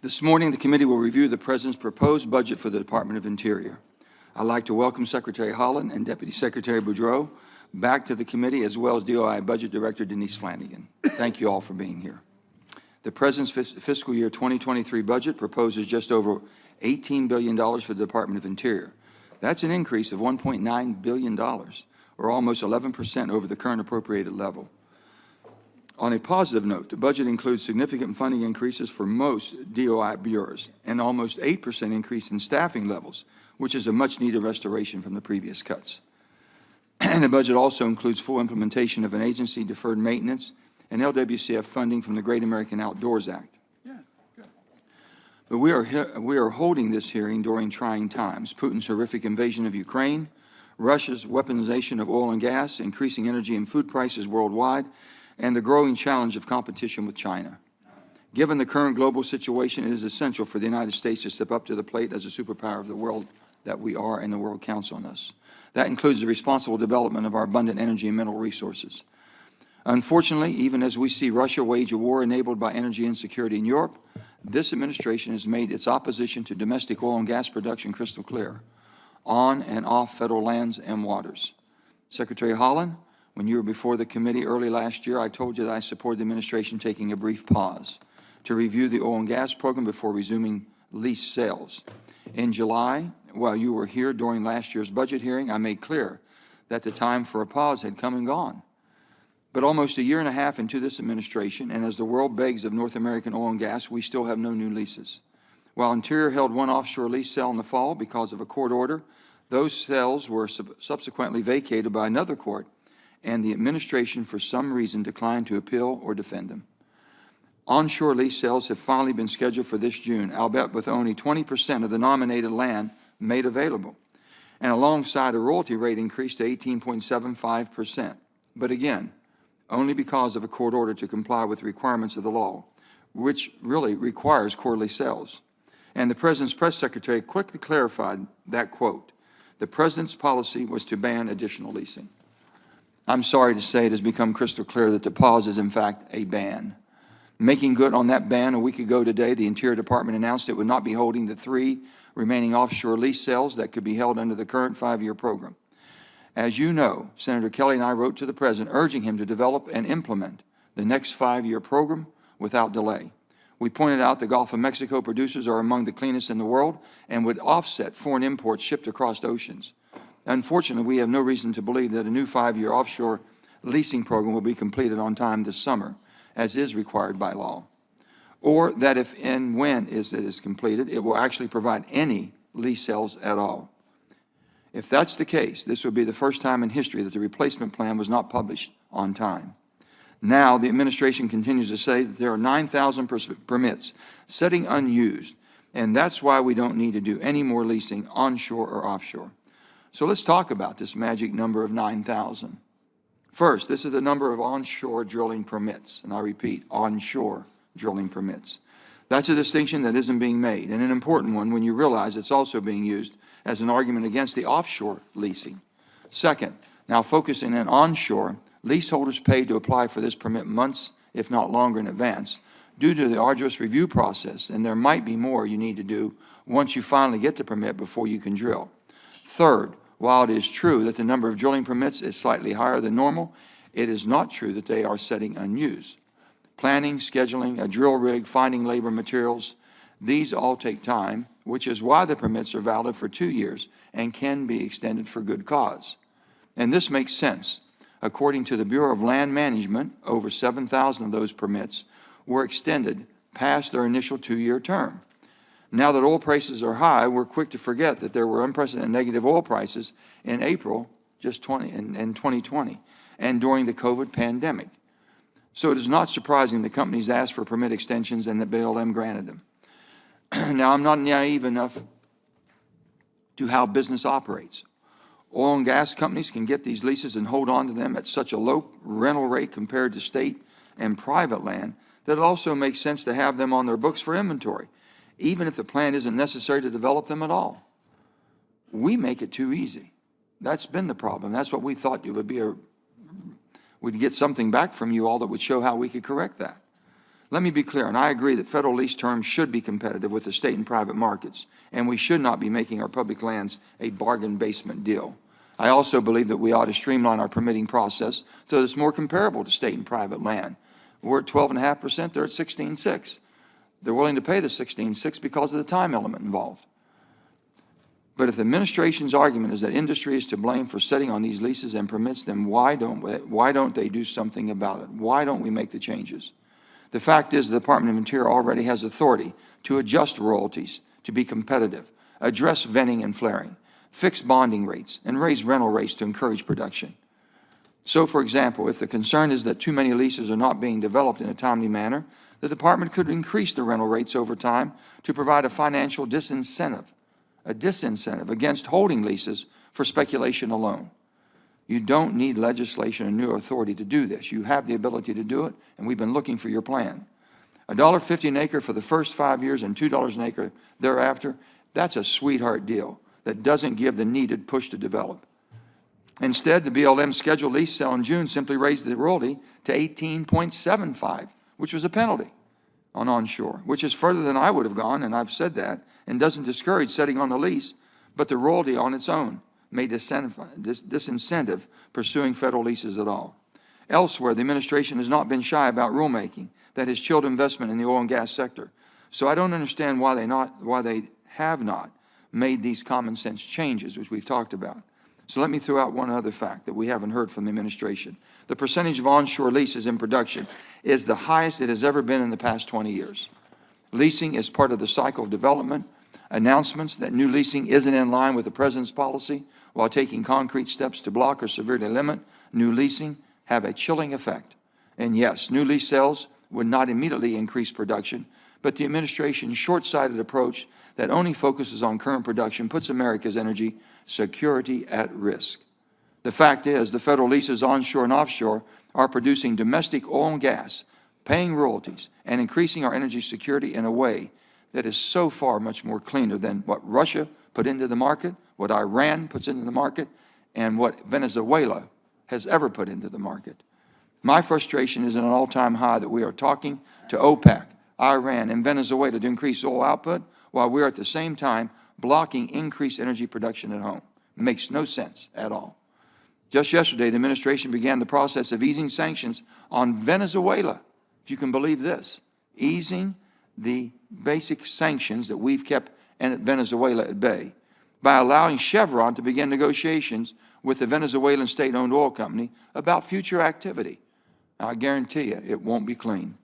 This morning, the committee will review the President's proposed budget for the Department of Interior. I'd like to welcome Secretary Haaland and Deputy Secretary Boudreau back to the committee, as well as DOI Budget Director Denise Flanagan. Thank you all for being here. The President's fiscal year 2023 budget proposes just over $18 billion for the Department of Interior. That's an increase of $1.9 billion, or almost 11% over the current appropriated level. On a positive note, the budget includes significant funding increases for most DOI bureaus and almost 8% increase in staffing levels, which is a much-needed restoration from the previous cuts. And the budget also includes full implementation of an agency deferred maintenance and LWCF funding from the Great American Outdoors Act. But we are holding this hearing during trying times. Putin's horrific invasion of Ukraine, Russia's weaponization of oil and gas, increasing energy and food prices worldwide, and the growing challenge of competition with China. Given the current global situation, it is essential for the United States to step up to the plate as a superpower of the world that we are, and the world counts on us. That includes the responsible development of our abundant energy and mineral resources. Unfortunately, even as we see Russia wage a war enabled by energy insecurity in Europe, this administration has made its opposition to domestic oil and gas production crystal clear, on and off federal lands and waters. Secretary Haaland, when you were before the committee early last year, I told you that I support the administration taking a brief pause to review the oil and gas program before resuming lease sales. In July, while you were here during last year's budget hearing, I made clear that the time for a pause had come and gone. But almost a year and a half into this administration, and as the world begs of North American oil and gas, we still have no new leases. While Interior held one offshore lease sale in the fall because of a court order, those sales were subsequently vacated by another court, and the administration, for some reason, declined to appeal or defend them. Onshore lease sales have finally been scheduled for this June, albeit with only 20% of the nominated land made available, and alongside a royalty rate increase to 18.75%. But again, only because of a court order to comply with the requirements of the law, which really requires quarterly sales. And the President's press secretary quickly clarified that, quote, "The President's policy was to ban additional leasing." I'm sorry to say it has become crystal clear that the pause is in fact a ban. Making good on that ban, a week ago today, the Interior Department announced it would not be holding the 3 remaining offshore lease sales that could be held under the current 5-year program. As you know, Senator Kelly and I wrote to the President urging him to develop and implement the next 5-year program without delay. We pointed out the Gulf of Mexico producers are among the cleanest in the world and would offset foreign imports shipped across oceans. Unfortunately, we have no reason to believe that a new 5-year offshore leasing program will be completed on time this summer, as is required by law, or that if and when it is completed, it will actually provide any lease sales at all. If that's the case, this would be the first time in history that the replacement plan was not published on time. Now, the administration continues to say that there are 9,000 permits sitting unused, and that's why we don't need to do any more leasing onshore or offshore. So let's talk about this magic number of 9,000. First, this is the number of onshore drilling permits, and I repeat, onshore drilling permits. That's a distinction that isn't being made, and an important one when you realize it's also being used as an argument against the offshore leasing. Second, now focusing on onshore, leaseholders paid to apply for this permit months, if not longer in advance, due to the arduous review process, and there might be more you need to do once you finally get the permit before you can drill. Third, while it is true that the number of drilling permits is slightly higher than normal, it is not true that they are sitting unused. Planning, scheduling, a drill rig, finding labor, materials, these all take time, which is why the permits are valid for 2 years and can be extended for good cause. And this makes sense. According to the Bureau of Land Management, over 7,000 of those permits were extended past their initial 2-year term. Now that oil prices are high, we're quick to forget that there were unprecedented negative oil prices in April in 2020 and during the COVID pandemic. So it is not surprising that companies asked for permit extensions and that BLM granted them. Now, I'm not naive enough to how business operates. Oil and gas companies can get these leases and hold on to them at such a low rental rate compared to state and private land that it also makes sense to have them on their books for inventory, even if the plan isn't necessary to develop them at all. We make it too easy. That's been the problem. That's what we thought it would be. We'd get something back from you all that would show how we could correct that. Let me be clear, and I agree that federal lease terms should be competitive with the state and private markets, and we should not be making our public lands a bargain basement deal. I also believe that we ought to streamline our permitting process so that it's more comparable to state and private land. We're at 12.5%, they're at 16.6%. They're willing to pay the 16.6 because of the time element involved. But if the administration's argument is that industry is to blame for setting on these leases and permits, then why don't they do something about it? Why don't we make the changes? The fact is the Department of Interior already has authority to adjust royalties to be competitive, address venting and flaring, fix bonding rates, and raise rental rates to encourage production. So, for example, if the concern is that too many leases are not being developed in a timely manner, the department could increase the rental rates over time to provide a financial disincentive against holding leases for speculation alone. You don't need legislation or new authority to do this. You have the ability to do it, and we've been looking for your plan. $1.50 an acre for the first 5 years and $2 an acre thereafter, that's a sweetheart deal that doesn't give the needed push to develop. Instead, the BLM scheduled lease sale in June simply raised the royalty to 18.75, which was a penalty on onshore, which is further than I would have gone, and I've said that, and doesn't discourage setting on the lease, but the royalty on its own may disincentive pursuing federal leases at all. Elsewhere, the administration has not been shy about rulemaking that has chilled investment in the oil and gas sector. So I don't understand why they have not made these common sense changes, which we've talked about. So let me throw out one other fact that we haven't heard from the administration. The percentage of onshore leases in production is the highest it has ever been in the past 20 years. Leasing is part of the cycle of development. Announcements that new leasing isn't in line with the president's policy while taking concrete steps to block or severely limit new leasing have a chilling effect. And yes, new lease sales would not immediately increase production, but the administration's short-sighted approach that only focuses on current production puts America's energy security at risk. The fact is, the federal leases onshore and offshore are producing domestic oil and gas, paying royalties, and increasing our energy security in a way that is so far much more cleaner than what Russia put into the market, what Iran puts into the market, and what Venezuela has ever put into the market. My frustration is at an all-time high that we are talking to OPEC, Iran, and Venezuela to increase oil output while we're at the same time blocking increased energy production at home. It makes no sense at all. Just yesterday, the administration began the process of easing sanctions on Venezuela, if you can believe this, easing the basic sanctions that we've kept Venezuela at bay by allowing Chevron to begin negotiations with the Venezuelan state-owned oil company about future activity. I guarantee you it won't be clean.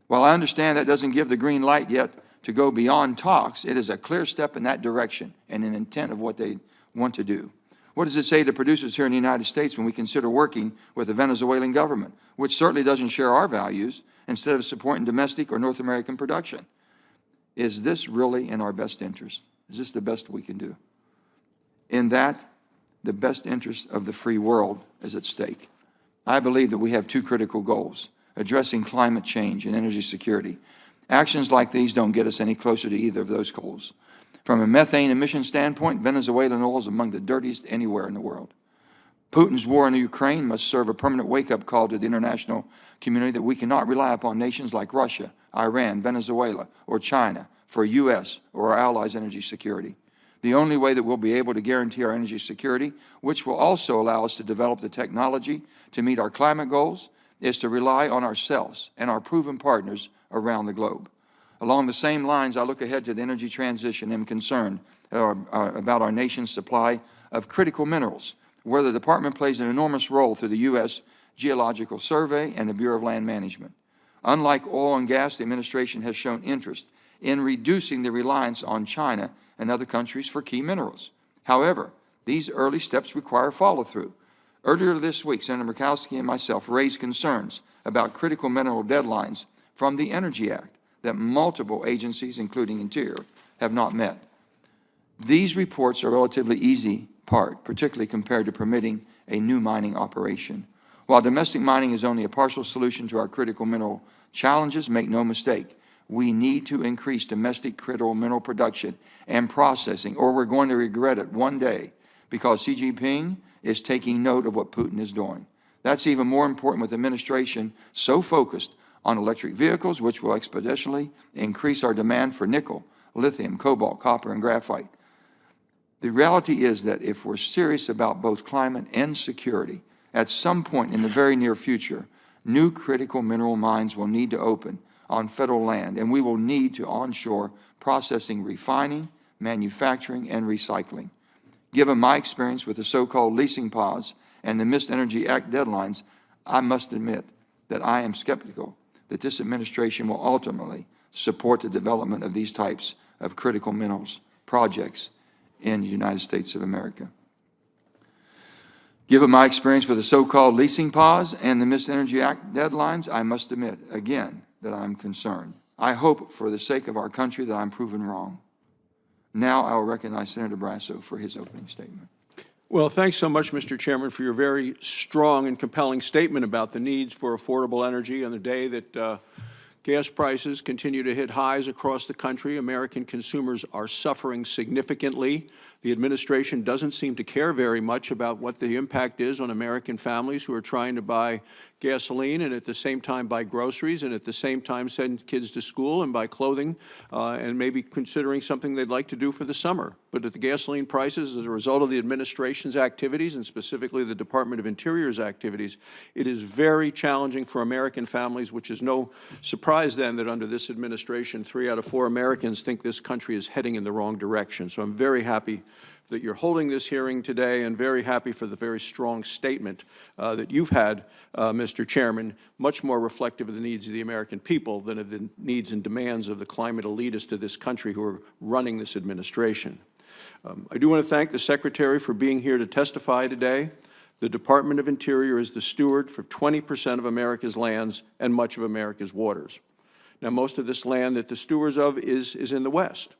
While I understand that doesn't give the green light yet to go beyond talks, it is a clear step in that direction and an intent of what they want to do. What does it say to producers here in the United States when we consider working with the Venezuelan government, which certainly doesn't share our values, instead of supporting domestic or North American production? Is this really in our best interest? Is this the best we can do? In that, the best interest of the free world is at stake. I believe that we have two critical goals: addressing climate change and energy security. Actions like these don't get us any closer to either of those goals. From a methane emission standpoint, Venezuelan oil is among the dirtiest anywhere in the world. Putin's war in Ukraine must serve a permanent wake-up call to the international community that we cannot rely upon nations like Russia, Iran, Venezuela, or China for U.S. or our allies' energy security. The only way that we'll be able to guarantee our energy security, which will also allow us to develop the technology to meet our climate goals, is to rely on ourselves and our proven partners around the globe. Along the same lines, I look ahead to the energy transition and am concerned about our nation's supply of critical minerals, where the department plays an enormous role through the U.S. Geological Survey and the Bureau of Land Management. Unlike oil and gas, the administration has shown interest in reducing the reliance on China and other countries for key minerals. However, these early steps require follow-through. Earlier this week, Senator Murkowski and myself raised concerns about critical mineral deadlines from the Energy Act that multiple agencies, including Interior, have not met. These reports are a relatively easy part, particularly compared to permitting a new mining operation. While domestic mining is only a partial solution to our critical mineral challenges, make no mistake, we need to increase domestic critical mineral production and processing, or we're going to regret it one day, because Xi Jinping is taking note of what Putin is doing. That's even more important with the administration so focused on electric vehicles, which will exponentially increase our demand for nickel, lithium, cobalt, copper, and graphite. The reality is that if we're serious about both climate and security, at some point in the very near future, new critical mineral mines will need to open on federal land, and we will need to onshore processing, refining, manufacturing, and recycling. Given my experience with the so-called leasing pause and the missed Energy Act deadlines, I must admit that I am skeptical that this administration will ultimately support the development of these types of critical minerals projects in the United States of America. Given my experience with the so-called leasing pause and the missed Energy Act deadlines, I must admit, again, that I'm concerned. I hope for the sake of our country that I'm proven wrong. Now I will recognize Senator Brasso for his opening statement. Well, thanks so much, Mr. Chairman, for your very strong and compelling statement about the needs for affordable energy on the day that gas prices continue to hit highs across the country. American consumers are suffering significantly. The administration doesn't seem to care very much about what the impact is on American families who are trying to buy gasoline and at the same time buy groceries and at the same time send kids to school and buy clothing and maybe considering something they'd like to do for the summer. But at the gasoline prices, as a result of the administration's activities and specifically the Department of Interior's activities, it is very challenging for American families, which is no surprise then that under this administration, 3 out of 4 Americans think this country is heading in the wrong direction. So I'm very happy that you're holding this hearing today and very happy for the very strong statement that you've had, Mr. Chairman, much more reflective of the needs of the American people than of the needs and demands of the climate elitists of this country who are running this administration. I do want to thank the Secretary for being here to testify today. The Department of Interior is the steward for 20% of America's lands and much of America's waters. Now, most of this land that the stewards of is in the West.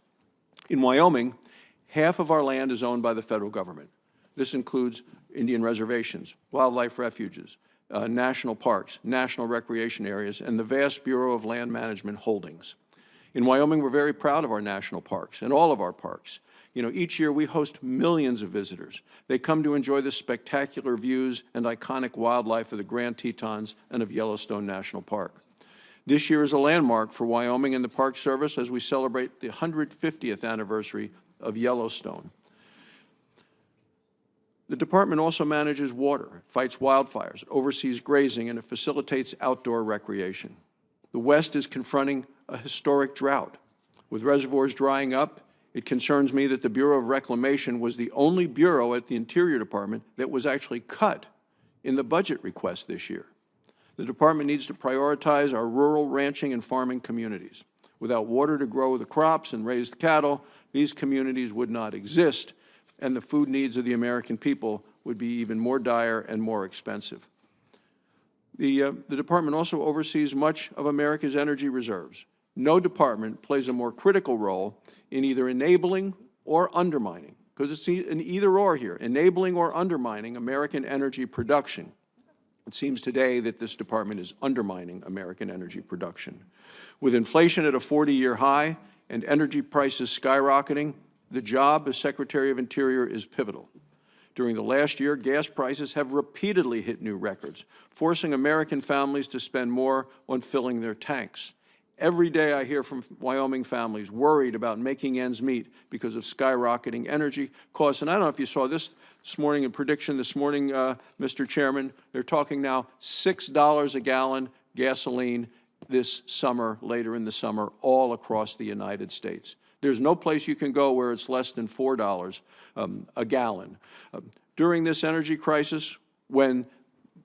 In Wyoming, half of our land is owned by the federal government. This includes Indian reservations, wildlife refuges, national parks, national recreation areas, and the vast Bureau of Land Management holdings. In Wyoming, we're very proud of our national parks and all of our parks. You know, each year we host millions of visitors. They come to enjoy the spectacular views and iconic wildlife of the Grand Tetons and of Yellowstone National Park. This year is a landmark for Wyoming and the Park Service as we celebrate the 150th anniversary of Yellowstone. The department also manages water, fights wildfires, oversees grazing, and it facilitates outdoor recreation. The West is confronting a historic drought. With reservoirs drying up, it concerns me that the Bureau of Reclamation was the only bureau at the Interior Department that was actually cut in the budget request this year. The department needs to prioritize our rural ranching and farming communities. Without water to grow the crops and raise the cattle, these communities would not exist, and the food needs of the American people would be even more dire and more expensive. The department also oversees much of America's energy reserves. No department plays a more critical role in either enabling or undermining, because it's an either-or here, enabling or undermining American energy production. It seems today that this department is undermining American energy production. With inflation at a 40-year high and energy prices skyrocketing, the job as Secretary of Interior is pivotal. During the last year, gas prices have repeatedly hit new records, forcing American families to spend more on filling their tanks. Every day I hear from Wyoming families worried about making ends meet because of skyrocketing energy costs. And I don't know if you saw this morning, a prediction this morning, Mr. Chairman, they're talking now $6 a gallon gasoline this summer, later in the summer, all across the United States. There's no place you can go where it's less than $4 a gallon. During this energy crisis, when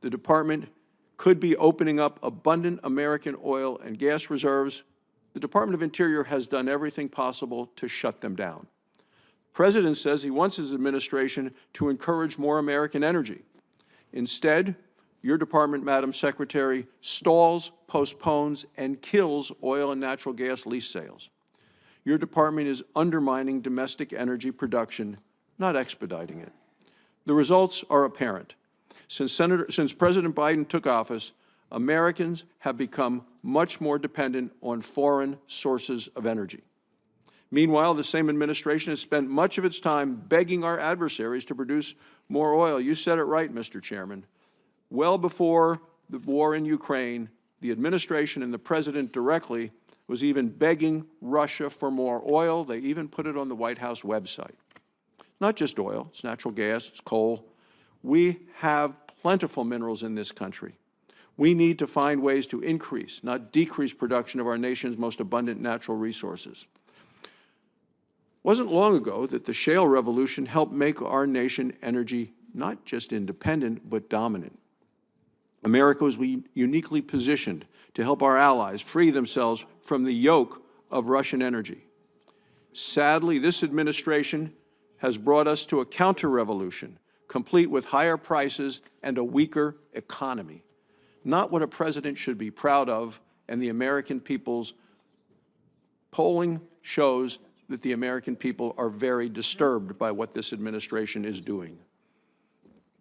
the department could be opening up abundant American oil and gas reserves, the Department of Interior has done everything possible to shut them down. The President says he wants his administration to encourage more American energy. Instead, your department, Madam Secretary, stalls, postpones, and kills oil and natural gas lease sales. Your department is undermining domestic energy production, not expediting it. The results are apparent. Since President Biden took office, Americans have become much more dependent on foreign sources of energy. Meanwhile, the same administration has spent much of its time begging our adversaries to produce more oil. You said it right, Mr. Chairman. Well before the war in Ukraine, the administration and the president directly was even begging Russia for more oil. They even put it on the White House website. Not just oil, it's natural gas, it's coal. We have plentiful minerals in this country. We need to find ways to increase, not decrease, production of our nation's most abundant natural resources. It wasn't long ago that the shale revolution helped make our nation energy not just independent, but dominant. America was uniquely positioned to help our allies free themselves from the yoke of Russian energy. Sadly, this administration has brought us to a counter-revolution, complete with higher prices and a weaker economy. Not what a president should be proud of, and the American people's polling shows that the American people are very disturbed by what this administration is doing.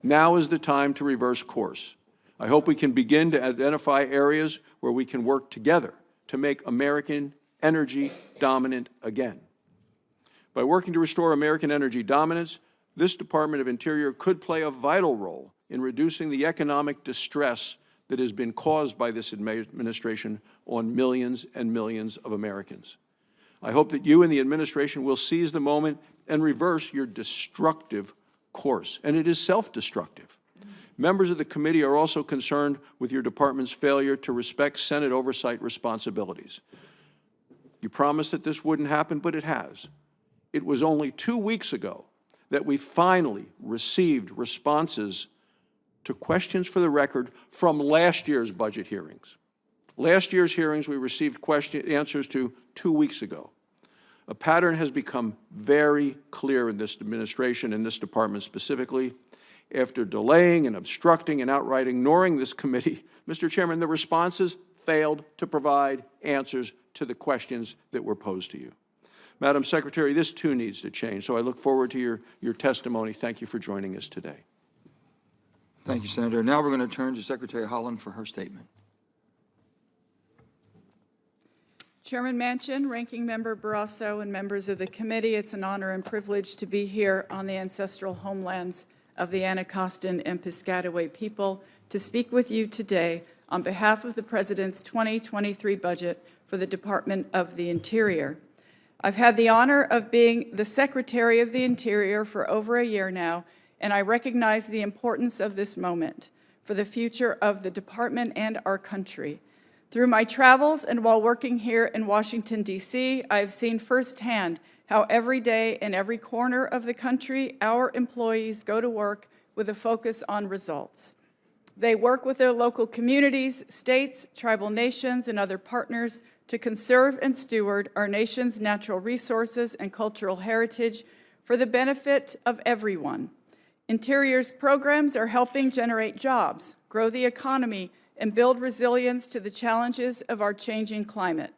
Now is the time to reverse course. I hope we can begin to identify areas where we can work together to make American energy dominant again. By working to restore American energy dominance, this Department of Interior could play a vital role in reducing the economic distress that has been caused by this administration on millions and millions of Americans. I hope that you and the administration will seize the moment and reverse your destructive course, and it is self-destructive. Members of the committee are also concerned with your department's failure to respect Senate oversight responsibilities. You promised that this wouldn't happen, but it has. It was only 2 weeks ago that we finally received responses to questions for the record from last year's budget hearings. Last year's hearings we received answers to 2 weeks ago. A pattern has become very clear in this administration and this department specifically. After delaying and obstructing and outright ignoring this committee, Mr. Chairman, the responses failed to provide answers to the questions that were posed to you. Madam Secretary, this too needs to change, so I look forward to your testimony. Thank you for joining us today. Thank you, Senator. Now we're going to turn to Secretary Haaland for her statement. Chairman Manchin, Ranking Member Barrasso, and members of the committee, it's an honor and privilege to be here on the ancestral homelands of the Anacostan and Piscataway people to speak with you today on behalf of the President's 2023 budget for the Department of the Interior. I've had the honor of being the Secretary of the Interior for over a year now, and I recognize the importance of this moment for the future of the department and our country. Through my travels and while working here in Washington, D.C., I have seen firsthand how every day in every corner of the country, our employees go to work with a focus on results. They work with their local communities, states, tribal nations, and other partners to conserve and steward our nation's natural resources and cultural heritage for the benefit of everyone. Interior's programs are helping generate jobs, grow the economy, and build resilience to the challenges of our changing climate.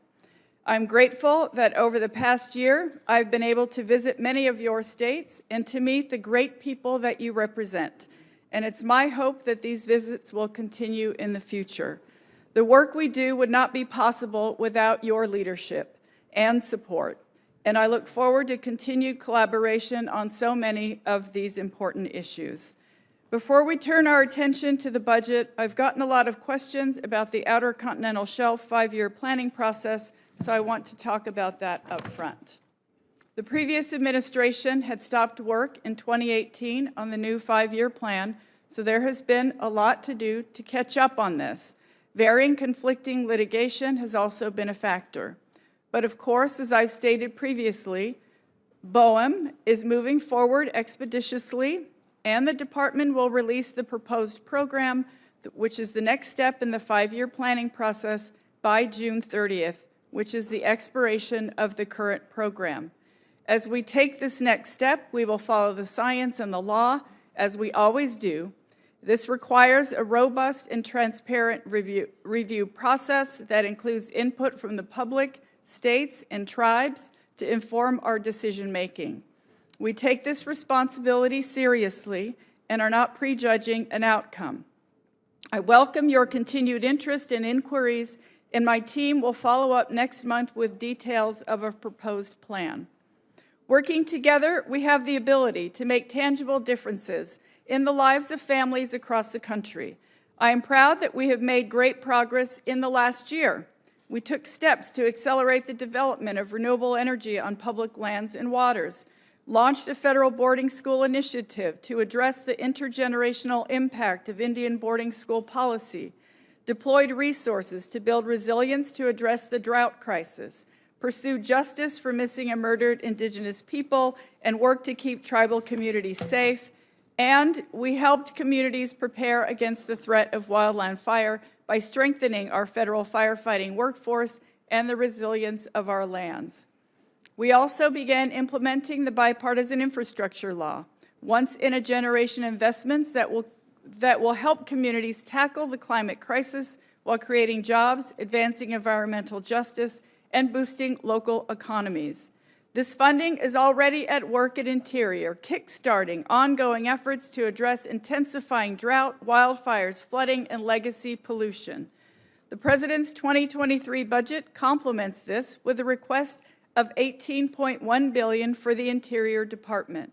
I'm grateful that over the past year, I've been able to visit many of your states and to meet the great people that you represent. And it's my hope that these visits will continue in the future. The work we do would not be possible without your leadership and support. And I look forward to continued collaboration on so many of these important issues. Before we turn our attention to the budget, I've gotten a lot of questions about the Outer Continental Shelf 5-year planning process, so I want to talk about that up front. The previous administration had stopped work in 2018 on the new 5-year plan, so there has been a lot to do to catch up on this. Varying conflicting litigation has also been a factor. But of course, as I've stated previously, BOEM is moving forward expeditiously, and the department will release the proposed program, which is the next step in the 5-year planning process, by June 30th, which is the expiration of the current program. As we take this next step, we will follow the science and the law, as we always do. This requires a robust and transparent review process that includes input from the public, states, and tribes to inform our decision-making. We take this responsibility seriously and are not prejudging an outcome. I welcome your continued interest and inquiries, and my team will follow up next month with details of a proposed plan. Working together, we have the ability to make tangible differences in the lives of families across the country. I am proud that we have made great progress in the last year. We took steps to accelerate the development of renewable energy on public lands and waters, launched a federal boarding school initiative to address the intergenerational impact of Indian boarding school policy, deployed resources to build resilience to address the drought crisis, pursued justice for missing and murdered Indigenous people, and worked to keep tribal communities safe. And we helped communities prepare against the threat of wildland fire by strengthening our federal firefighting workforce and the resilience of our lands. We also began implementing the bipartisan infrastructure law, once-in-a-generation investments that will help communities tackle the climate crisis while creating jobs, advancing environmental justice, and boosting local economies. This funding is already at work at Interior, kickstarting ongoing efforts to address intensifying drought, wildfires, flooding, and legacy pollution. The President's 2023 budget complements this with a request of $18.1 billion for the Interior Department.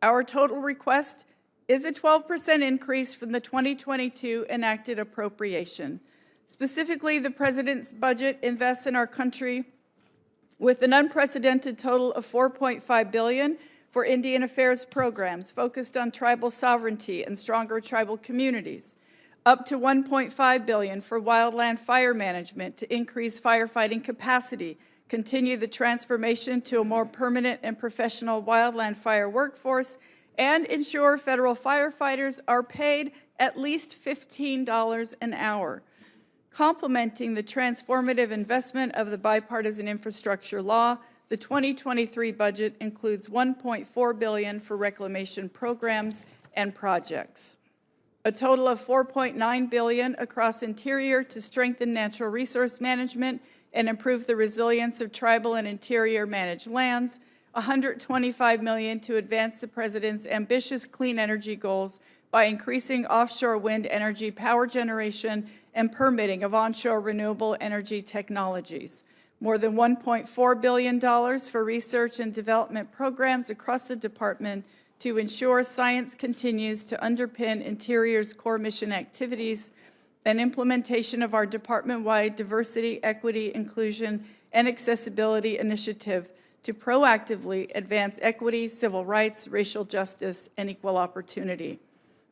Our total request is a 12% increase from the 2022 enacted appropriation. Specifically, the President's budget invests in our country with an unprecedented total of $4.5 billion for Indian Affairs programs focused on tribal sovereignty and stronger tribal communities, up to $1.5 billion for wildland fire management to increase firefighting capacity, continue the transformation to a more permanent and professional wildland fire workforce, and ensure federal firefighters are paid at least $15 an hour. Complementing the transformative investment of the bipartisan infrastructure law, the 2023 budget includes $1.4 billion for reclamation programs and projects. A total of $4.9 billion across Interior to strengthen natural resource management and improve the resilience of tribal and Interior managed lands, $125 million to advance the President's ambitious clean energy goals by increasing offshore wind energy power generation and permitting of onshore renewable energy technologies. More than $1.4 billion for research and development programs across the department to ensure science continues to underpin Interior's core mission activities, and implementation of our department-wide diversity, equity, inclusion, and accessibility initiative to proactively advance equity, civil rights, racial justice, and equal opportunity.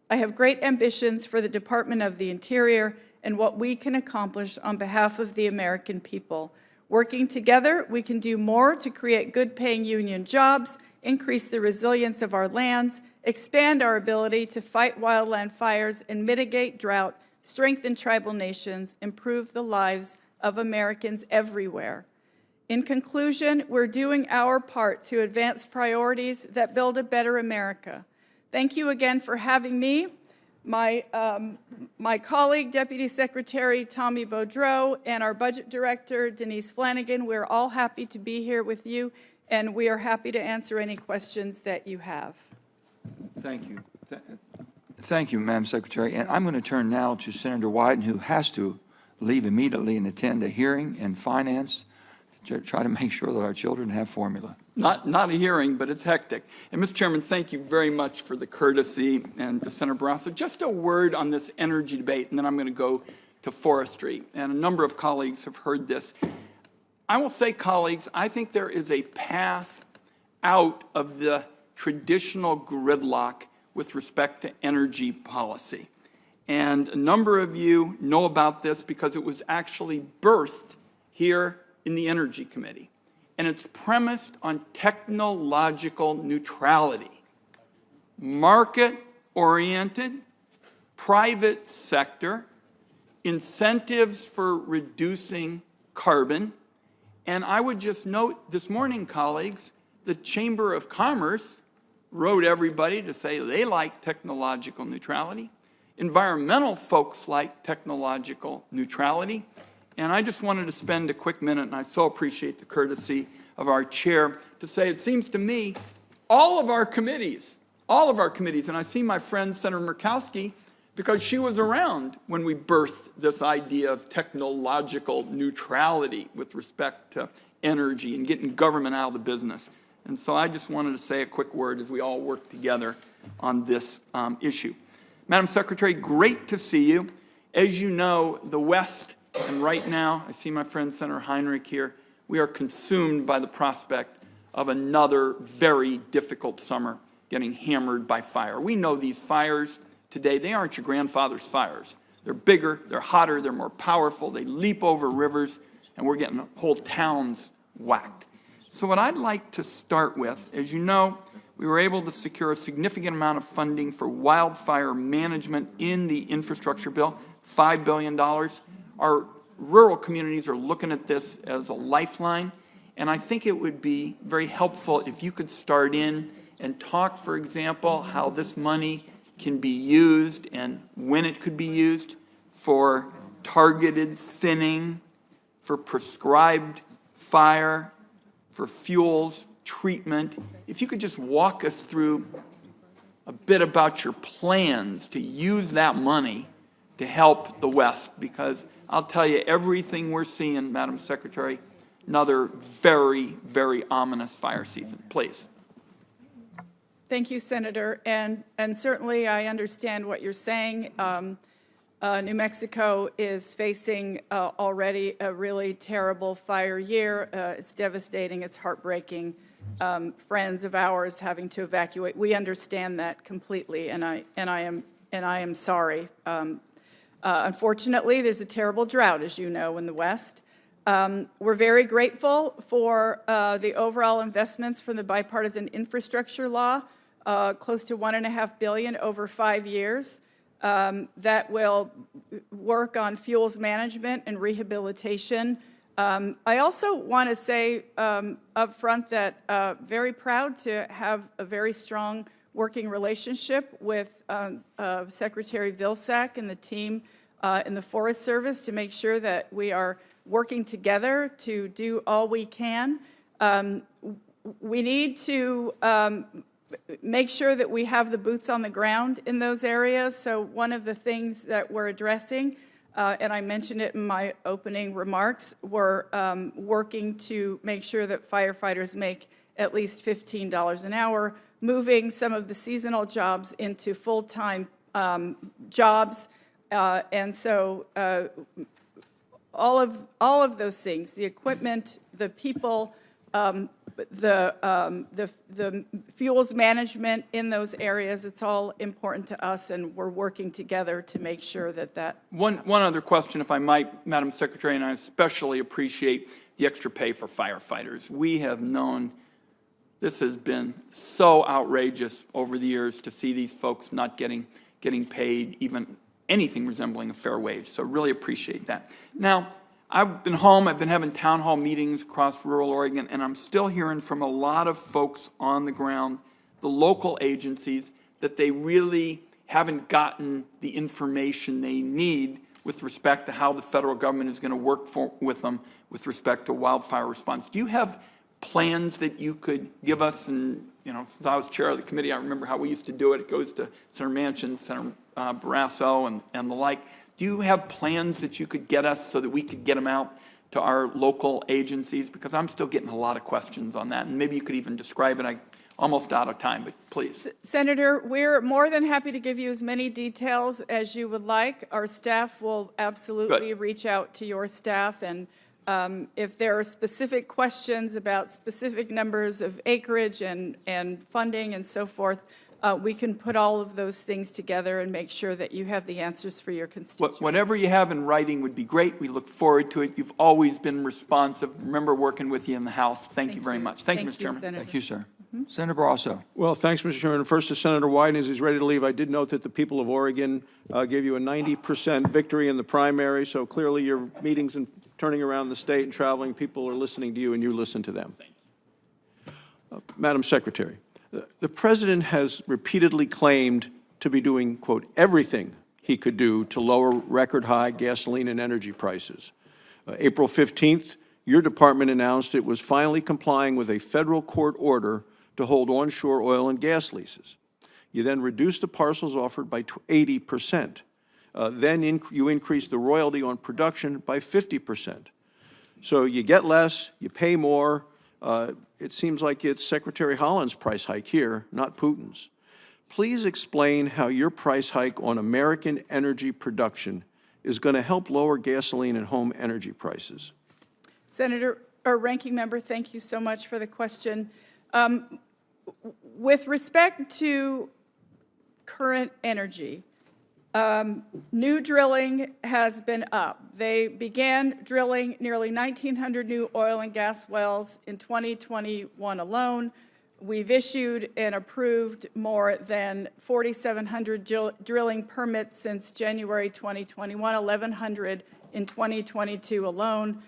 I have great ambitions for the Department of the Interior and what we can accomplish on behalf of the American people. Working together, we can do more to create good-paying union jobs, increase the resilience of our lands, expand our ability to fight wildland fires and mitigate drought, strengthen tribal nations, improve the lives of Americans everywhere. In conclusion, we're doing our part to advance priorities that build a better America. Thank you again for having me. My colleague, Deputy Secretary Tommy Beaudreau, and our Budget Director, Denise Flanagan, we're all happy to be here with you, and we are happy to answer any questions that you have. Thank you. Thank you, Madam Secretary. And I'm going to turn now to Senator Wyden, who has to leave immediately and attend a hearing in finance to try to make sure that our children have formula. Not a hearing, but it's hectic. And Mr. Chairman, thank you very much for the courtesy, and to Senator Barrasso. Just a word on this energy debate, and then I'm going to go to forestry. And a number of colleagues have heard this. I will say, colleagues, I think there is a path out of the traditional gridlock with respect to energy policy. And a number of you know about this because it was actually birthed here in the Energy Committee. And it's premised on technological neutrality. Market-oriented, private sector, incentives for reducing carbon. And I would just note this morning, colleagues, the Chamber of Commerce wrote everybody to say they like technological neutrality. Environmental folks like technological neutrality. And I just wanted to spend a quick minute, and I so appreciate the courtesy of our chair, to say it seems to me all of our committees, and I see my friend Senator Murkowski, because she was around when we birthed this idea of technological neutrality with respect to energy and getting government out of the business. And so I just wanted to say a quick word as we all work together on this issue. Madam Secretary, great to see you. As you know, the West, and right now, I see my friend Senator Heinrich here, we are consumed by the prospect of another very difficult summer getting hammered by fire. We know these fires today, they aren't your grandfather's fires. They're bigger, they're hotter, they're more powerful, they leap over rivers, and we're getting whole towns whacked. So what I'd like to start with, as you know, we were able to secure a significant amount of funding for wildfire management in the infrastructure bill, $5 billion. Our rural communities are looking at this as a lifeline, and I think it would be very helpful if you could start in and talk, for example, how this money can be used and when it could be used for targeted thinning, for prescribed fire, for fuels, treatment. If you could just walk us through a bit about your plans to use that money to help the West, because I'll tell you, everything we're seeing, Madam Secretary, another very, very ominous fire season. Please. Thank you, Senator. And certainly I understand what you're saying. New Mexico is facing already a really terrible fire year. It's devastating. It's heartbreaking. Friends of ours having to evacuate. We understand that completely, and I am sorry. Unfortunately, there's a terrible drought, as you know, in the West. We're very grateful for the overall investments from the bipartisan infrastructure law, close to $1.5 billion over 5 years, that will work on fuels management and rehabilitation. I also want to say up front that very proud to have a very strong working relationship with Secretary Vilsack and the team in the Forest Service to make sure that we are working together to do all we can. We need to make sure that we have the boots on the ground in those areas. So one of the things that we're addressing, and I mentioned it in my opening remarks, we're working to make sure that firefighters make at least $15 an hour, moving some of the seasonal jobs into full-time jobs. And so all of those things, the equipment, the people, the fuels management in those areas, it's all important to us, and we're working together to make sure that. One other question, if I might, Madam Secretary, and I especially appreciate the extra pay for firefighters. We have known this has been so outrageous over the years to see these folks not getting paid even anything resembling a fair wage. So really appreciate that. Now, I've been home, I've been having town hall meetings across rural Oregon, and I'm still hearing from a lot of folks on the ground, the local agencies, that they really haven't gotten the information they need with respect to how the federal government is going to work with them with respect to wildfire response. Do you have plans that you could give us? And, you know, since I was chair of the committee, I remember how we used to do it. It goes to Senator Manchin, Senator Barrasso, and the like. Do you have plans that you could get us so that we could get them out to our local agencies? Because I'm still getting a lot of questions on that. And maybe you could even describe it. I'm almost out of time, but please. Senator, we're more than happy to give you as many details as you would like. Our staff will absolutely reach out to your staff. And if there are specific questions about specific numbers of acreage and funding and so forth, we can put all of those things together and make sure that you have the answers for your constituents. Whatever you have in writing would be great. We look forward to it. You've always been responsive. Remember working with you in the House. Thank you very much. Thank you, Mr. Chairman. Senator. Thank you, sir. Senator Barrasso. Well, thanks, Mr. Chairman. First to Senator Wyden, as he's ready to leave, I did note that the people of Oregon gave you a 90% victory in the primary, so clearly your meetings and turning around the state and traveling, people are listening to you and you listen to them. Thank you. Madam Secretary, the President has repeatedly claimed to be doing, quote, everything he could do to lower record-high gasoline and energy prices. April 15th, your department announced it was finally complying with a federal court order to hold onshore oil and gas leases. You then reduced the parcels offered by 80%. You increased the royalty on production by 50%. So you get less, you pay more. It seems like it's Secretary Haaland's price hike here, not Putin's. Please explain how your price hike on American energy production is going to help lower gasoline and home energy prices? Ranking Member, thank you so much for the question. With respect to current energy, new drilling has been up. They began drilling nearly 1,900 new oil and gas wells in 2021 alone. We've issued and approved more than 4,700 drilling permits since January 2021, 1,100 in 2022 alone.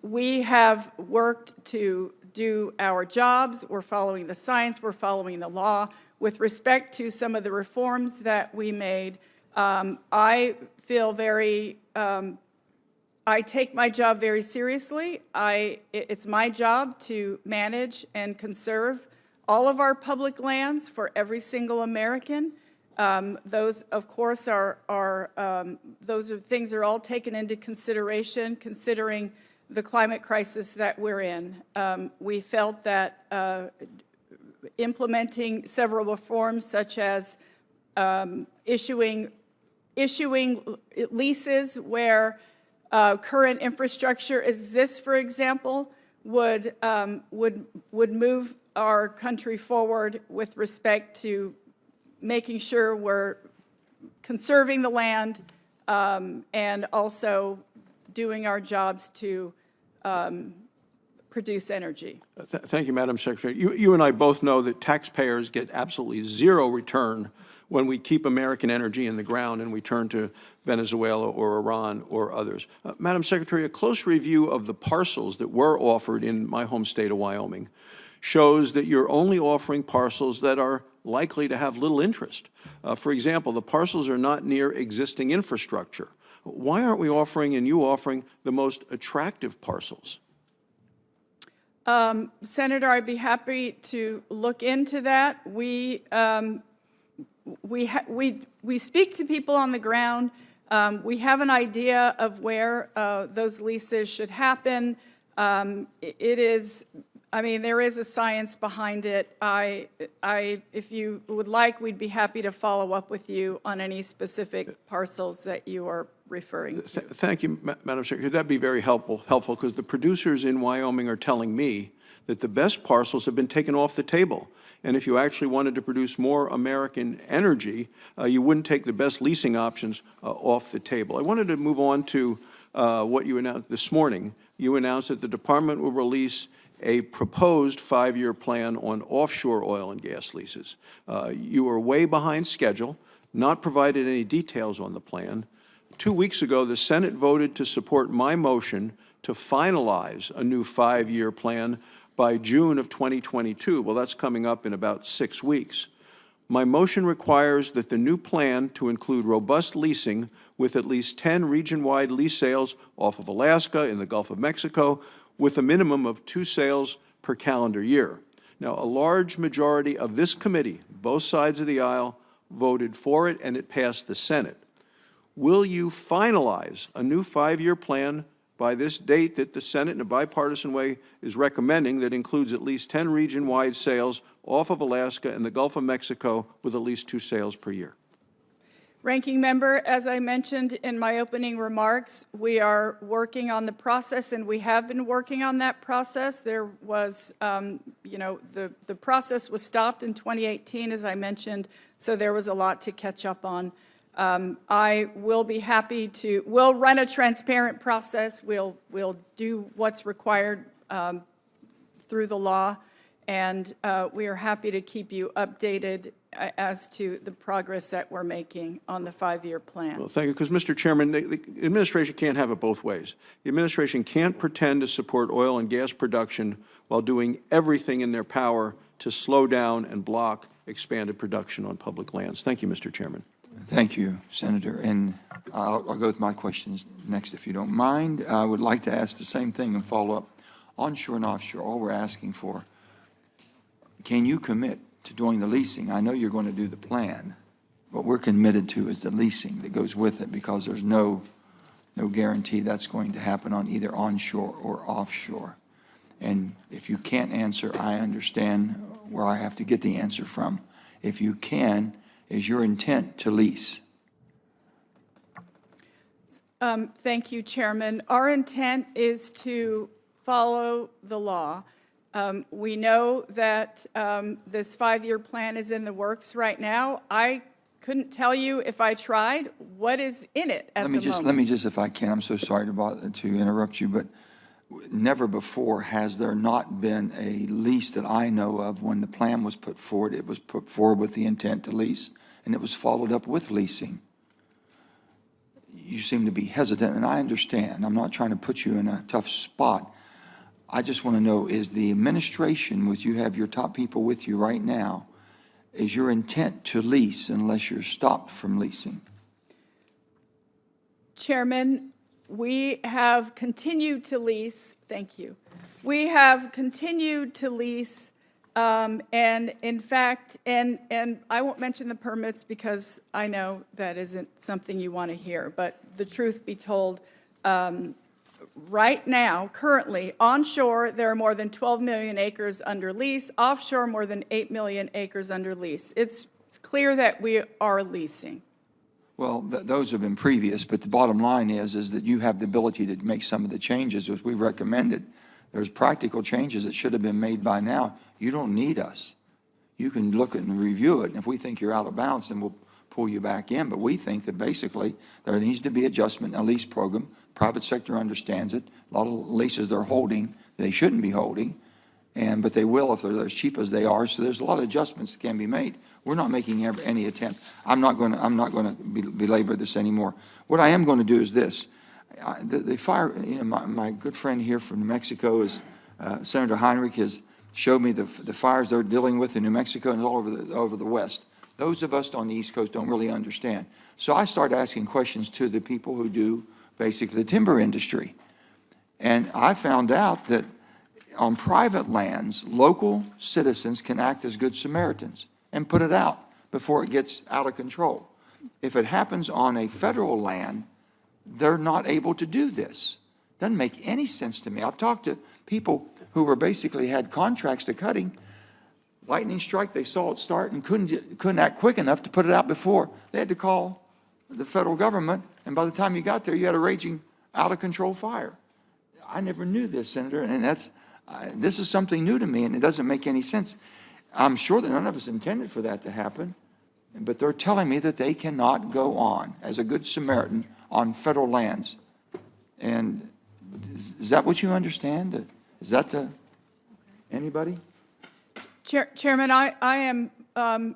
We have worked to do our jobs. We're following the science. We're following the law. With respect to some of the reforms that we made, I feel very, I take my job very seriously. It's my job to manage and conserve all of our public lands for every single American. Those, of course, those things are all taken into consideration, considering the climate crisis that we're in. We felt that implementing several reforms, such as issuing leases where current infrastructure exists, for example, would move our country forward with respect to making sure we're conserving the land and also doing our jobs to produce energy. Thank you, Madam Secretary. You and I both know that taxpayers get absolutely zero return when we keep American energy in the ground and we turn to Venezuela or Iran or others. Madam Secretary, a close review of the parcels that were offered in my home state of Wyoming shows that you're only offering parcels that are likely to have little interest. For example, the parcels are not near existing infrastructure. Why aren't we offering, and you offering, the most attractive parcels? Senator, I'd be happy to look into that. We speak to people on the ground. We have an idea of where those leases should happen. There is a science behind it. If you would like, we'd be happy to follow up with you on any specific parcels that you are referring to. Thank you, Madam Secretary. That'd be very helpful because the producers in Wyoming are telling me that the best parcels have been taken off the table. And if you actually wanted to produce more American energy, you wouldn't take the best leasing options off the table. I wanted to move on to what you announced this morning. You announced that the department will release a proposed 5-year plan on offshore oil and gas leases. You are way behind schedule, not provided any details on the plan. 2 weeks ago, the Senate voted to support my motion to finalize a new 5-year plan by June of 2022. Well, that's coming up in about 6 weeks. My motion requires that the new plan to include robust leasing with at least 10 region-wide lease sales off of Alaska in the Gulf of Mexico with a minimum of 2 sales per calendar year. Now, a large majority of this committee, both sides of the aisle, voted for it, and it passed the Senate. Will you finalize a new 5-year plan by this date that the Senate, in a bipartisan way, is recommending, that includes at least 10 region-wide sales off of Alaska and the Gulf of Mexico with at least 2 sales per year? Ranking Member, as I mentioned in my opening remarks, we are working on the process, and we have been working on that process. There was, the process was stopped in 2018, as I mentioned, so there was a lot to catch up on. I will be happy to, we'll run a transparent process. We'll do what's required through the law, and we are happy to keep you updated as to the progress that we're making on the 5-year plan. Well, thank you, because, Mr. Chairman, the administration can't have it both ways. The administration can't pretend to support oil and gas production while doing everything in their power to slow down and block expanded production on public lands. Thank you, Mr. Chairman. Thank you, Senator. And I'll go with my questions next, if you don't mind. I would like to ask the same thing and follow up. Onshore and offshore, all we're asking for, can you commit to doing the leasing? I know you're going to do the plan. What we're committed to is the leasing that goes with it, because there's no guarantee that's going to happen on either onshore or offshore. And if you can't answer, I understand where I have to get the answer from. If you can, is your intent to lease? Thank you, Chairman. Our intent is to follow the law. We know that this 5-year plan is in the works right now. I couldn't tell you if I tried what is in it at the moment. Let me just, if I can, I'm so sorry to interrupt you, but never before has there not been a lease that I know of when the plan was put forward. It was put forward with the intent to lease, and it was followed up with leasing. You seem to be hesitant, and I understand. I'm not trying to put you in a tough spot. I just want to know, is the administration, with you have your top people with you right now, is your intent to lease unless you're stopped from leasing? Chairman, we have continued to lease. Thank you. We have continued to lease, and in fact, and I won't mention the permits because I know that isn't something you want to hear, but the truth be told, right now, currently, onshore, there are more than 12 million acres under lease. Offshore, more than 8 million acres under lease. It's clear that we are leasing. Well, those have been previous, but the bottom line is that you have the ability to make some of the changes as we've recommended. There's practical changes that should have been made by now. You don't need us. You can look at and review it, and if we think you're out of bounds, then we'll pull you back in. But we think that basically there needs to be adjustment in a lease program. Private sector understands it. A lot of leases they're holding, they shouldn't be holding, but they will if they're as cheap as they are. So there's a lot of adjustments that can be made. We're not making any attempt. I'm not going to belabor this anymore. What I am going to do is this: the fire. My good friend here from New Mexico is Senator Heinrich has showed me the fires they're dealing with in New Mexico and all over the West. Those of us on the East Coast don't really understand. So I started asking questions to the people who do basically the timber industry. And I found out that on private lands, local citizens can act as good Samaritans and put it out before it gets out of control. If it happens on a federal land, they're not able to do this. Doesn't make any sense to me. I've talked to people who were basically had contracts to cutting. Lightning strike, they saw it start and couldn't act quick enough to put it out before. They had to call the federal government, and by the time you got there, you had a raging, out-of-control fire. I never knew this, Senator, and this is something new to me, and it doesn't make any sense. I'm sure that none of us intended for that to happen, but they're telling me that they cannot go on as a good Samaritan on federal lands. And is that what you understand? Is that anybody? Chairman, I am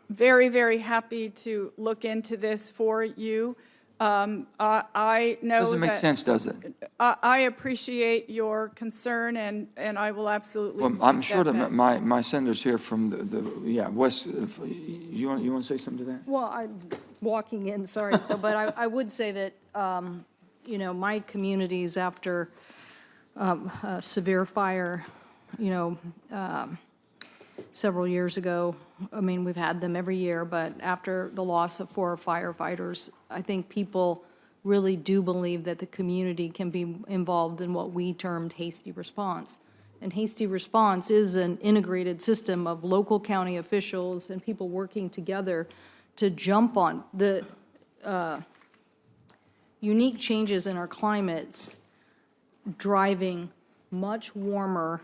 very, very happy to look into this for you. I know doesn't make sense, does it? I appreciate your concern, and I will absolutely. Well, I'm sure that my senators here from the West. You want to say something to that? Well, I'm just walking in. Sorry. But I would say that my communities after a severe fire, several years ago. I mean, we've had them every year, but after the loss of 4 firefighters, I think people really do believe that the community can be involved in what we termed hasty response. And hasty response is an integrated system of local county officials and people working together to jump on the unique changes in our climates, driving much warmer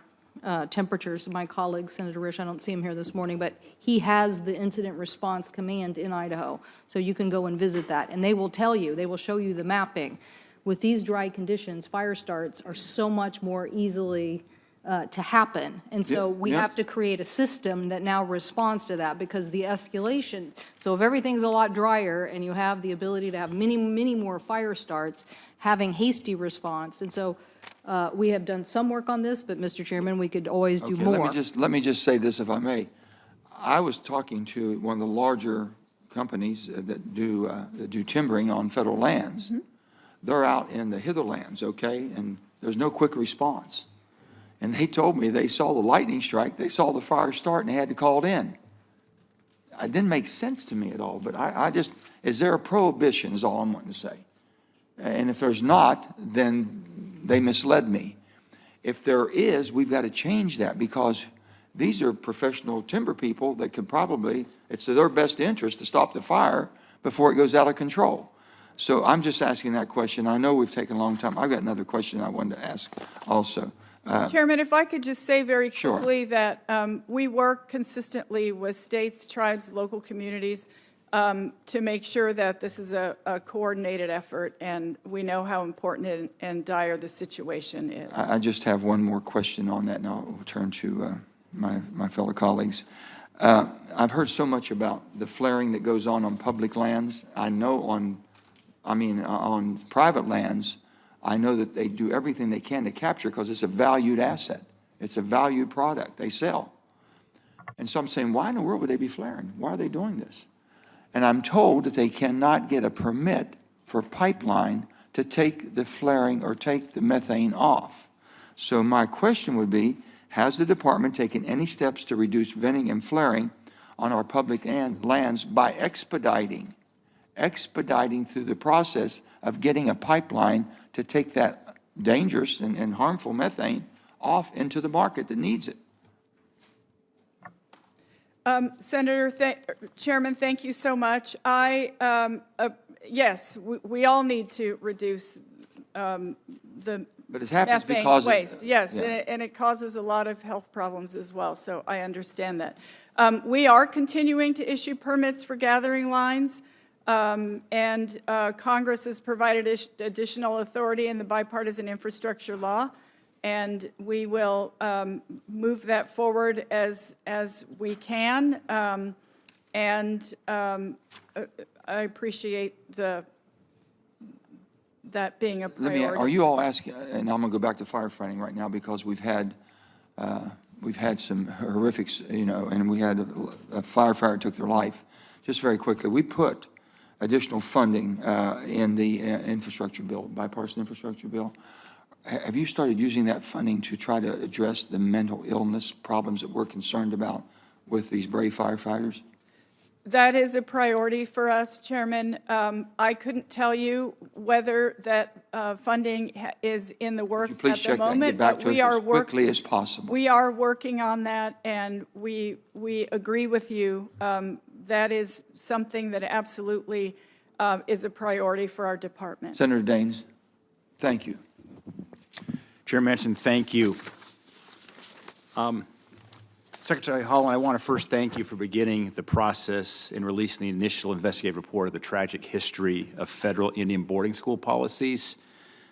temperatures. My colleague, Senator Risch, I don't see him here this morning, but he has the Incident Response Command in Idaho. So you can go and visit that. And they will tell you, they will show you the mapping. With these dry conditions, fire starts are so much more easily to happen. And so we have to create a system that now responds to that, because the escalation, so if everything's a lot drier and you have the ability to have many, many more fire starts, having hasty response. And so we have done some work on this, but Mr. Chairman, we could always do more. Let me just say this, if I may. I was talking to one of the larger companies that do timbering on federal lands. Mm-hmm. They're out in the hitherlands, okay, and there's no quick response. And they told me they saw the lightning strike, they saw the fire start, and they had to call it in. It didn't make sense to me at all, but I just, is there a prohibition is all I'm wanting to say. And if there's not, then they misled me. If there is, we've got to change that, because these are professional timber people that could probably, it's to their best interest to stop the fire before it goes out of control. So I'm just asking that question. I know we've taken a long time. I've got another question I wanted to ask also. Chairman, if I could just say very Sure. quickly that we work consistently with states, tribes, local communities to make sure that this is a coordinated effort, and we know how important and dire the situation is. I just have one more question on that, and I'll turn to my fellow colleagues. I've heard so much about the flaring that goes on public lands. I know on private lands, I know that they do everything they can to capture because it's a valued asset. It's a valued product they sell. And so I'm saying, why in the world would they be flaring? Why are they doing this? And I'm told that they cannot get a permit for pipeline to take the flaring or take the methane off. So my question would be, has the department taken any steps to reduce venting and flaring on our public lands by expediting through the process of getting a pipeline to take that dangerous and harmful methane off into the market that needs it? Chairman, thank you so much. Yes, we all need to reduce the But it happens methane because waste, yes, yeah. and it causes a lot of health problems as well, so I understand that. We are continuing to issue permits for gathering lines, and Congress has provided additional authority in the bipartisan infrastructure law, and we will move that forward as we can, and I appreciate that being a priority. Are you all asking, and I'm going to go back to firefighting right now because we've had some horrifics, and we had a firefighter took their life. Just very quickly, we put additional funding in the infrastructure bill, bipartisan infrastructure bill. Have you started using that funding to try to address the mental illness problems that we're concerned about with these brave firefighters? That is a priority for us, Chairman. I couldn't tell you whether that funding is in the works Please at the check that and moment, get back but to us we are as quickly as possible. We are working on that, and we agree with you. That is something that absolutely is a priority for our department. Senator Daines, thank you. Chair Manchin, thank you. Secretary Haaland, I want to first thank you for beginning the process in releasing the initial investigative report of the tragic history of federal Indian boarding school policies.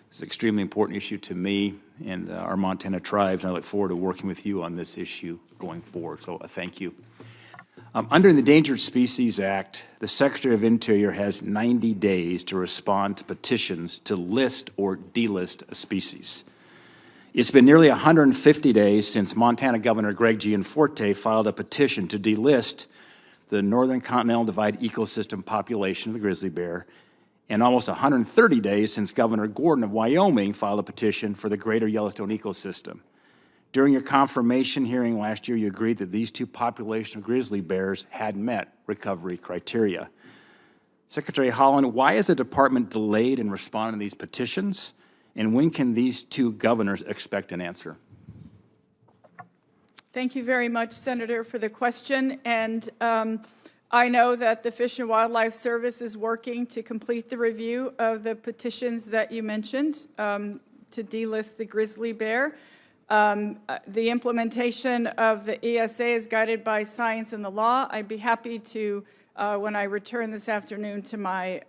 It's an extremely important issue to me and our Montana tribes, and I look forward to working with you on this issue going forward, so thank you. Under the Endangered Species Act, the Secretary of Interior has 90 days to respond to petitions to list or delist a species. It's been nearly 150 days since Montana Governor Greg Gianforte filed a petition to delist the Northern Continental Divide ecosystem population of the grizzly bear, and almost 130 days since Governor Gordon of Wyoming filed a petition for the greater Yellowstone ecosystem. During your confirmation hearing last year, you agreed that these two populations of grizzly bears had met recovery criteria. Secretary Haaland, why is the department delayed in responding to these petitions? And when can these two governors expect an answer? Thank you very much, Senator, for the question. And I know that the Fish and Wildlife Service is working to complete the review of the petitions that you mentioned to delist the grizzly bear. The implementation of the ESA is guided by science and the law. I'd be happy to, when I return this afternoon to my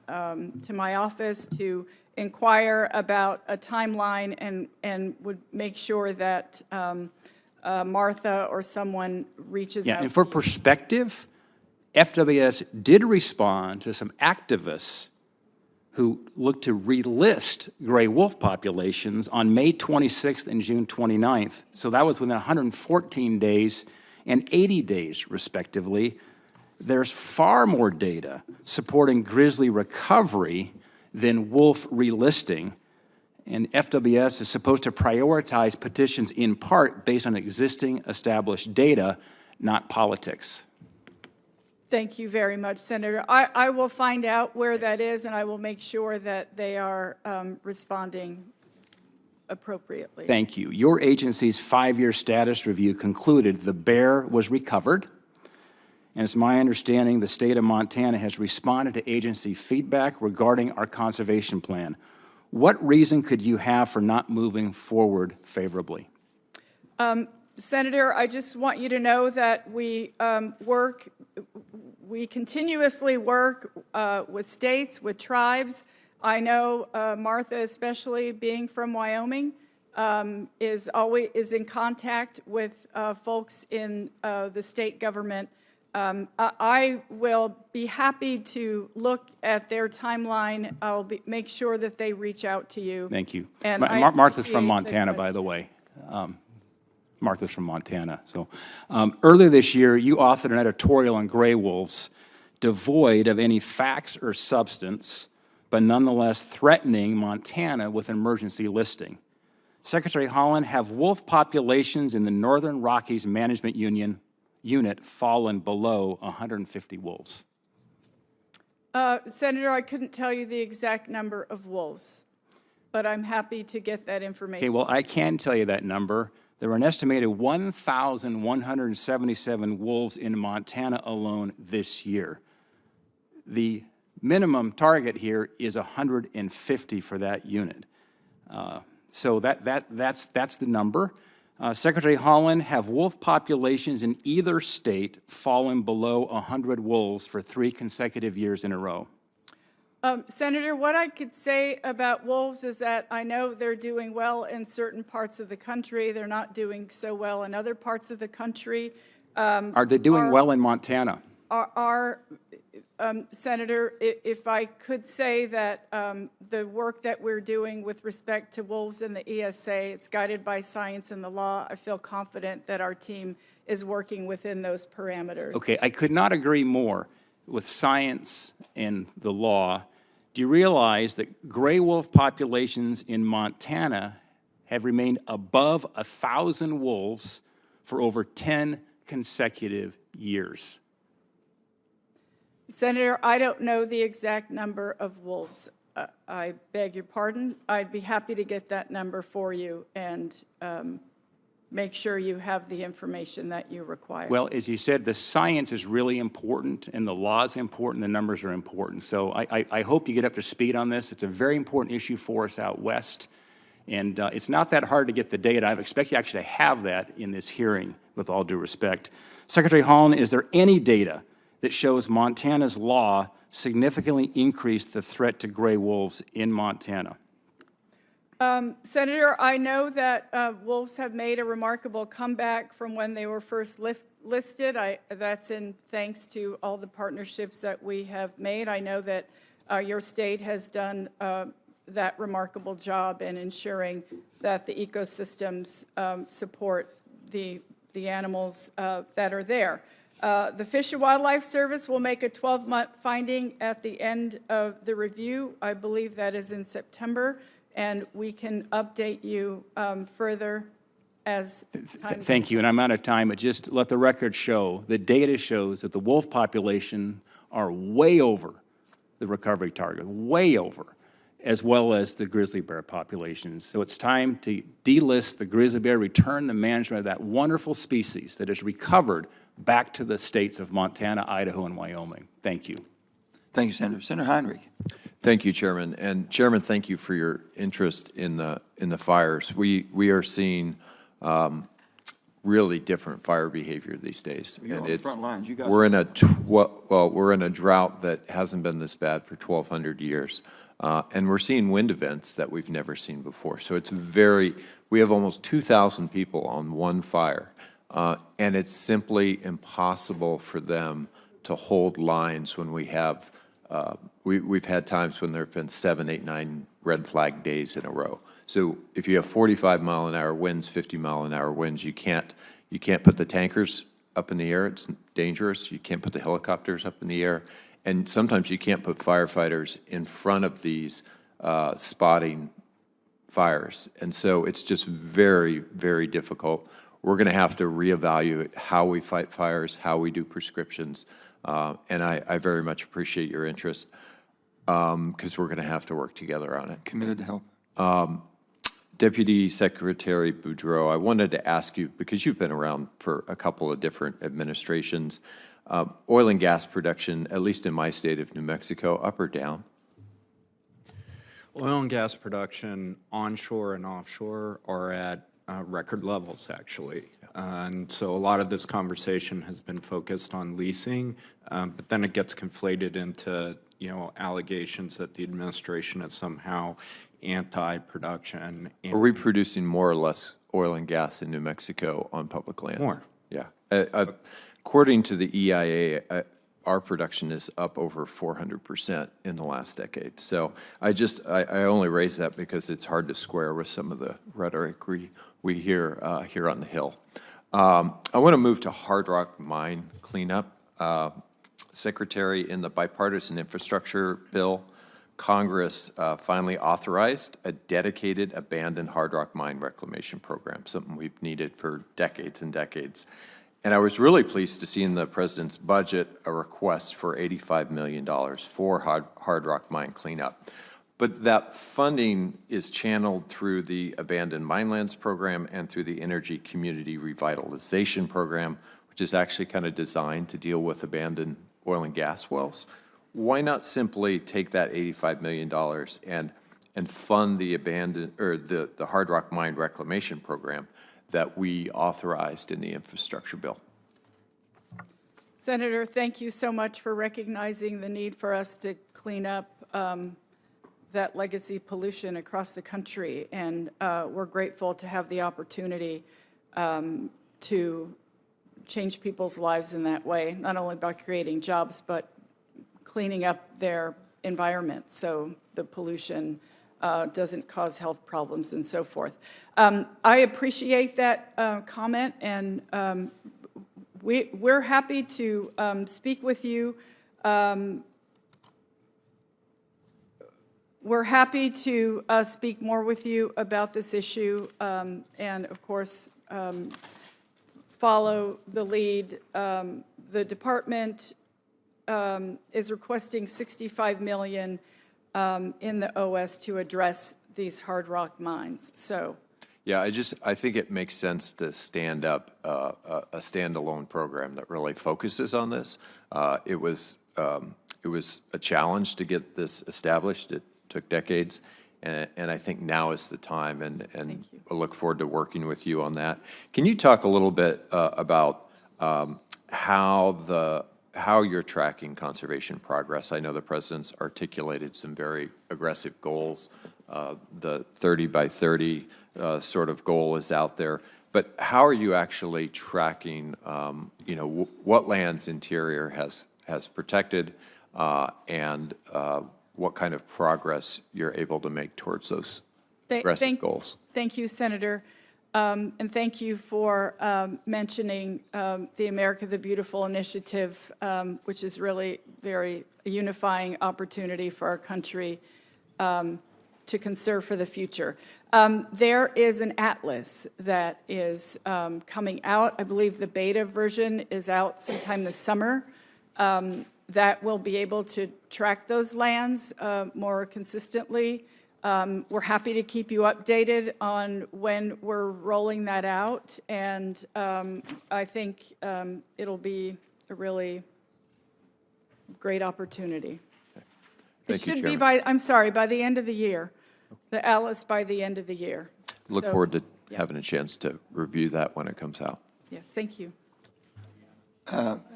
office, to inquire about a timeline and would make sure that Martha or someone reaches out. Yeah, and for perspective, FWS did respond to some activists who looked to relist gray wolf populations on May 26th and June 29th. So that was within 114 days and 80 days, respectively. There's far more data supporting grizzly recovery than wolf relisting, and FWS is supposed to prioritize petitions in part based on existing established data, not politics. Thank you very much, Senator. I will find out where that is, and I will make sure that they are responding appropriately. Thank you. Your agency's 5-year status review concluded the bear was recovered and it's my understanding the state of Montana has responded to agency feedback regarding our conservation plan. What reason could you have for not moving forward favorably? Senator, I just want you to know that we continuously work with states, with tribes. I know Martha, especially being from Wyoming, is in contact with folks in the state government. I will be happy to look at their timeline. I'll make sure that they reach out to you. Thank you. And Martha's from Montana, by the way. Martha's from Montana. So earlier this year, you authored an editorial on gray wolves devoid of any facts or substance, but nonetheless threatening Montana with an emergency listing. Secretary Haaland, have wolf populations in the Northern Rockies Management Unit fallen below 150 wolves? Senator, I couldn't tell you the exact number of wolves, but I'm happy to get that information. Okay, well, I can tell you that number. There were an estimated 1,177 wolves in Montana alone this year. The minimum target here is 150 for that unit. So that's the number. Secretary Haaland, have wolf populations in either state fallen below 100 wolves for 3 consecutive years in a row? Senator, what I could say about wolves is that I know they're doing well in certain parts of the country. They're not doing so well in other parts of the country. Are they doing well in Montana? Senator, if I could say that the work that we're doing with respect to wolves in the ESA, it's guided by science and the law. I feel confident that our team is working within those parameters. Okay, I could not agree more with science and the law. Do you realize that gray wolf populations in Montana have remained above 1,000 wolves for over 10 consecutive years? Senator, I don't know the exact number of wolves. I beg your pardon. I'd be happy to get that number for you and make sure you have the information that you require. Well, as you said, the science is really important, and the law is important, the numbers are important. So I hope you get up to speed on this. It's a very important issue for us out west, and it's not that hard to get the data. I expect you actually to have that in this hearing, with all due respect. Secretary Haaland, is there any data that shows Montana's law significantly increased the threat to gray wolves in Montana? Senator, I know that wolves have made a remarkable comeback from when they were first listed. That's in thanks to all the partnerships that we have made. I know that your state has done that remarkable job in ensuring that the ecosystems support the animals that are there. The Fish and Wildlife Service will make a 12-month finding at the end of the review. I believe that is in September, and we can update you further as time. Thank you, and I'm out of time, but just let the record show, the data shows that the wolf population are way over the recovery target, way over, as well as the grizzly bear populations. So it's time to delist the grizzly bear, return the management of that wonderful species that is recovered back to the states of Montana, Idaho, and Wyoming. Thank you. Thank you, Senator. Senator Heinrich. Thank you, Chairman. And Chairman, thank you for your interest in the fires. We are seeing really different fire behavior these days. You're on the front lines. You guys we're in a we're in a drought that hasn't been this bad for 1,200 years. And we're seeing wind events that we've never seen before. So it's we have almost 2,000 people on one fire. And it's simply impossible for them to hold lines when we have, we've had times when there have been 7, 8, 9 red flag days in a row. So if you have 45-mile-an-hour winds, 50-mile-an-hour winds, you can't put the tankers up in the air. It's dangerous. You can't put the helicopters up in the air. And sometimes you can't put firefighters in front of these spotting fires. And so it's just very, very difficult. We're going to have to reevaluate how we fight fires, how we do prescriptions, and I very much appreciate your interest because we're going to have to work together on it. Committed to help. Deputy Secretary Boudreau, I wanted to ask you, because you've been around for a couple of different administrations, Oil and gas production, at least in my state of New Mexico, up or down? Oil and gas production onshore and offshore are at record levels, actually. And so a lot of this conversation has been focused on leasing, but then it gets conflated into, allegations that the administration is somehow anti-production. Are we producing more or less oil and gas in New Mexico on public lands? More. Yeah. According to the EIA, our production is up over 400% in the last decade. So I only raise that because it's hard to square with some of the rhetoric we hear here on the Hill. I want to move to hard rock mine cleanup. Secretary, in the bipartisan infrastructure bill, Congress finally authorized a dedicated abandoned hard rock mine reclamation program, something we've needed for decades and decades. And I was really pleased to see in the president's budget a request for $85 million for hard rock mine cleanup. But that funding is channeled through the Abandoned Minelands Program and through the Energy Community Revitalization Program, which is actually kind of designed to deal with abandoned oil and gas wells. Why not simply take that $85 million and fund the the hard rock mine reclamation program that we authorized in the infrastructure bill? Senator, thank you so much for recognizing the need for us to clean up that legacy pollution across the country. And we're grateful to have the opportunity to change people's lives in that way, not only by creating jobs, but cleaning up their environment so the pollution doesn't cause health problems and so forth. I appreciate that comment, and we're happy to speak with you. We're happy to speak more with you about this issue, and of course, follow the lead. The department is requesting $65 million in the OS to address these hard rock mines. So, yeah, I think it makes sense to stand up a standalone program that really focuses on this. It was a challenge to get this established. It took decades, and I think now is the time, and I look forward to working with you on that. Can you talk a little bit about how you're tracking conservation progress? I know the president's articulated some very aggressive goals. The 30 by 30 sort of goal is out there. But how are you actually tracking, what lands Interior has protected and what kind of progress you're able to make towards those aggressive goals? Thank you, Senator. And thank you for mentioning the America the Beautiful initiative, which is really a unifying opportunity for our country to conserve for the future. There is an atlas that is coming out. I believe the beta version is out sometime this summer that will be able to track those lands more consistently. We're happy to keep you updated on when we're rolling that out, and I think it'll be a really great opportunity. Thank you, It should be Chairman. by the end of the year. The Alice by the end of the year. Look forward to having a chance to review that when it comes out. Yes, thank you.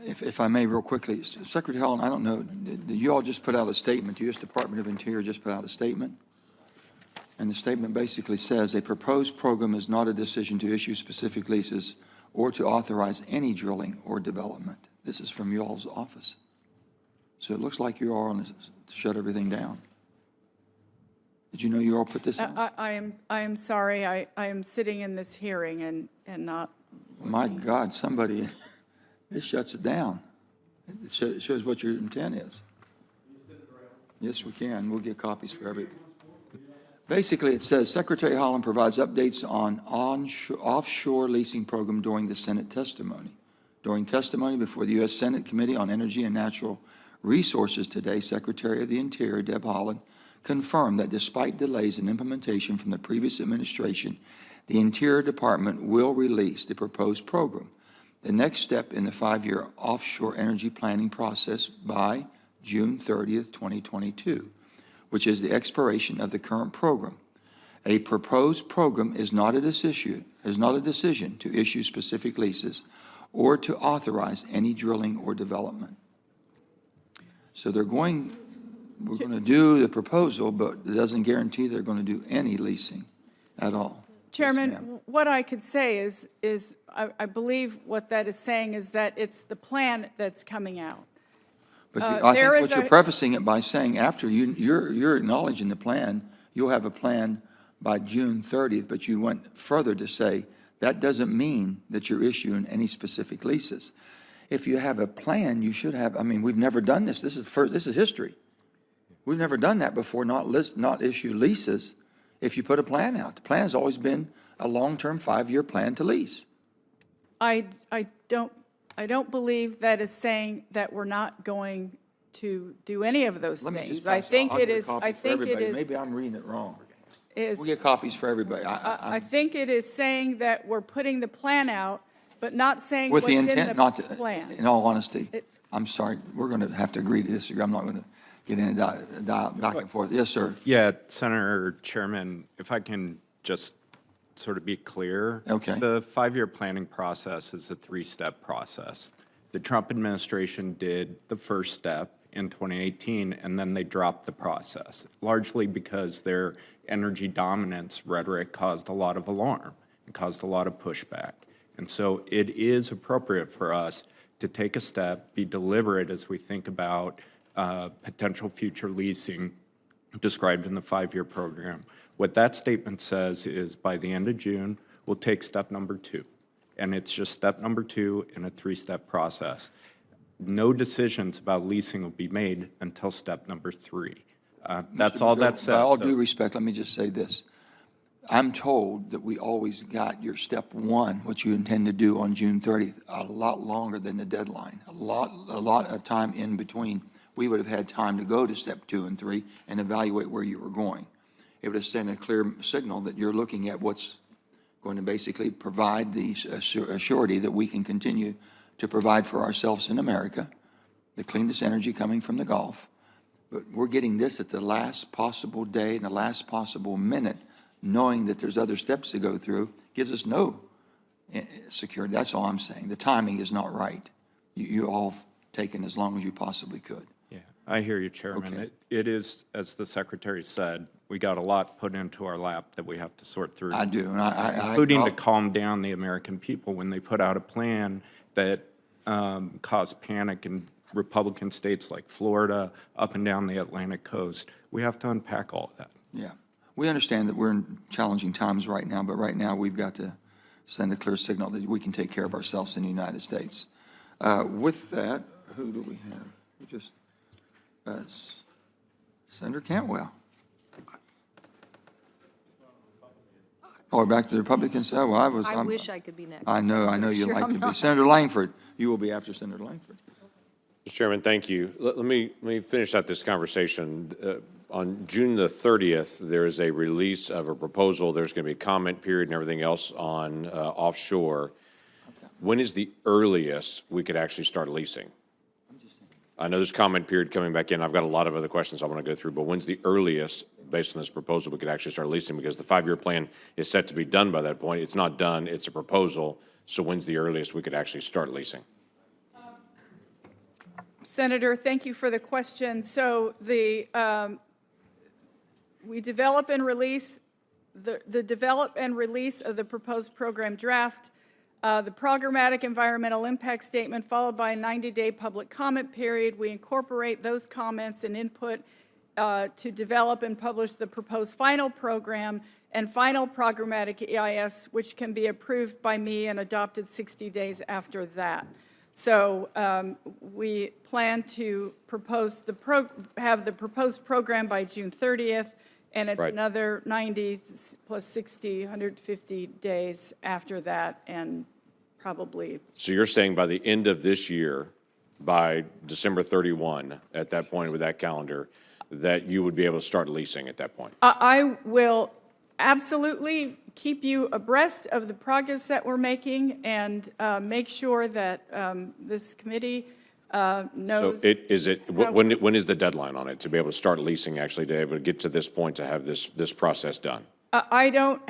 If I may, real quickly, Secretary Haaland, I don't know, you all just put out a statement. The U.S. Department of Interior just put out a statement. And the statement basically says, a proposed program is not a decision to issue specific leases or to authorize any drilling or development. This is from y'all's office. So it looks like you are on to shut everything down. Did you know you all put this out? I am sorry. I am sitting in this hearing and not. My God, somebody, this shuts it down. It shows what your intent is. Yes, we can. We'll get copies for everybody. Basically, it says, Secretary Haaland provides updates on offshore leasing program during the Senate testimony. During testimony before the U.S. Senate Committee on Energy and Natural Resources today, Secretary of the Interior, Deb Haaland, confirmed that despite delays in implementation from the previous administration, the Interior Department will release the proposed program. the next step in the 5-year offshore energy planning process by June 30th, 2022, which is the expiration of the current program. A proposed program is not a decision to issue specific leases or to authorize any drilling or development. So we're going to do the proposal, but it doesn't guarantee they're going to do any leasing at all. Chairman, Yes, ma'am. what I could say is I believe what that is saying is that it's the plan that's coming out. But I there think is what you're prefacing it by saying after you're acknowledging the plan, you'll have a plan by June 30th, but you went further to say that doesn't mean that you're issuing any specific leases. If you have a plan, you should have, I mean, we've never done this. This is history. We've never done that before, not issue leases if you put a plan out. The plan has always been a long-term 5-year plan to lease. I don't believe that is saying that we're not going to do any of those Let me things. just I pass think I'll it get a is, copy I for think it everybody. is, Maybe I'm reading it wrong. is, We'll get copies for everybody. I think it is saying that we're putting the plan out, but not saying With what's the in intent the not to, plan. in all honesty, I'm sorry, we're going to have to agree to disagree. I'm not going to get into back and forth. Yes, sir. Yeah, Senator Chairman, if I can just sort of be clear. Okay. The 5-year planning process is a 3-step process. The Trump administration did the first step in 2018, and then they dropped the process, largely because their energy dominance rhetoric caused a lot of alarm and caused a lot of pushback. And so it is appropriate for us to take a step, be deliberate as we think about potential future leasing described in the 5-year program. What that statement says is by the end of June, we'll take step number 2. And it's just step number 2 in a 3-step process. No decisions about leasing will be made until step number 3. That's all that says. By all So- due respect, let me just say this. I'm told that we always got your step 1, what you intend to do on June 30th, a lot longer than the deadline. A lot of time in between. We would have had time to go to step 2 and 3 and evaluate where you were going. It would have sent a clear signal that you're looking at what's going to basically provide the surety that we can continue to provide for ourselves in America, the cleanest energy coming from the Gulf. But we're getting this at the last possible day and the last possible minute, knowing that there's other steps to go through, gives us no security. That's all I'm saying. The timing is not right. You all have taken as long as you possibly could. Yeah, I hear you, Chairman. Okay. It is, as the Secretary said, we got a lot put into our lap that we have to sort through. I do, and Including to calm down the American people when they put out a plan that caused panic in Republican states like Florida, up and down the Atlantic coast. We have to unpack all of that. Yeah. We understand that we're in challenging times right now, but right now we've got to send a clear signal that we can take care of ourselves in the United States. With that, who do we have? We just, Senator Cantwell. Or back to the Republicans? Oh, well, I wish I could be next. I know you'd Sure like I'm to be. not. Senator Langford, you will be after Senator Langford. Mr. Chairman, thank you. Let me finish out this conversation. On June the 30th, there is a release of a proposal. There's going to be a comment period and everything else on offshore. When is the earliest we could actually start leasing? I know there's comment period coming back in. I've got a lot of other questions I want to go through, but when's the earliest, based on this proposal, we could actually start leasing? Because the 5-year plan is set to be done by that point. It's not done. It's a proposal. So when's the earliest we could actually start leasing? Senator, thank you for the question. So we develop and release the develop and release of the proposed program draft, the programmatic environmental impact statement, followed by a 90-day public comment period. We incorporate those comments and input to develop and publish the proposed final program and final programmatic EIS, which can be approved by me and adopted 60 days after that. So we plan to propose have the proposed program by June 30th, and it's Right. another 90 plus 60, 150 days after that, and probably. So you're saying by the end of this year, by December 31, at that point with that calendar, that you would be able to start leasing at that point? I will absolutely keep you abreast of the progress that we're making and make sure that this committee knows. So when is the deadline on it to be able to start leasing, actually, to be able to get to this point to have this process done? I don't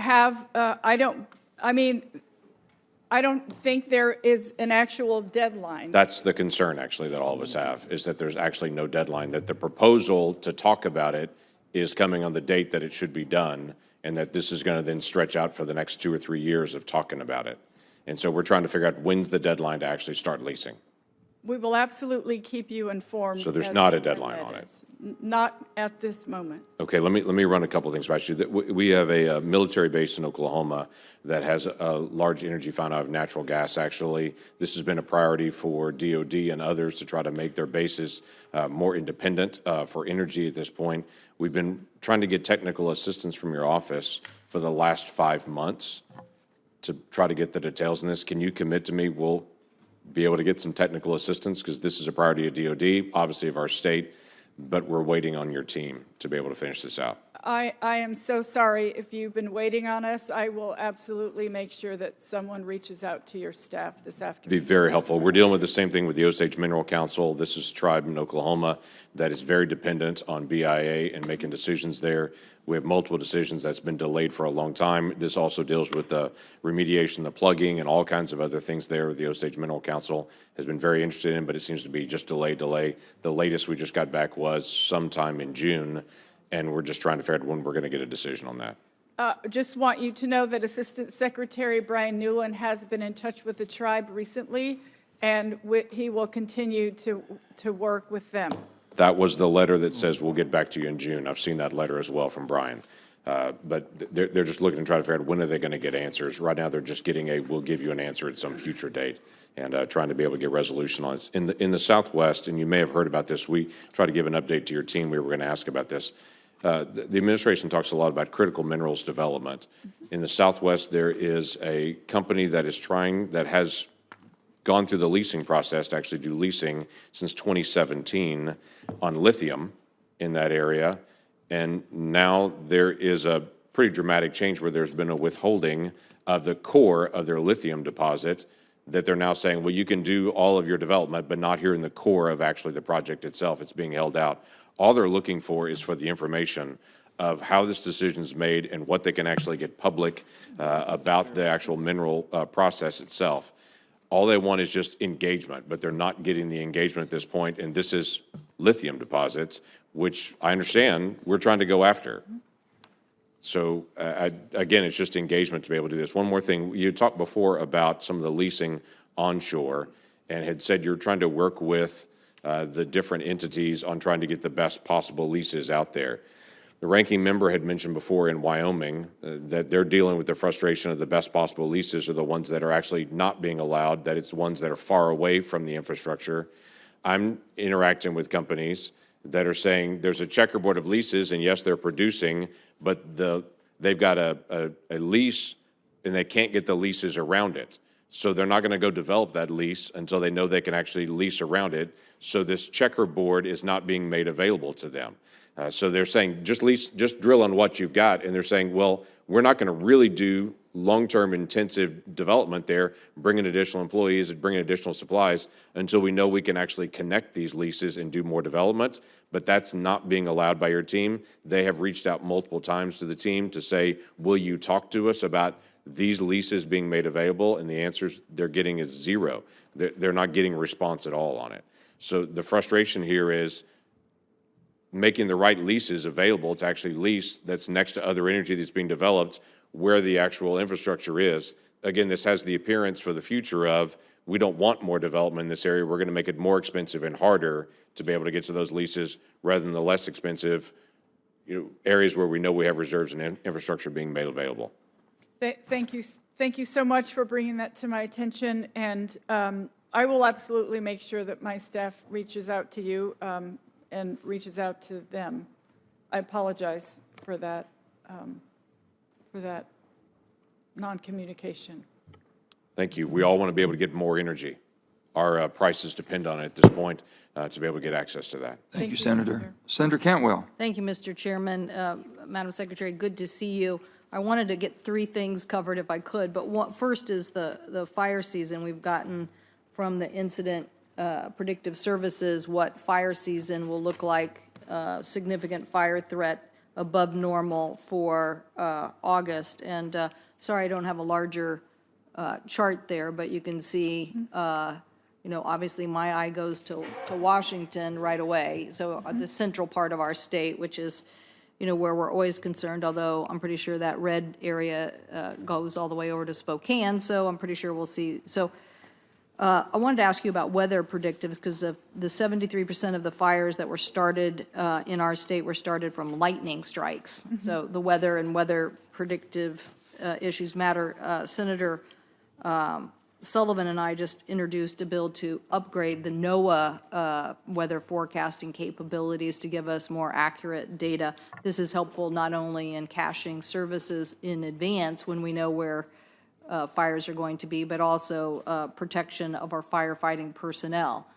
think there is an actual deadline. That's the concern, actually, that all of us have, is that there's actually no deadline, that the proposal to talk about it is coming on the date that it should be done, and that this is going to then stretch out for the next 2 or 3 years of talking about it. And so we're trying to figure out when's the deadline to actually start leasing. We will absolutely keep you informed. So there's not a deadline on it? Not at this moment. Okay, let me run a couple of things by you. We have a military base in Oklahoma that has a large energy found out of natural gas, actually. This has been a priority for DOD and others to try to make their bases more independent for energy at this point. We've been trying to get technical assistance from your office for the last 5 months to try to get the details in this. Can you commit to me we'll be able to get some technical assistance? Because this is a priority of DOD, obviously of our state, but we're waiting on your team to be able to finish this out. I am so sorry if you've been waiting on us. I will absolutely make sure that someone reaches out to your staff this afternoon. Be very helpful. We're dealing with the same thing with the Osage Mineral Council. This is a tribe in Oklahoma that is very dependent on BIA and making decisions there. We have multiple decisions that's been delayed for a long time. This also deals with the remediation, the plugging, and all kinds of other things there. The Osage Mineral Council has been very interested in, but it seems to be just delay. The latest we just got back was sometime in June, and we're just trying to figure out when we're going to get a decision on that. Just want you to know that Assistant Secretary Brian Newland has been in touch with the tribe recently, and he will continue to work with them. That was the letter that says we'll get back to you in June. I've seen that letter as well from Brian. But they're just looking to try to figure out when are they going to get answers. Right now, they're just getting we'll give you an answer at some future date, and trying to be able to get resolution on it. In the Southwest, and you may have heard about this, we try to give an update to your team. We were going to ask about this. The administration talks a lot about critical minerals development. In the Southwest, there is a company that has gone through the leasing process to actually do leasing since 2017 on lithium in that area. And now there is a pretty dramatic change where there's been a withholding of the core of their lithium deposit, that they're now saying, well, you can do all of your development, but not here in the core of actually the project itself. It's being held out. All they're looking for is for the information of how this decision is made and what they can actually get public about the actual mineral process itself. All they want is just engagement, but they're not getting the engagement at this point, and this is lithium deposits, which I understand we're trying to go after. So again, it's just engagement to be able to do this. One more thing, you talked before about some of the leasing onshore and had said you're trying to work with the different entities on trying to get the best possible leases out there. The ranking member had mentioned before in Wyoming that they're dealing with the frustration of the best possible leases are the ones that are actually not being allowed, that it's the ones that are far away from the infrastructure. I'm interacting with companies that are saying there's a checkerboard of leases, and yes, they're producing, but they've got a lease, and they can't get the leases around it. So they're not going to go develop that lease until they know they can actually lease around it. So this checkerboard is not being made available to them. So they're saying, just drill on what you've got. And they're saying, well, we're not going to really do long-term intensive development there, bring in additional employees and bring in additional supplies until we know we can actually connect these leases and do more development. But that's not being allowed by your team. They have reached out multiple times to the team to say, will you talk to us about these leases being made available? And the answers they're getting is zero. They're not getting a response at all on it. So the frustration here is making the right leases available to actually lease that's next to other energy that's being developed where the actual infrastructure is. Again, this has the appearance for the future of we don't want more development in this area. We're going to make it more expensive and harder to be able to get to those leases rather than the less expensive areas where we know we have reserves and infrastructure being made available. Thank you so much for bringing that to my attention, and I will absolutely make sure that my staff reaches out to you and reaches out to them. I apologize for that non-communication. Thank you. We all want to be able to get more energy. Our prices depend on it at this point to be able to get access to that. Thank you, Senator. Senator Cantwell. Thank you, Mr. Chairman. Madam Secretary, good to see you. I wanted to get three things covered if I could, but first is the fire season. We've gotten from the incident predictive services what fire season will look like, significant fire threat above normal for August. And sorry, I don't have a larger chart there, but you can see, obviously my eye goes to Washington right away. So the central part of our state, which is, where we're always concerned, although I'm pretty sure that red area goes all the way over to Spokane, so I'm pretty sure we'll see. So I wanted to ask you about weather predictives, because of the 73% of the fires that were started in our state were started from lightning strikes. So the weather and weather predictive issues matter. Senator Sullivan and I just introduced a bill to upgrade the NOAA weather forecasting capabilities to give us more accurate data. This is helpful not only in caching services in advance when we know where fires are going to be, but also protection of our firefighting personnel.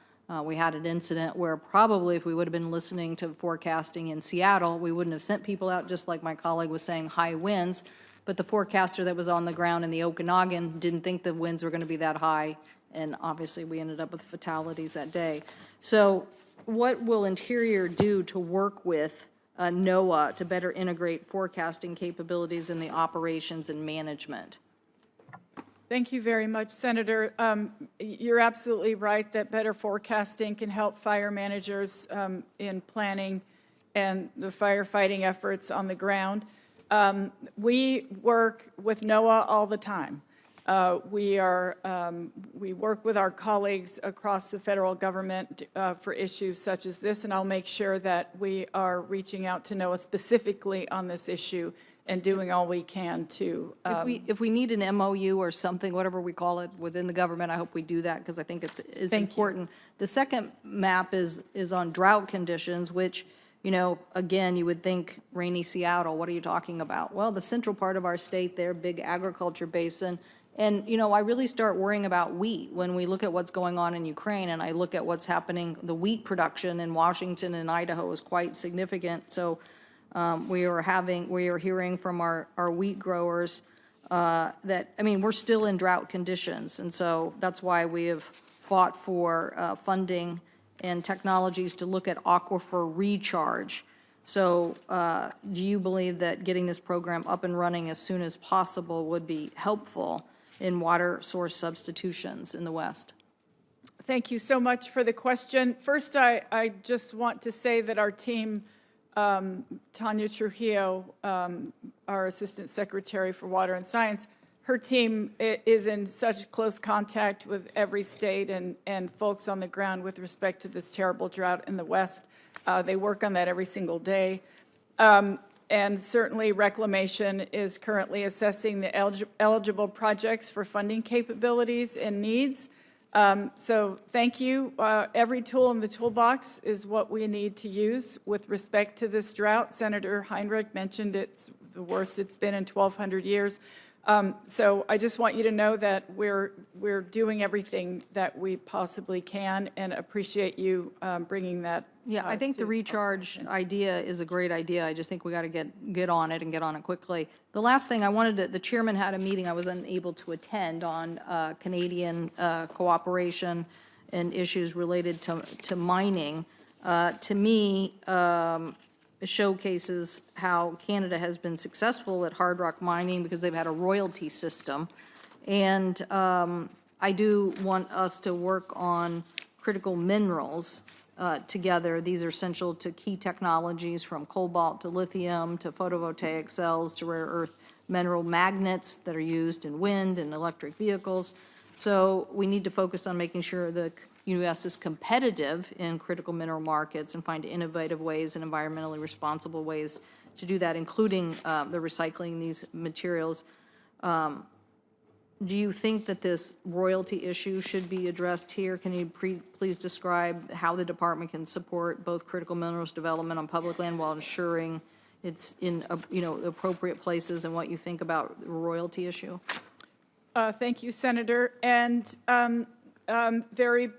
We had an incident where probably if we would have been listening to forecasting in Seattle, we wouldn't have sent people out, just like my colleague was saying, high winds. But the forecaster that was on the ground in the Okanagan didn't think the winds were going to be that high, and obviously we ended up with fatalities that day. So what will Interior do to work with NOAA to better integrate forecasting capabilities in the operations and management? Thank you very much, Senator. You're absolutely right that better forecasting can help fire managers in planning and the firefighting efforts on the ground. We work with NOAA all the time. We work with our colleagues across the federal government for issues such as this, and I'll make sure that we are reaching out to NOAA specifically on this issue and doing all we can to. If we need an MOU or something, whatever we call it, within the government, I hope we do that, because I think it's important. The second map is on drought conditions, which, again, you would think rainy Seattle, what are you talking about? Well, the central part of our state there, big agriculture basin. And, I really start worrying about wheat when we look at what's going on in Ukraine, and I look at what's happening. The wheat production in Washington and Idaho is quite significant. So we are hearing from our wheat growers that, we're still in drought conditions. And so that's why we have fought for funding and technologies to look at aquifer recharge. So do you believe that getting this program up and running as soon as possible would be helpful in water source substitutions in the West? Thank you so much for the question. First, I just want to say that our team, Tanya Trujillo, our Assistant Secretary for Water and Science, her team is in such close contact with every state and folks on the ground with respect to this terrible drought in the West. They work on that every single day. And certainly Reclamation is currently assessing the eligible projects for funding capabilities and needs. So thank you. Every tool in the toolbox is what we need to use with respect to this drought. Senator Heinrich mentioned it's the worst it's been in 1,200 years. So I just want you to know that we're doing everything that we possibly can, and appreciate you bringing that. Yeah, I think the recharge idea is a great idea. I just think we got to get on it and get on it quickly. The last thing I wanted to, the chairman had a meeting I was unable to attend on Canadian cooperation and issues related to mining. To me, showcases how Canada has been successful at hard rock mining because they've had a royalty system. And I do want us to work on critical minerals together. These are essential to key technologies from cobalt to lithium to photovoltaic cells to rare earth mineral magnets that are used in wind and electric vehicles. So we need to focus on making sure the U.S. is competitive in critical mineral markets and find innovative ways and environmentally responsible ways to do that, including the recycling these materials. Do you think that this royalty issue should be addressed here? Can you please describe how the department can support both critical minerals development on public land while ensuring it's in appropriate places, and what you think about the royalty issue? Thank you, Senator. And very,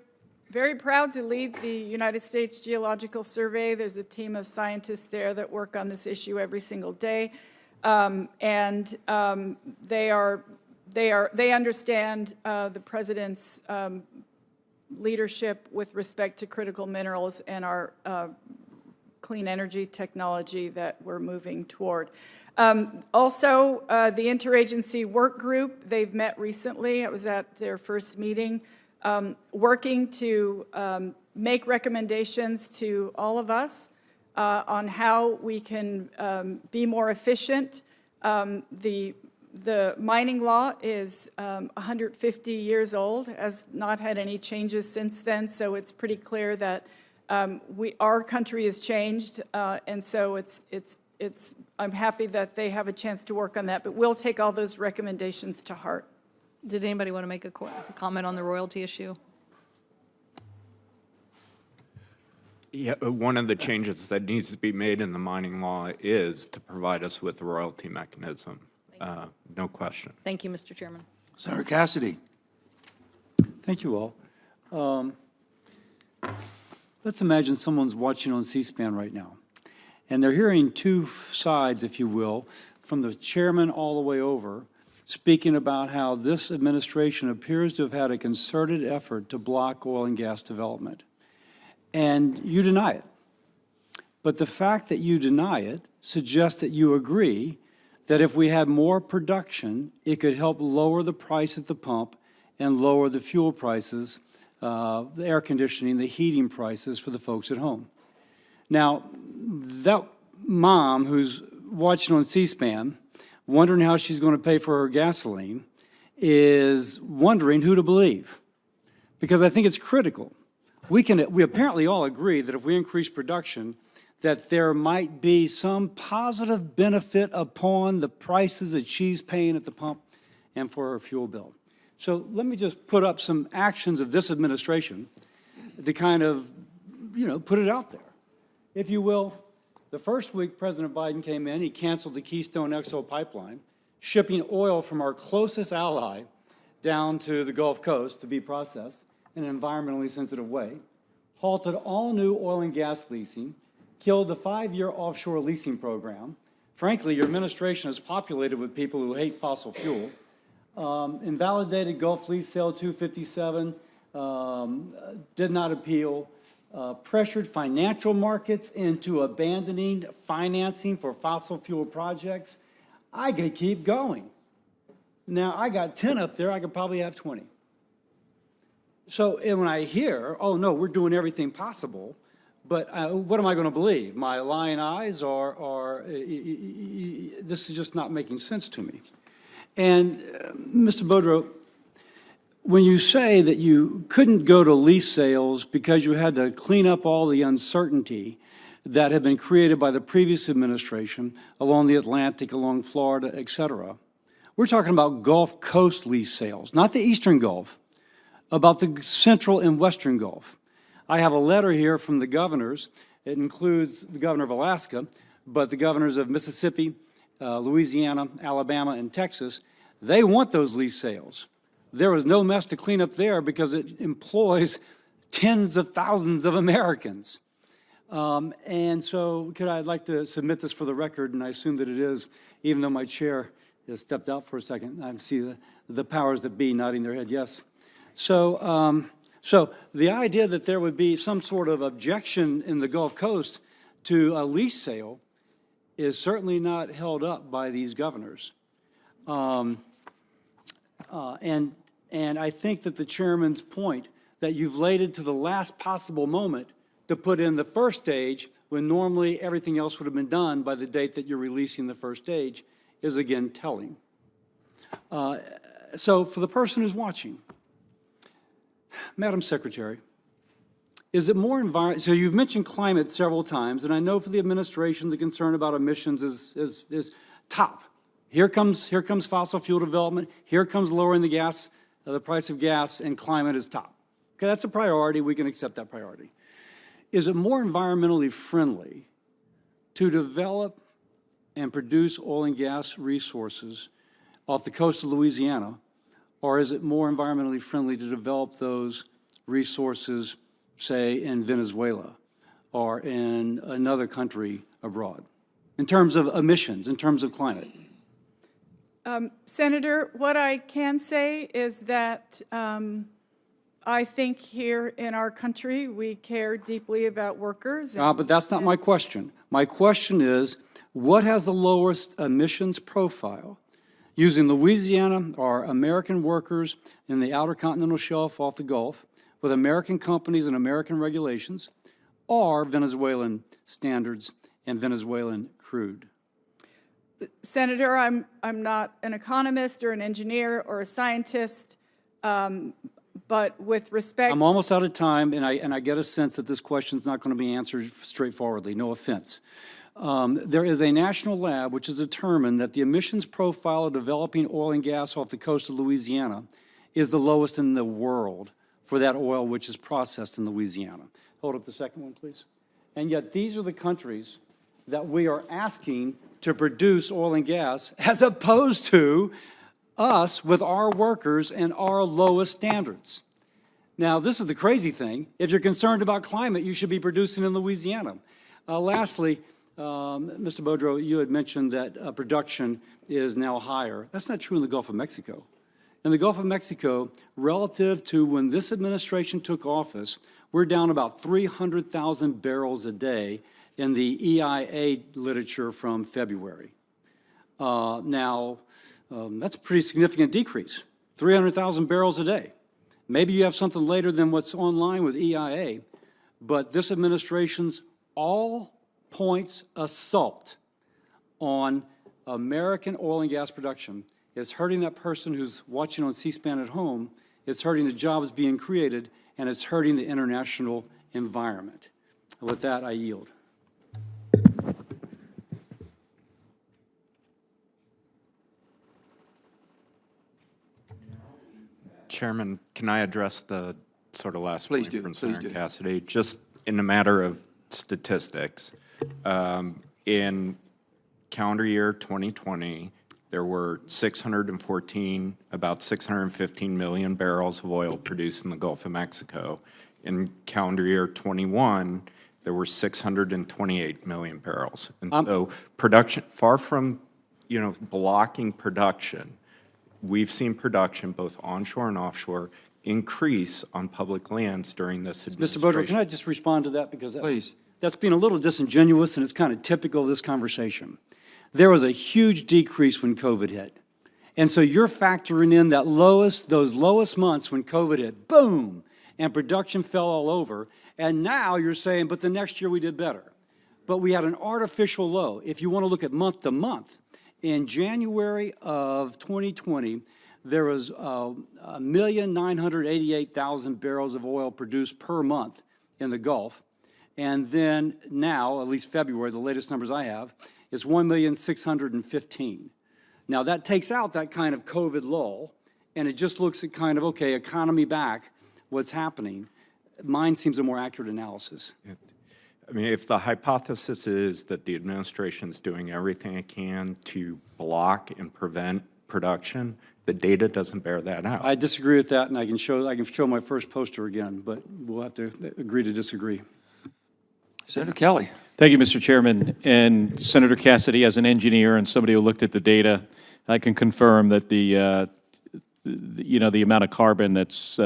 very proud to lead the United States Geological Survey. There's a team of scientists there that work on this issue every single day. They understand the president's leadership with respect to critical minerals and our clean energy technology that we're moving toward. Also, the interagency work group, they've met recently. I was at their first meeting, working to make recommendations to all of us on how we can be more efficient. The mining law is 150 years old, has not had any changes since then, so it's pretty clear that our country has changed, and so I'm happy that they have a chance to work on that, but we'll take all those recommendations to heart. Did anybody want to make a comment on the royalty issue? Yeah, one of the changes that needs to be made in the mining law is to provide us with a royalty mechanism. No question. Thank you, Mr. Chairman. Senator Cassidy. Thank you all. Let's imagine someone's watching on C-SPAN right now, and they're hearing two sides, if you will, from the chairman all the way over, speaking about how this administration appears to have had a concerted effort to block oil and gas development. And you deny it. But the fact that you deny it suggests that you agree that if we had more production, it could help lower the price at the pump and lower the fuel prices, the air conditioning, the heating prices for the folks at home. Now, that mom who's watching on C-SPAN, wondering how she's going to pay for her gasoline, is wondering who to believe. Because I think it's critical. We apparently all agree that if we increase production, that there might be some positive benefit upon the prices that she's paying at the pump and for her fuel bill. So let me just put up some actions of this administration to kind of, put it out there. If you will, the first week President Biden came in, he canceled the Keystone XL pipeline, shipping oil from our closest ally down to the Gulf Coast to be processed in an environmentally sensitive way, halted all new oil and gas leasing, killed the 5-year offshore leasing program. Frankly, your administration is populated with people who hate fossil fuel, invalidated Gulf Lease Sale 257, did not appeal, pressured financial markets into abandoning financing for fossil fuel projects. I could keep going. Now, I got 10 up there, I could probably have 20. So when I hear, oh no, we're doing everything possible, but what am I going to believe? My lying eyes, or this is just not making sense to me. And Mr. Boudreau, when you say that you couldn't go to lease sales because you had to clean up all the uncertainty that had been created by the previous administration along the Atlantic, along Florida, et cetera, we're talking about Gulf Coast lease sales, not the Eastern Gulf, about the Central and Western Gulf. I have a letter here from the governors. It includes the governor of Alaska, but the governors of Mississippi, Louisiana, Alabama, and Texas. They want those lease sales. There was no mess to clean up there because it employs tens of thousands of Americans. And so I'd like to submit this for the record, and I assume that it is, even though my chair has stepped out for a second. I see the powers that be nodding their head, yes. So the idea that there would be some sort of objection in the Gulf Coast to a lease sale is certainly not held up by these governors. And I think that the chairman's point that you've laid it to the last possible moment to put in the first stage when normally everything else would have been done by the date that you're releasing the first stage is again telling. So for the person who's watching, Madam Secretary, is it more so you've mentioned climate several times, and I know for the administration the concern about emissions is top. Here comes fossil fuel development, here comes lowering the price of gas, and climate is top. Okay, that's a priority, we can accept that priority. Is it more environmentally friendly to develop and produce oil and gas resources off the coast of Louisiana, or is it more environmentally friendly to develop those resources, say, in Venezuela or in another country abroad? in terms of emissions, in terms of climate? Senator, what I can say is that I think here in our country, we care deeply about workers. But that's not my question. My question is, what has the lowest emissions profile? Using Louisiana or American workers in the outer continental shelf off the Gulf with American companies and American regulations, or Venezuelan standards and Venezuelan crude? Senator, I'm not an economist or an engineer or a scientist, but with respect... I'm almost out of time, and I get a sense that this question is not going to be answered straightforwardly, no offense. There is a national lab which has determined that the emissions profile of developing oil and gas off the coast of Louisiana is the lowest in the world for that oil which is processed in Louisiana. Hold up the second one, please. And yet these are the countries that we are asking to produce oil and gas, as opposed to us with our workers and our lowest standards. Now, this is the crazy thing. If you're concerned about climate, you should be producing in Louisiana. Lastly, Mr. Boudreau, you had mentioned that production is now higher. That's not true in the Gulf of Mexico. In the Gulf of Mexico, relative to when this administration took office, we're down about 300,000 barrels a day in the EIA literature from February. That's a pretty significant decrease, 300,000 barrels a day. Maybe you have something later than what's online with EIA, but this administration's all points assault on American oil and gas production is hurting that person who's watching on C-SPAN at home, it's hurting the jobs being created, and it's hurting the international environment. And with that, I yield. Chairman, can I address the sort of last Please point do. from Please Senator do. Cassidy? Just in a matter of statistics, in calendar year 2020, there were about 615 million barrels of oil produced in the Gulf of Mexico. In calendar year 21, there were 628 million barrels. And so production, far from, blocking production, we've seen production, both onshore and offshore, increase on public lands during this administration. Mr. Boudreau, can I just respond to that? Because Please. That's been a little disingenuous, and it's kind of typical of this conversation. There was a huge decrease when COVID hit. And so you're factoring in that those lowest months when COVID hit, boom, and production fell all over. And now you're saying, but the next year we did better. But we had an artificial low. If you want to look at month to month, in January of 2020, there was 1,988,000 barrels of oil produced per month in the Gulf. And then now, at least February, the latest numbers I have, is 1,615,000. Now that takes out that kind of COVID lull, and it just looks at kind of, okay, economy back, what's happening. Mine seems a more accurate analysis. I mean, if the hypothesis is that the administration's doing everything it can to block and prevent production, the data doesn't bear that out. I disagree with that, and I can show my first poster again, but we'll have to agree to disagree. Senator Kelly. Thank you, Mr. Chairman. And Senator Cassidy, as an engineer and somebody who looked at the data, I can confirm that the amount of carbon that's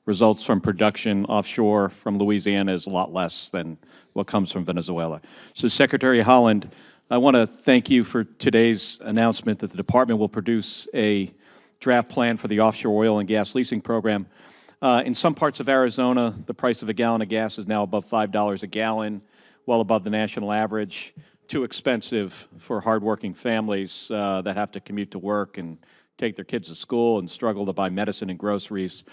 results from production offshore from Louisiana is a lot less than what comes from Venezuela. So, Secretary Haaland, I want to thank you for today's announcement that the department will produce a draft plan for the offshore oil and gas leasing program. In some parts of Arizona, the price of a gallon of gas is now above $5 a gallon, well above the national average. Too expensive for hardworking families that have to commute to work and take their kids to school and struggle to buy medicine and groceries.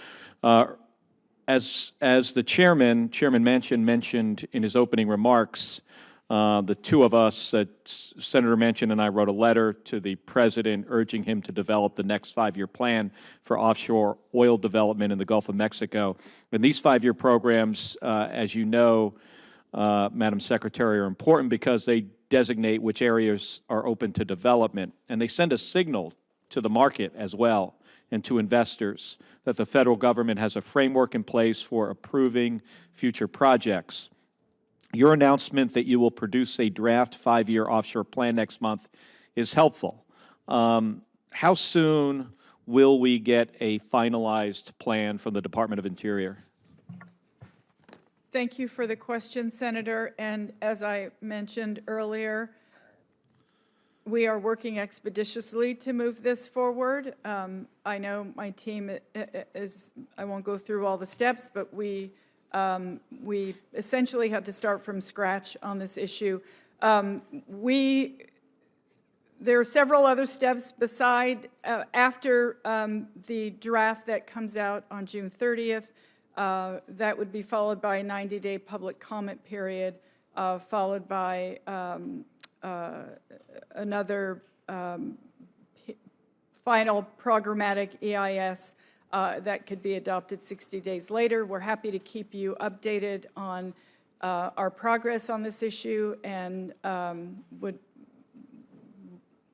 As the Chairman Manchin mentioned in his opening remarks, the two of us, Senator Manchin and I, wrote a letter to the President urging him to develop the next 5-year plan for offshore oil development in the Gulf of Mexico. And these 5-year programs, as you know, Madam Secretary, are important because they designate which areas are open to development, and they send a signal to the market as well and to investors that the federal government has a framework in place for approving future projects. Your announcement that you will produce a draft 5-year offshore plan next month is helpful. How soon will we get a finalized plan from the Department of Interior? Thank you for the question, Senator. And as I mentioned earlier, we are working expeditiously to move this forward. I know my team is, I won't go through all the steps, but we essentially had to start from scratch on this issue. There are several other steps beside, after the draft that comes out on June 30th. That would be followed by a 90-day public comment period, followed by another final programmatic EIS that could be adopted 60 days later. We're happy to keep you updated on our progress on this issue, and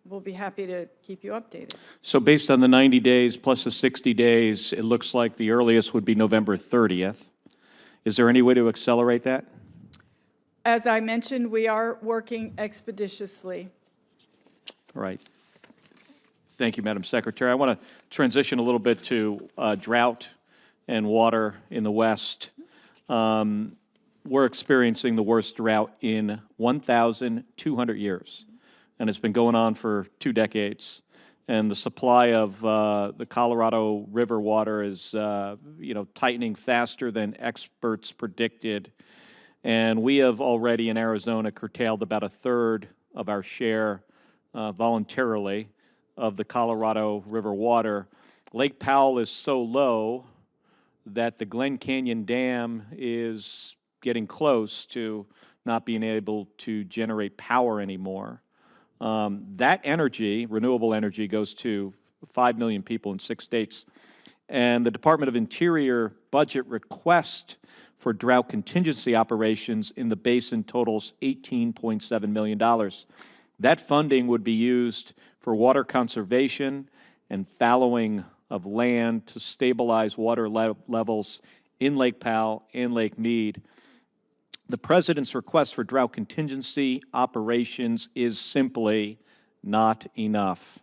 we'll be happy to keep you updated. So based on the 90 days plus the 60 days, it looks like the earliest would be November 30th. Is there any way to accelerate that? As I mentioned, we are working expeditiously. All right. Thank you, Madam Secretary. I want to transition a little bit to drought and water in the West. We're experiencing the worst drought in 1,200 years, and it's been going on for 2 decades. And the supply of the Colorado River water is, tightening faster than experts predicted. And we have already in Arizona curtailed about 1/3 of our share voluntarily of the Colorado River water. Lake Powell is so low that the Glen Canyon Dam is getting close to not being able to generate power anymore. That energy, renewable energy, goes to 5 million people in 6 states. And the Department of Interior budget request for drought contingency operations in the basin totals $18.7 million. That funding would be used for water conservation and fallowing of land to stabilize water levels in Lake Powell and Lake Mead. The President's request for drought contingency operations is simply not enough.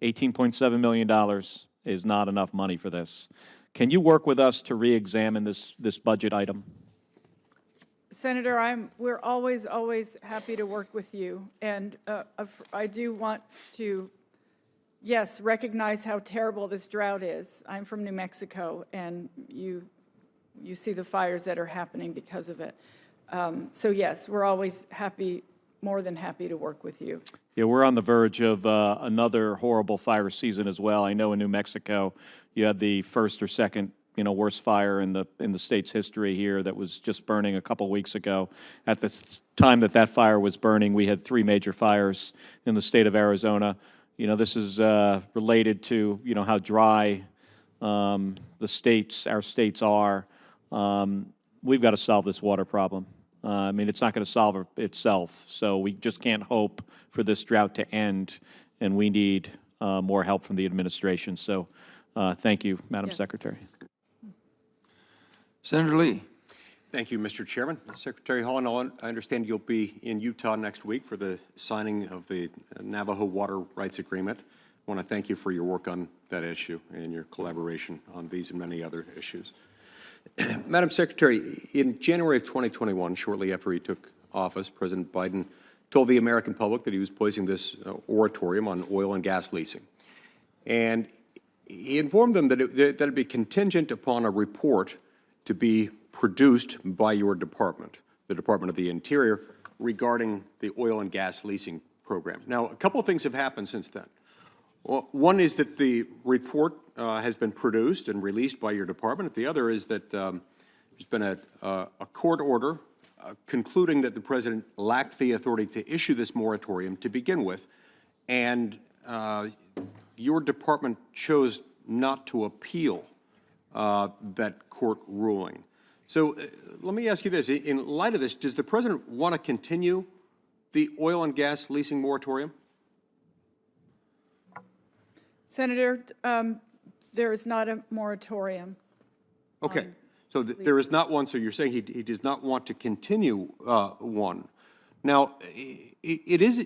$18.7 million is not enough money for this. Can you work with us to re-examine this budget item? Senator, we're always happy to work with you. And I do want to, yes, recognize how terrible this drought is. I'm from New Mexico, and you see the fires that are happening because of it. So yes, we're always happy, more than happy to work with you. Yeah, we're on the verge of another horrible fire season as well. I know in New Mexico, you had the first or second, worst fire in the state's history here that was just burning a couple weeks ago. At the time that fire was burning, we had 3 major fires in the state of Arizona. This is related to, how dry our states are. We've got to solve this water problem. It's not going to solve itself, so we just can't hope for this drought to end, and we need more help from the administration. So thank you, Madam Secretary. Senator Lee. Thank you, Mr. Chairman. Secretary Haaland, I understand you'll be in Utah next week for the signing of the Navajo Water Rights Agreement. I want to thank you for your work on that issue and your collaboration on these and many other issues. Madam Secretary, in January of 2021, shortly after he took office, President Biden told the American public that he was placing this moratorium on oil and gas leasing. And he informed them that it'd be contingent upon a report to be produced by your department, the Department of the Interior, regarding the oil and gas leasing program. Now, a couple of things have happened since then. Well, one is that the report has been produced and released by your department. The other is that there's been a court order concluding that the President lacked the authority to issue this moratorium to begin with, and your department chose not to appeal that court ruling. So let me ask you this. In light of this, does the President want to continue the oil and gas leasing moratorium? Senator, there is not a moratorium. Okay. So there is not one, so you're saying he does not want to continue one. Now, it is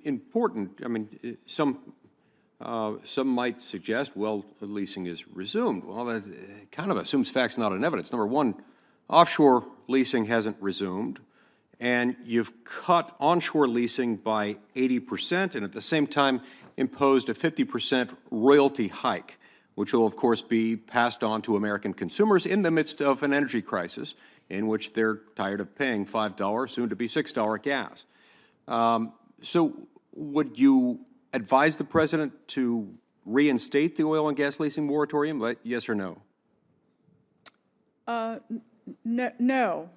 important, I mean, some might suggest, well, leasing is resumed. Well, that kind of assumes facts, not in evidence. Number one, offshore leasing hasn't resumed, and you've cut onshore leasing by 80%, and at the same time imposed a 50% royalty hike, which will, of course, be passed on to American consumers in the midst of an energy crisis in which they're tired of paying $5, soon to be $6 gas. So would you advise the President to reinstate the oil and gas leasing moratorium? Yes or no? No.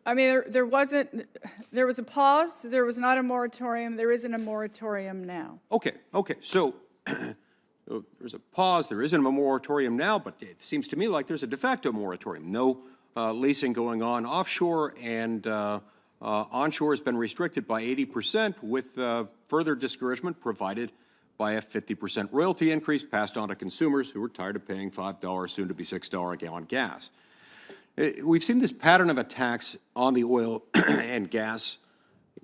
I mean, there was a pause, there was not a moratorium, there isn't a moratorium now. Okay. So there's a pause, there isn't a moratorium now, but it seems to me like there's a de facto moratorium. No leasing going on offshore, and onshore has been restricted by 80% with further discouragement provided by a 50% royalty increase passed on to consumers who are tired of paying $5, soon to be $6 a gallon gas. We've seen this pattern of attacks on the oil and gas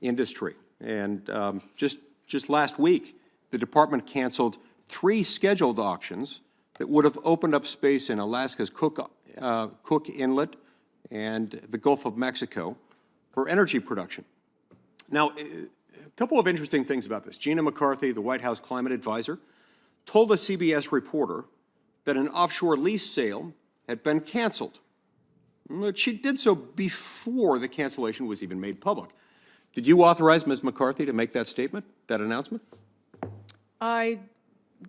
industry. And just last week, the department canceled 3 scheduled auctions that would have opened up space in Alaska's Cook Inlet and the Gulf of Mexico for energy production. Now, a couple of interesting things about this. Gina McCarthy, the White House climate advisor, told a CBS reporter that an offshore lease sale had been canceled. But she did so before the cancellation was even made public. Did you authorize Ms. McCarthy to make that statement, that announcement? I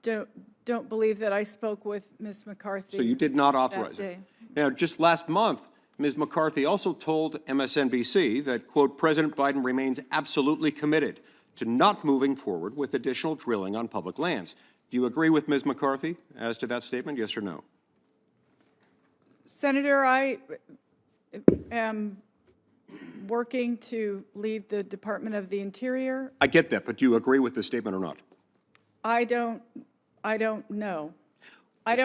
don't believe that I spoke with Ms. McCarthy. So you did not authorize it. Now, just last month, Ms. McCarthy also told MSNBC that, quote, President Biden remains absolutely committed to not moving forward with additional drilling on public lands. Do you agree with Ms. McCarthy as to that statement, yes or no? Senator, I am working to lead the Department of the Interior. I get that, but do you agree with this statement or not? I don't know. I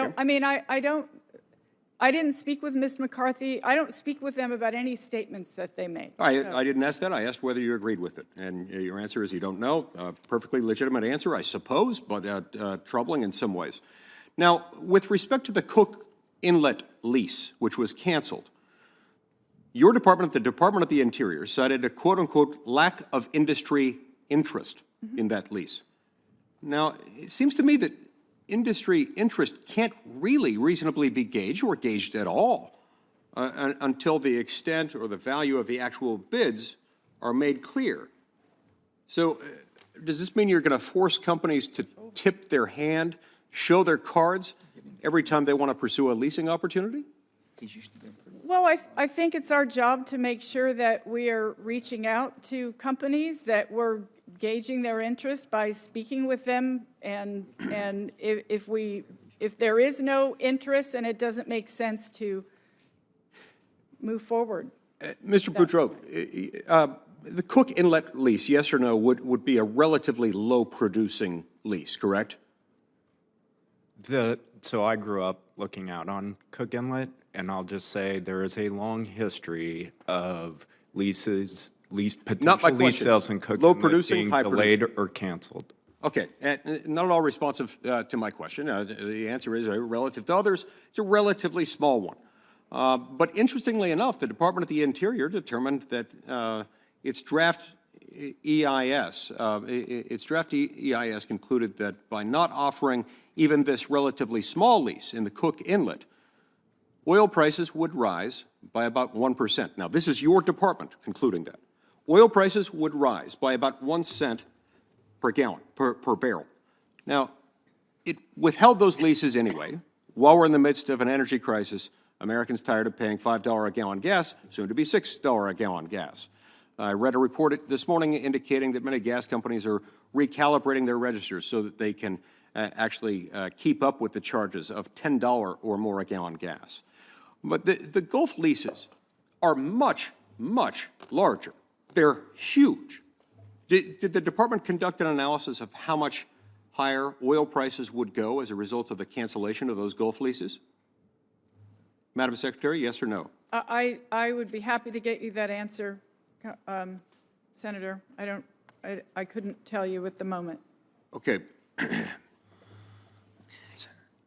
didn't speak with Ms. McCarthy. I don't speak with them about any statements that they made. I didn't ask that. I asked whether you agreed with it. And your answer is you don't know. Perfectly legitimate answer, I suppose, but troubling in some ways. Now, with respect to the Cook Inlet lease, which was canceled, your department, the Department of the Interior, cited a quote-unquote lack of industry interest in that lease. Now, it seems to me that industry interest can't really reasonably be gauged or gauged at all until the extent or the value of the actual bids are made clear. So does this mean you're going to force companies to tip their hand, show their cards every time they want to pursue a leasing opportunity? Well, I think it's our job to make sure that we are reaching out to companies, that we're gauging their interest by speaking with them, and if there is no interest and it doesn't make sense to move forward. Mr. Boudreau, the Cook Inlet lease, yes or no, would be a relatively low-producing lease, correct? So I grew up looking out on Cook Inlet, and I'll just say there is a long history of potential lease sales in Cook Inlet being delayed or canceled. Okay, and not at all responsive to my question. The answer is relative to others, it's a relatively small one. But interestingly enough, the Department of the Interior determined that its draft EIS concluded that by not offering even this relatively small lease in the Cook Inlet, oil prices would rise by about 1%. Now, this is your department concluding that. Oil prices would rise by about 1 cent per gallon, per barrel. Now, it withheld those leases anyway. While we're in the midst of an energy crisis, Americans tired of paying $5 a gallon gas, soon to be $6 a gallon gas. I read a report this morning indicating that many gas companies are recalibrating their registers so that they can actually keep up with the charges of $10 or more a gallon gas. But the Gulf leases are much, much larger. They're huge. Did the department conduct an analysis of how much higher oil prices would go as a result of the cancellation of those Gulf leases? Madam Secretary, yes or no? I would be happy to get you that answer, Senator. I couldn't tell you at the moment. Okay.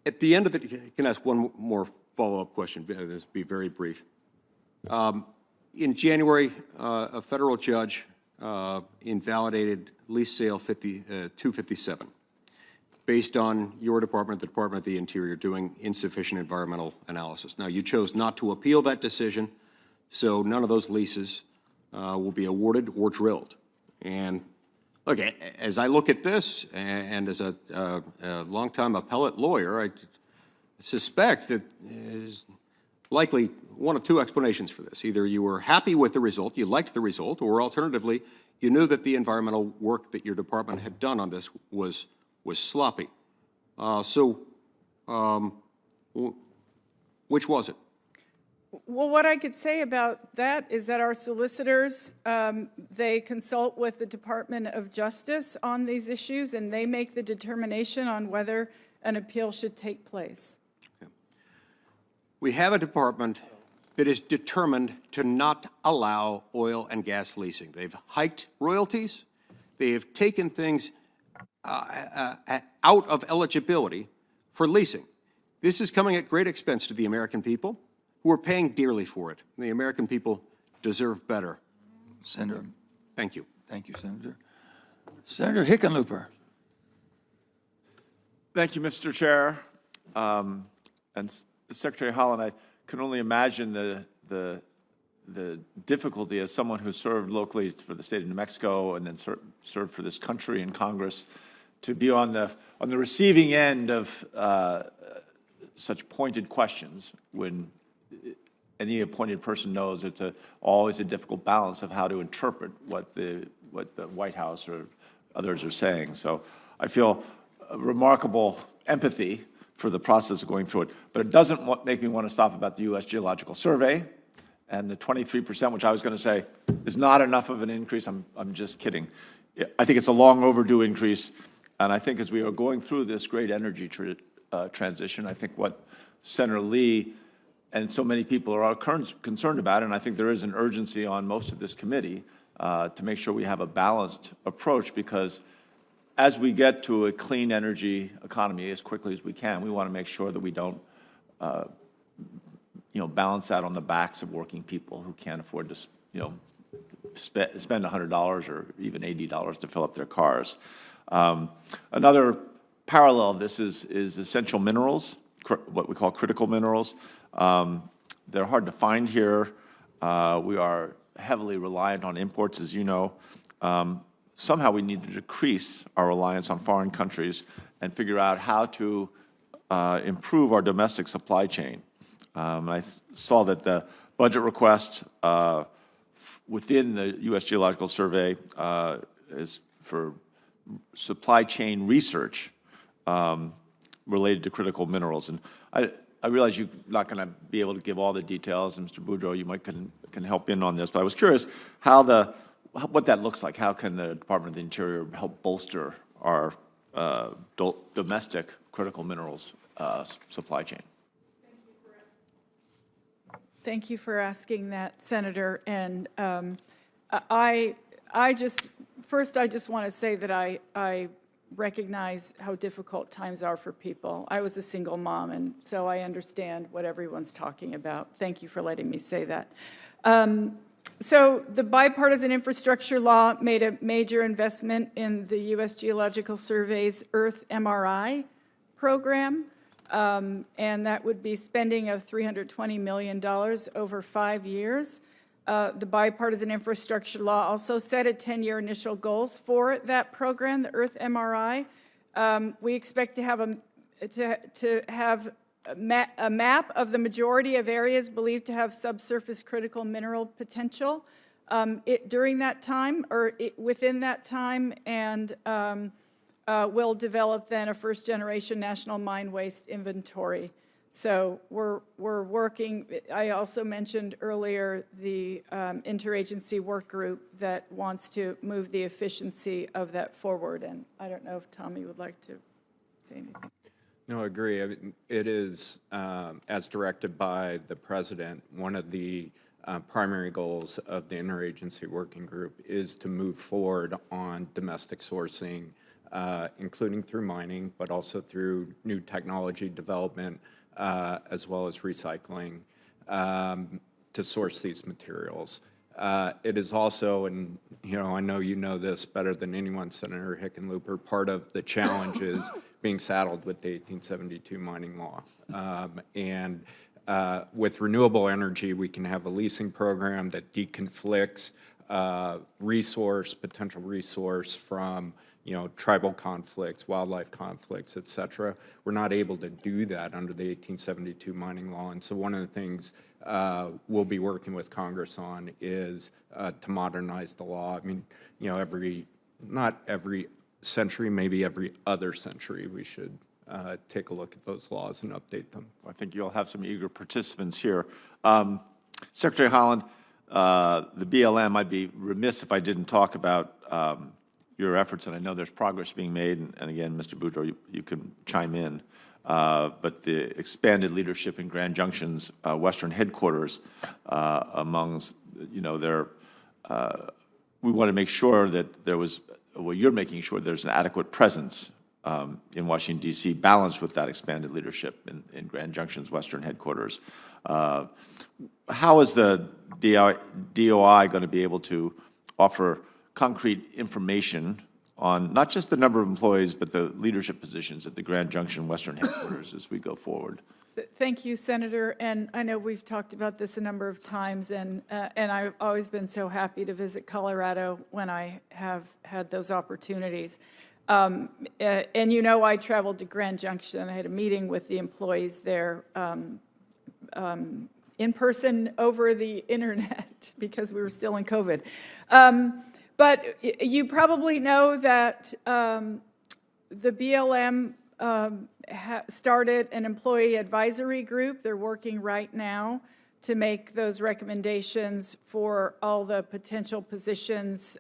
At the end of it, can I ask one more follow-up question? This will be very brief. In January, a federal judge invalidated lease sale 257 based on your department, the Department of the Interior, doing insufficient environmental analysis. Now, you chose not to appeal that decision, so none of those leases will be awarded or drilled. And look, as I look at this, and as a longtime appellate lawyer, I suspect that there's likely one of two explanations for this. Either you were happy with the result, you liked the result, or alternatively, you knew that the environmental work that your department had done on this was sloppy. Which was it? Well, what I could say about that is that our solicitors, they consult with the Department of Justice on these issues, and they make the determination on whether an appeal should take place. Okay. We have a department that is determined to not allow oil and gas leasing. They've hiked royalties. They have taken things out of eligibility for leasing. This is coming at great expense to the American people, who are paying dearly for it. The American people deserve better. Senator. Thank you. Thank you, Senator. Senator Hickenlooper. Thank you, Mr. Chair. And Secretary Haaland, I can only imagine the difficulty as someone who served locally for the state of New Mexico and then served for this country in Congress to be on the receiving end of such pointed questions when any appointed person knows it's always a difficult balance of how to interpret what the White House or others are saying. So I feel a remarkable empathy for the process of going through it. But it doesn't make me want to stop about the U.S. Geological Survey and the 23%, which I was going to say is not enough of an increase. I'm just kidding. I think it's a long overdue increase. And I think as we are going through this great energy transition, I think what Senator Lee and so many people are concerned about, and I think there is an urgency on most of this committee to make sure we have a balanced approach, because as we get to a clean energy economy as quickly as we can, we want to make sure that we don't balance that on the backs of working people who can't afford to spend $100 or even $80 to fill up their cars. Another parallel of this is essential minerals, what we call critical minerals. They're hard to find here. We are heavily reliant on imports, as you know. Somehow we need to decrease our reliance on foreign countries and figure out how to improve our domestic supply chain. I saw that the budget request within the U.S. Geological Survey is for supply chain research related to critical minerals. And I realize you're not going to be able to give all the details, and Mr. Boudreau, you might can help in on this, but I was curious what that looks like. How can the Department of the Interior help bolster our domestic critical minerals supply chain? Thank you for asking that, Senator. And first I just want to say that I recognize how difficult times are for people. I was a single mom, and so I understand what everyone's talking about. Thank you for letting me say that. So the bipartisan infrastructure law made a major investment in the U.S. Geological Survey's Earth MRI program, and that would be spending of $320 million over 5 years. The bipartisan infrastructure law also set a 10-year initial goals for that program, the Earth MRI. We expect to have a map of the majority of areas believed to have subsurface critical mineral potential during that time or within that time, and we'll develop then a first-generation national mine waste inventory. So we're working. I also mentioned earlier the interagency work group that wants to move the efficiency of that forward, and I don't know if Tommy would like to say anything. No, I agree. I mean, it is, as directed by the president, one of the primary goals of the interagency working group is to move forward on domestic sourcing, including through mining, but also through new technology development, as well as recycling, to source these materials. It is also, and I know you know this better than anyone, Senator Hickenlooper, part of the challenge is being saddled with the 1872 mining law. With renewable energy, we can have a leasing program that deconflicts potential resource from tribal conflicts, wildlife conflicts, et cetera. We're not able to do that under the 1872 mining law. And so one of the things we'll be working with Congress on is to modernize the law. I mean, not every century, maybe every other century, we should take a look at those laws and update them. I think you'll have some eager participants here. Secretary Haaland, the BLM, I'd be remiss if I didn't talk about your efforts, and I know there's progress being made, and again, Mr. Boudreau, you can chime in, but the expanded leadership in Grand Junction's Western headquarters amongst, we want to make sure that you're making sure there's an adequate presence in Washington, D.C., balanced with that expanded leadership in Grand Junction's Western headquarters. How is the DOI going to be able to offer concrete information on not just the number of employees, but the leadership positions at the Grand Junction Western headquarters as we go forward? Thank you, Senator. And I know we've talked about this a number of times, and I've always been so happy to visit Colorado when I have had those opportunities. And I traveled to Grand Junction. I had a meeting with the employees there in person over the internet because we were still in COVID. But you probably know that the BLM started an employee advisory group. They're working right now to make those recommendations for all the potential positions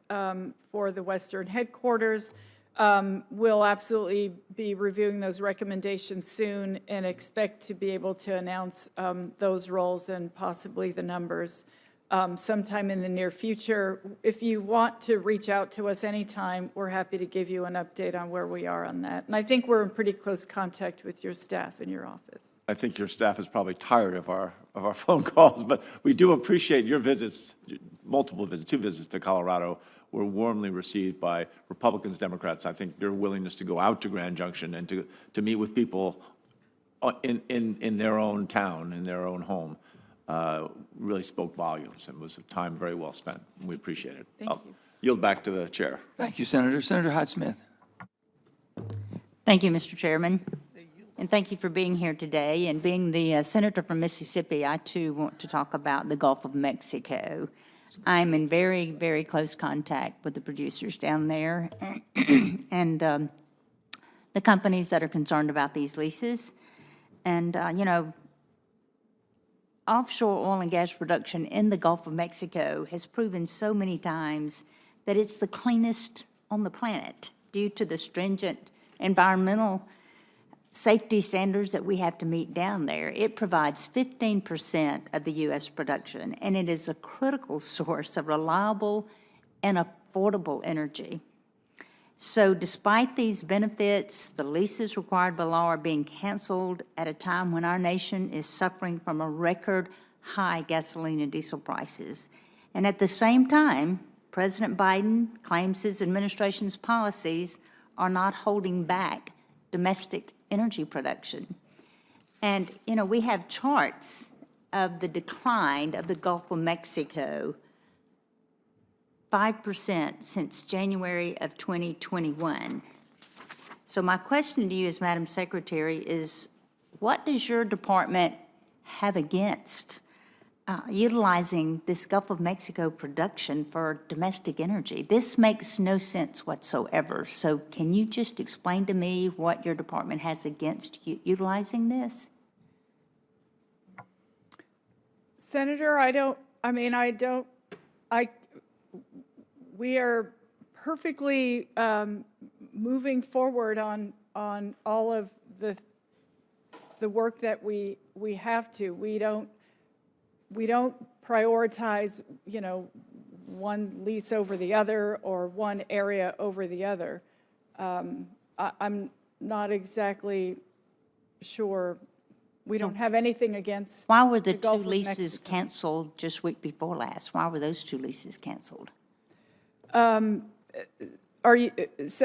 for the Western headquarters. We'll absolutely be reviewing those recommendations soon and expect to be able to announce those roles and possibly the numbers sometime in the near future. If you want to reach out to us anytime, we're happy to give you an update on where we are on that. And I think we're in pretty close contact with your staff in your office. I think your staff is probably tired of our phone calls, but we do appreciate your visits, multiple visits, 2 visits to Colorado were warmly received by Republicans, Democrats. I think your willingness to go out to Grand Junction and to meet with people in their own town, in their own home, really spoke volumes and was a time very well spent. We appreciate it. Thank you. Yield back to the chair. Thank you, Senator. Senator Hyde-Smith. Thank you, Mr. Chairman. And thank you for being here today. And being the senator from Mississippi, I too want to talk about the Gulf of Mexico. I'm in very, very close contact with the producers down there and the companies that are concerned about these leases. And, offshore oil and gas production in the Gulf of Mexico has proven so many times that it's the cleanest on the planet due to the stringent environmental safety standards that we have to meet down there. It provides 15% of the U.S. production, and it is a critical source of reliable and affordable energy. So despite these benefits, the leases required by law are being canceled at a time when our nation is suffering from a record high gasoline and diesel prices. And at the same time, President Biden claims his administration's policies are not holding back domestic energy production. And, we have charts of the decline of the Gulf of Mexico, 5% since January of 2021. So my question to you as Madam Secretary is, what does your department have against utilizing this Gulf of Mexico production for domestic energy? This makes no sense whatsoever. So can you just explain to me what your department has against utilizing this? Senator, we are perfectly moving forward on all of the the work that we have to. We don't prioritize, you know, one lease over the other or one area over the other. I'm not exactly sure. We don't have anything against Why were the two Gulf of leases Mexico. canceled just week before last? Why were those two leases canceled? Are you,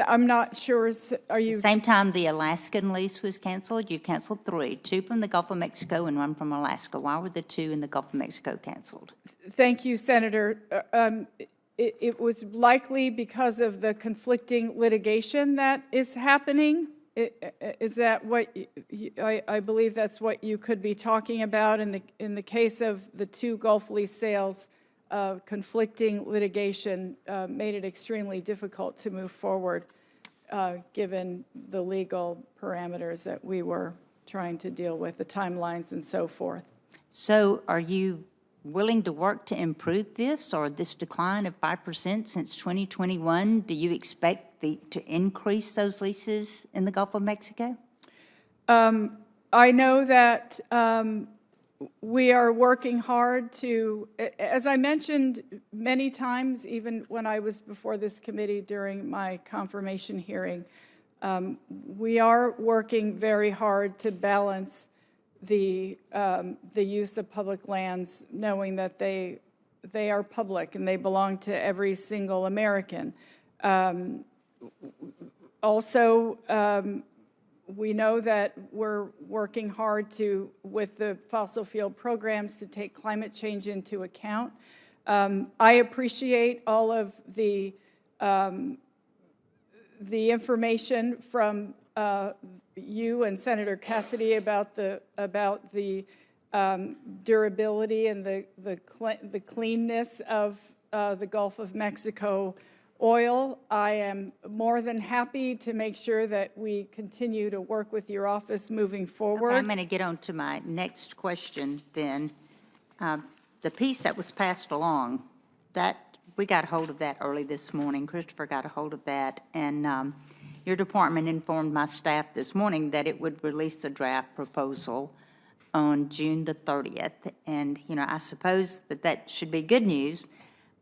I'm not sure, are you? Same time the Alaskan lease was canceled, you canceled 3, 2 from the Gulf of Mexico and 1 from Alaska. Why were the 2 in the Gulf of Mexico canceled? Thank you, Senator. It was likely because of the conflicting litigation that is happening. Is that what, I believe that's what you could be talking about in the case of the 2 Gulf lease sales. Conflicting litigation made it extremely difficult to move forward given the legal parameters that we were trying to deal with, the timelines and so forth. So are you willing to work to improve this, or this decline of 5% since 2021? Do you expect to increase those leases in the Gulf of Mexico? I know that we are working hard to, as I mentioned many times, even when I was before this committee during my confirmation hearing, we are working very hard to balance the use of public lands, knowing that they are public and they belong to every single American. Also, we know that we're working hard with the fossil fuel programs to take climate change into account. I appreciate all of the information from you and Senator Cassidy about the durability and the cleanness of the Gulf of Mexico oil. I am more than happy to make sure that we continue to work with your office moving forward. Okay, I'm going to get on to my next question then. The piece that was passed along, that we got a hold of that early this morning. Christopher got a hold of that, and your department informed my staff this morning that it would release the draft proposal on June the 30th. And, you know, I suppose that should be good news.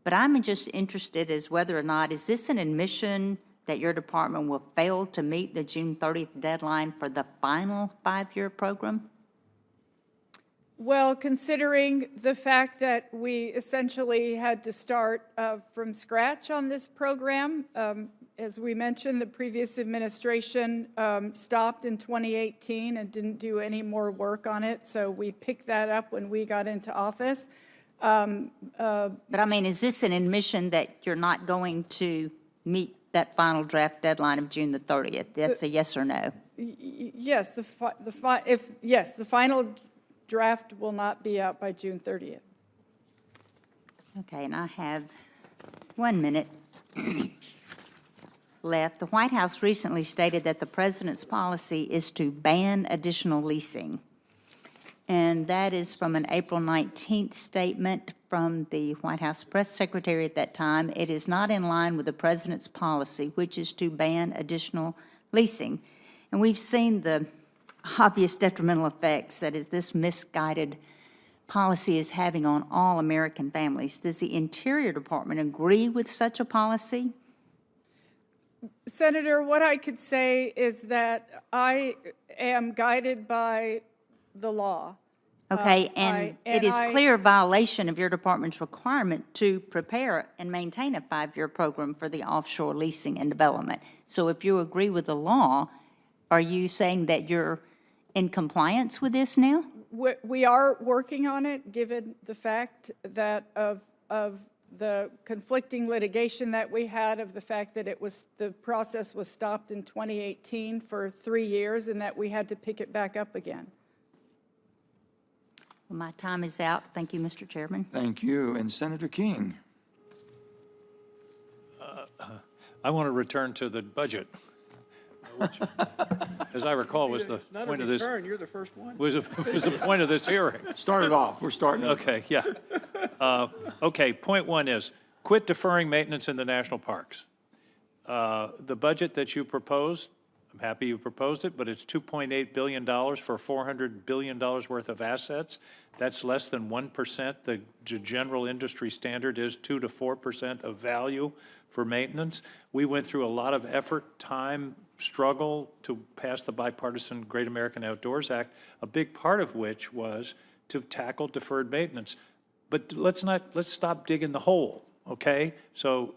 But I'm just interested as whether or not, is this an admission that your department will fail to meet the June 30th deadline for the final 5-year program? Well, considering the fact that we essentially had to start from scratch on this program, as we mentioned, the previous administration stopped in 2018 and didn't do any more work on it, so we picked that up when we got into office. But I mean, is this an admission that you're not going to meet that final draft deadline of June the 30th? That's a yes or no? Yes, the final draft will not be out by June 30th. Okay, and I have 1 minute left. The White House recently stated that the president's policy is to ban additional leasing. And that is from an April 19th statement from the White House press secretary at that time. It is not in line with the president's policy, which is to ban additional leasing. And we've seen the obvious detrimental effects that is this misguided policy is having on all American families. Does the Interior Department agree with such a policy? Senator, what I could say is that I am guided by the law. Okay, and it is clear violation of your department's requirement to prepare and maintain a 5-year program for the offshore leasing and development. So if you agree with the law, are you saying that you're in compliance with this now? We are working on it, given the fact that of the conflicting litigation that we had, of the fact that the process was stopped in 2018 for 3 years and that we had to pick it back up again. Well, my time is out. Thank you, Mr. Chairman. Thank you. And Senator King. I want to return to the budget, which, as I recall, was the point of this. You're the first one. Was the point of this hearing. Start it off. We're starting. Okay, yeah. Okay, point 1 is quit deferring maintenance in the national parks. The budget that you proposed I'm happy you proposed it, but it's $2.8 billion for $400 billion worth of assets. That's less than 1%. The general industry standard is 2 to 4% of value for maintenance. We went through a lot of effort, time, struggle to pass the bipartisan Great American Outdoors Act, a big part of which was to tackle deferred maintenance. But let's stop digging the hole, okay? So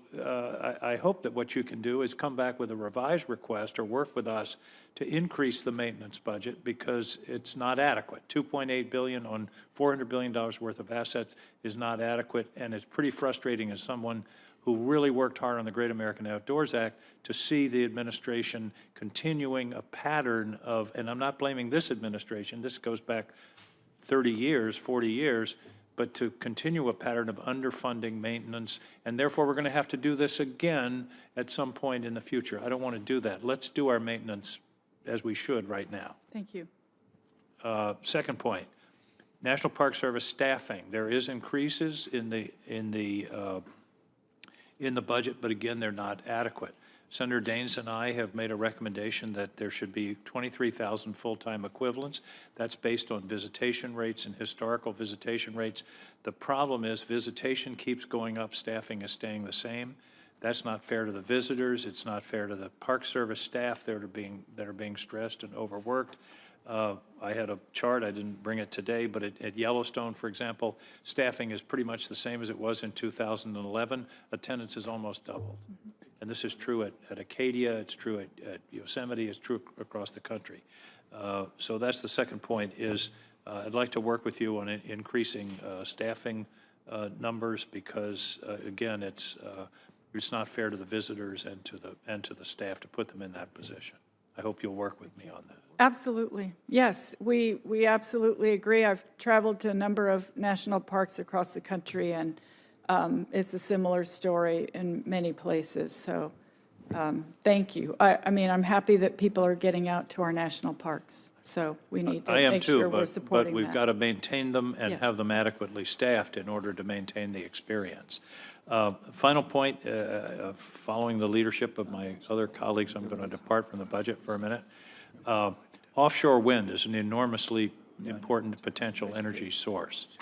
I hope that what you can do is come back with a revised request or work with us to increase the maintenance budget because it's not adequate. $2.8 billion on $400 billion worth of assets is not adequate, and it's pretty frustrating as someone who really worked hard on the Great American Outdoors Act to see the administration continuing a pattern of, and I'm not blaming this administration, this goes back 30 years, 40 years, but to continue a pattern of underfunding maintenance, and therefore we're going to have to do this again at some point in the future. I don't want to do that. Let's do our maintenance as we should right now. Thank you. Second point, National Park Service staffing. There is increases in the budget, but again, they're not adequate. Senator Daines and I have made a recommendation that there should be 23,000 full-time equivalents. That's based on visitation rates and historical visitation rates. The problem is visitation keeps going up, staffing is staying the same. That's not fair to the visitors. It's not fair to the Park Service staff that are being stressed and overworked. I had a chart, I didn't bring it today, but at Yellowstone, for example, staffing is pretty much the same as it was in 2011. Attendance is almost doubled. And this is true at Acadia, it's true at Yosemite, it's true across the country. So that's the second point is I'd like to work with you on increasing staffing numbers because, again, it's not fair to the visitors and to the staff to put them in that position. I hope you'll work with me on that. Absolutely. Yes, we absolutely agree. I've traveled to a number of national parks across the country, and it's a similar story in many places. So thank you. I mean, I'm happy that people are getting out to our national parks. So we need to make sure we're supporting that. But we've got to maintain them and have them adequately staffed in order to maintain the experience. Final point, following the leadership of my other colleagues, I'm going to depart from the budget for a minute. Offshore wind is an enormously important potential energy source.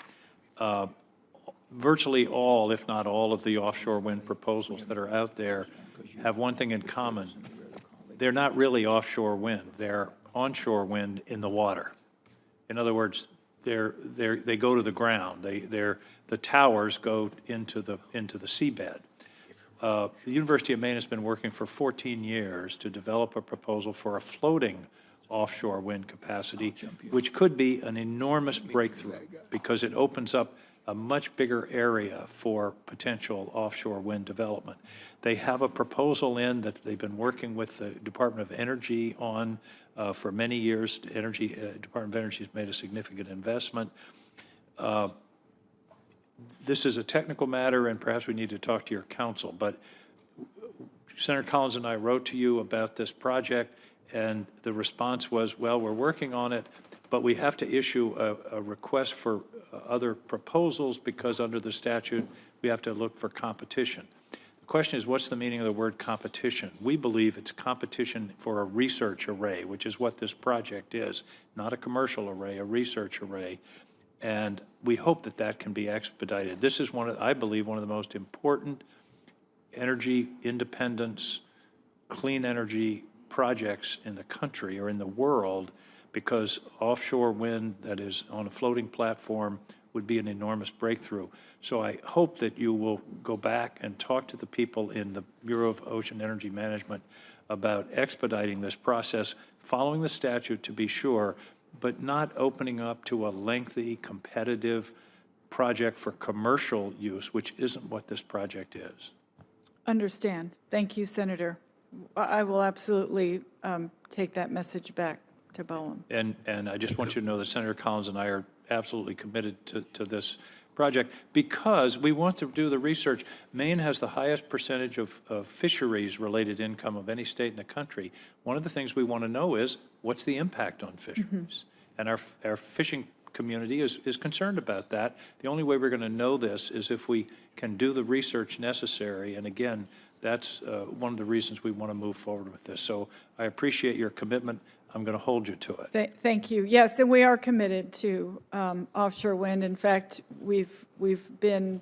Virtually all, if not all, of the offshore wind proposals that are out there have one thing in common. They're not really offshore wind. They're onshore wind in the water. In other words, they go to the ground. The towers go into the seabed. The University of Maine has been working for 14 years to develop a proposal for a floating offshore wind capacity, which could be an enormous breakthrough because it opens up a much bigger area for potential offshore wind development. They have a proposal in that they've been working with the Department of Energy on for many years. Department of Energy has made a significant investment. This is a technical matter, and perhaps we need to talk to your counsel, but Senator Collins and I wrote to you about this project, and the response was, well, we're working on it, but we have to issue a request for other proposals because under the statute, we have to look for competition. The question is, what's the meaning of the word competition? We believe it's competition for a research array, which is what this project is, not a commercial array, a research array. And we hope that that can be expedited. This is I believe, one of the most important energy independence, clean energy projects in the country or in the world, because offshore wind that is on a floating platform would be an enormous breakthrough. So I hope that you will go back and talk to the people in the Bureau of Ocean Energy Management about expediting this process, following the statute to be sure, but not opening up to a lengthy, competitive project for commercial use, which isn't what this project is. Understand. Thank you, Senator. I will absolutely take that message back to Bowen. And I just want you to know that Senator Collins and I are absolutely committed to this project because we want to do the research. Maine has the highest percentage of fisheries-related income of any state in the country. One of the things we want to know is what's the impact on fisheries? And our fishing community is concerned about that. The only way we're going to know this is if we can do the research necessary. And again, That's one of the reasons we want to move forward with this. So I appreciate your commitment. I'm going to hold you to it. Thank you. Yes, and we are committed to offshore wind. In fact, we've been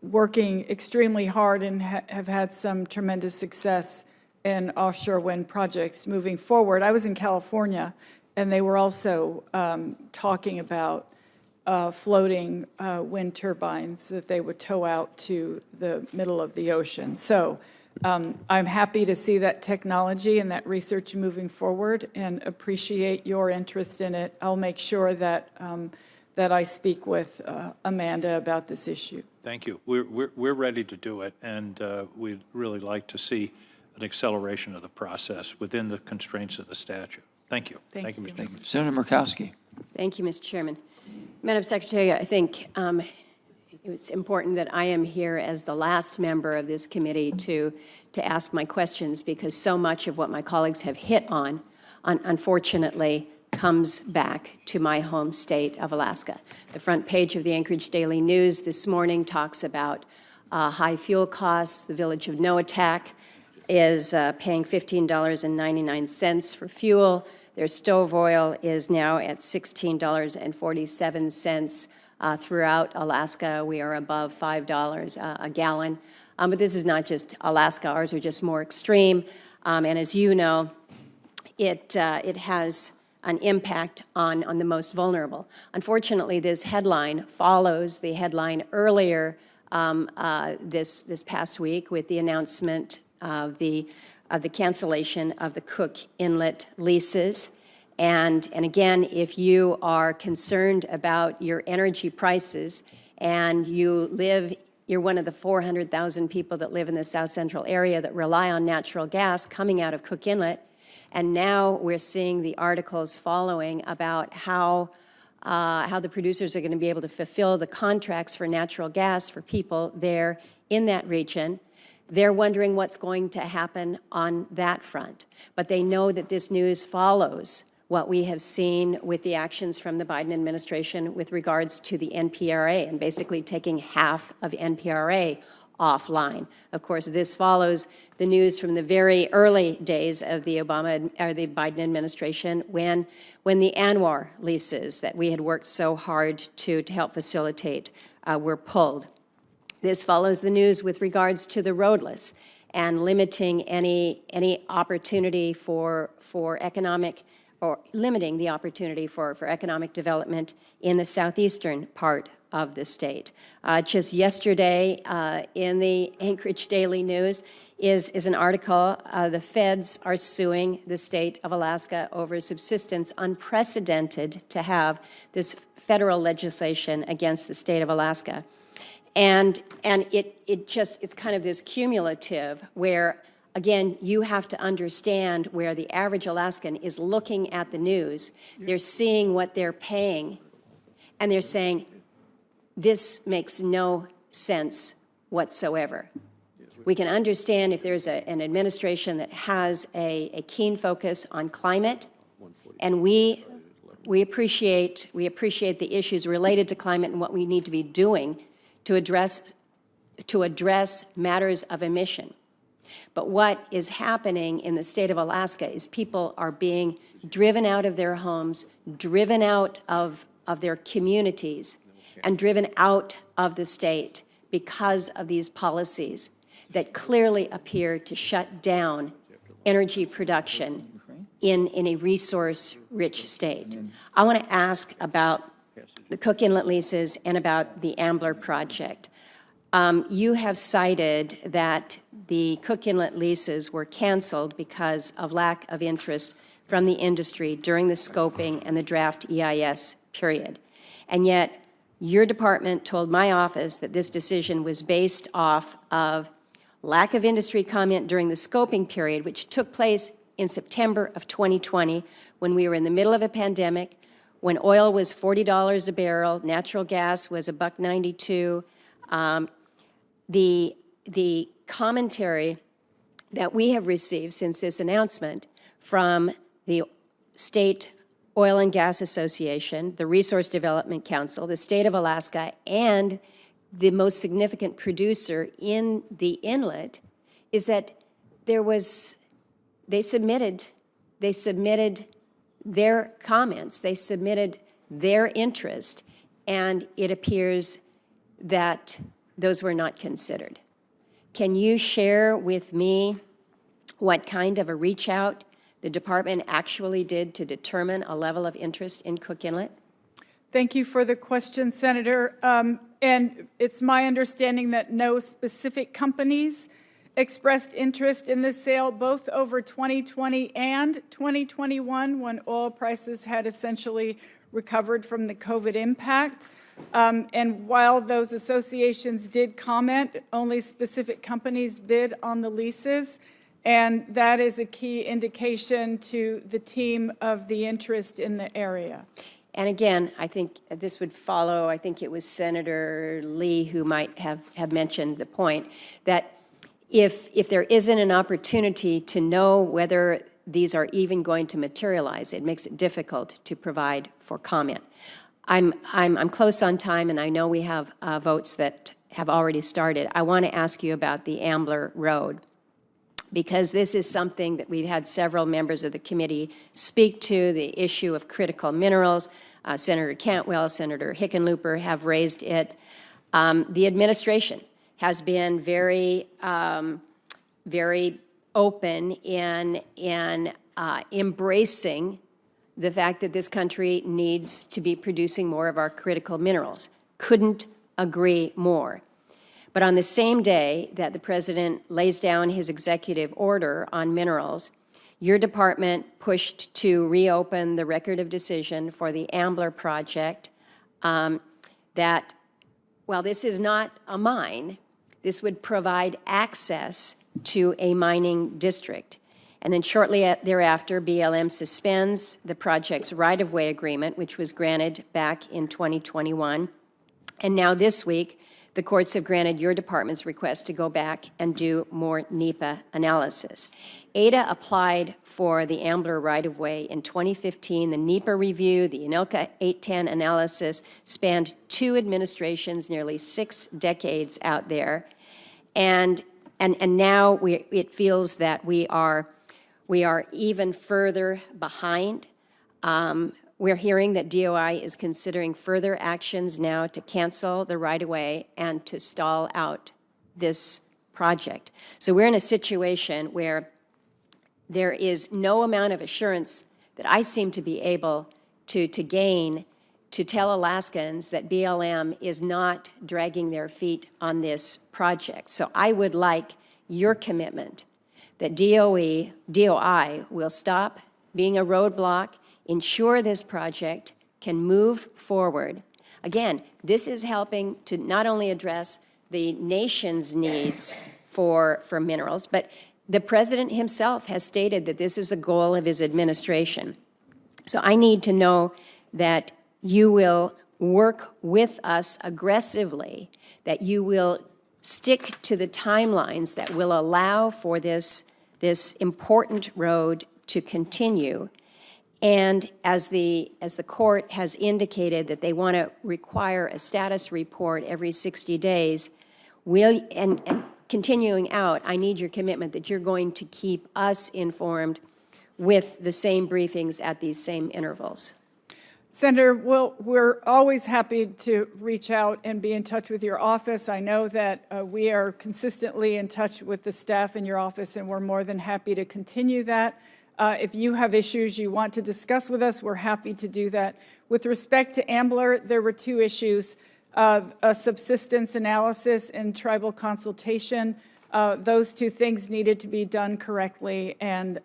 working extremely hard and have had some tremendous success in offshore wind projects moving forward. I was in California, and they were also talking about floating wind turbines that they would tow out to the middle of the ocean. So I'm happy to see that technology and that research moving forward and appreciate your interest in it. I'll make sure that that I speak with Amanda about this issue. Thank you. We're ready to do it, and we'd really like to see an acceleration of the process within the constraints of the statute. Thank you. Thank you. Mr. Chairman. Senator Murkowski. Thank you, Mr. Chairman. Madam Secretary, I think it's important that I am here as the last member of this committee to ask my questions, because so much of what my colleagues have hit on unfortunately, comes back to my home state of Alaska. The front page of the Anchorage Daily News this morning talks about high fuel costs. The village of Noatak is paying $15.99 for fuel. Their stove oil is now at $16.47 throughout Alaska. We are above $5 a gallon. But this is not just Alaska. Ours are just more extreme. And as you know, it has an impact on the most vulnerable. Unfortunately, this headline follows the headline earlier this past week with the announcement of the cancellation of the Cook Inlet leases. And again, if you are concerned about your energy prices and you're one of the 400,000 people that live in the South Central area that rely on natural gas coming out of Cook Inlet, and now we're seeing the articles following about how the producers are going to be able to fulfill the contracts for natural gas for people there in that region. They're wondering what's going to happen on that front. But they know that this news follows what we have seen with the actions from the Biden administration with regards to the NPRA and basically taking half of NPRA offline. Of course, this follows the news from the very early days of the Biden administration when the ANWR leases that we had worked so hard to help facilitate were pulled. This follows the news with regards to the roadless and limiting any opportunity for economic, or limiting the opportunity for economic development in the southeastern part of the state. Just yesterday in the Anchorage Daily News is an article. The feds are suing the state of Alaska over subsistence, unprecedented to have this federal legislation against the state of Alaska. And it's kind of this cumulative where, again, you have to understand where the average Alaskan is looking at the news. They're seeing what they're paying, and they're saying, this makes no sense whatsoever. We can understand if there's an administration that has a keen focus on climate, and we appreciate the issues related to climate and what we need to be doing to address matters of emission. But what is happening in the state of Alaska is people are being driven out of their homes, driven out of their communities, and driven out of the state because of these policies that clearly appear to shut down energy production in a resource-rich state. I want to ask about the Cook Inlet leases and about the Ambler project. You have cited that the Cook Inlet leases were canceled because of lack of interest from the industry during the scoping and the draft EIS period. And yet, your department told my office that this decision was based off of lack of industry comment during the scoping period, which took place in September of 2020, when we were in the middle of a pandemic, when oil was $40 a barrel, natural gas was $1.92. The commentary that we have received since this announcement from the State Oil and Gas Association, the Resource Development Council, the State of Alaska, and the most significant producer in the inlet is that they submitted their comments, they submitted their interest, and it appears that those were not considered. Can you share with me what kind of a reach out the department actually did to determine a level of interest in Cook Inlet? Thank you for the question, Senator. And it's my understanding that no specific companies expressed interest in this sale, both over 2020 and 2021, when oil prices had essentially recovered from the COVID impact. And while those associations did comment, only specific companies bid on the leases. And that is a key indication to the team of the interest in the area. And again, I think this would follow, I think it was Senator Lee who might have mentioned the point, that if there isn't an opportunity to know whether these are even going to materialize, it makes it difficult to provide for comment. I'm close on time, and I know we have votes that have already started. I want to ask you about the Ambler Road, because this is something that we've had several members of the committee speak to, the issue of critical minerals. Senator Cantwell, Senator Hickenlooper have raised it. The administration has been very open in embracing the fact that this country needs to be producing more of our critical minerals. Couldn't agree more. But on the same day that the president lays down his executive order on minerals, your department pushed to reopen the record of decision for the Ambler project that, while this is not a mine, this would provide access to a mining district. And then shortly thereafter, BLM suspends the project's right-of-way agreement, which was granted back in 2021. And now this week, the courts have granted your department's request to go back and do more NEPA analysis. ADA applied for the Ambler right-of-way in 2015. The NEPA review, the ANILCA 810 analysis spanned 2 administrations, nearly 6 decades out there. And now it feels that we are even further behind. We're hearing that DOI is considering further actions now to cancel the right-of-way and to stall out this project. So we're in a situation where there is no amount of assurance that I seem to be able to gain to tell Alaskans that BLM is not dragging their feet on this project. So I would like your commitment that DOI will stop being a roadblock, ensure this project can move forward. Again, this is helping to not only address the nation's needs for minerals, but the president himself has stated that this is a goal of his administration. So I need to know that you will work with us aggressively, that you will stick to the timelines that will allow for this important road to continue. And as the court has indicated that they want to require a status report every 60 days, and continuing out, I need your commitment that you're going to keep us informed with the same briefings at these same intervals. Senator, we're always happy to reach out and be in touch with your office. I know that we are consistently in touch with the staff in your office, and we're more than happy to continue that. If you have issues you want to discuss with us, we're happy to do that. With respect to Ambler, there were 2 issues, a subsistence analysis and tribal consultation. Those 2 things needed to be done correctly, and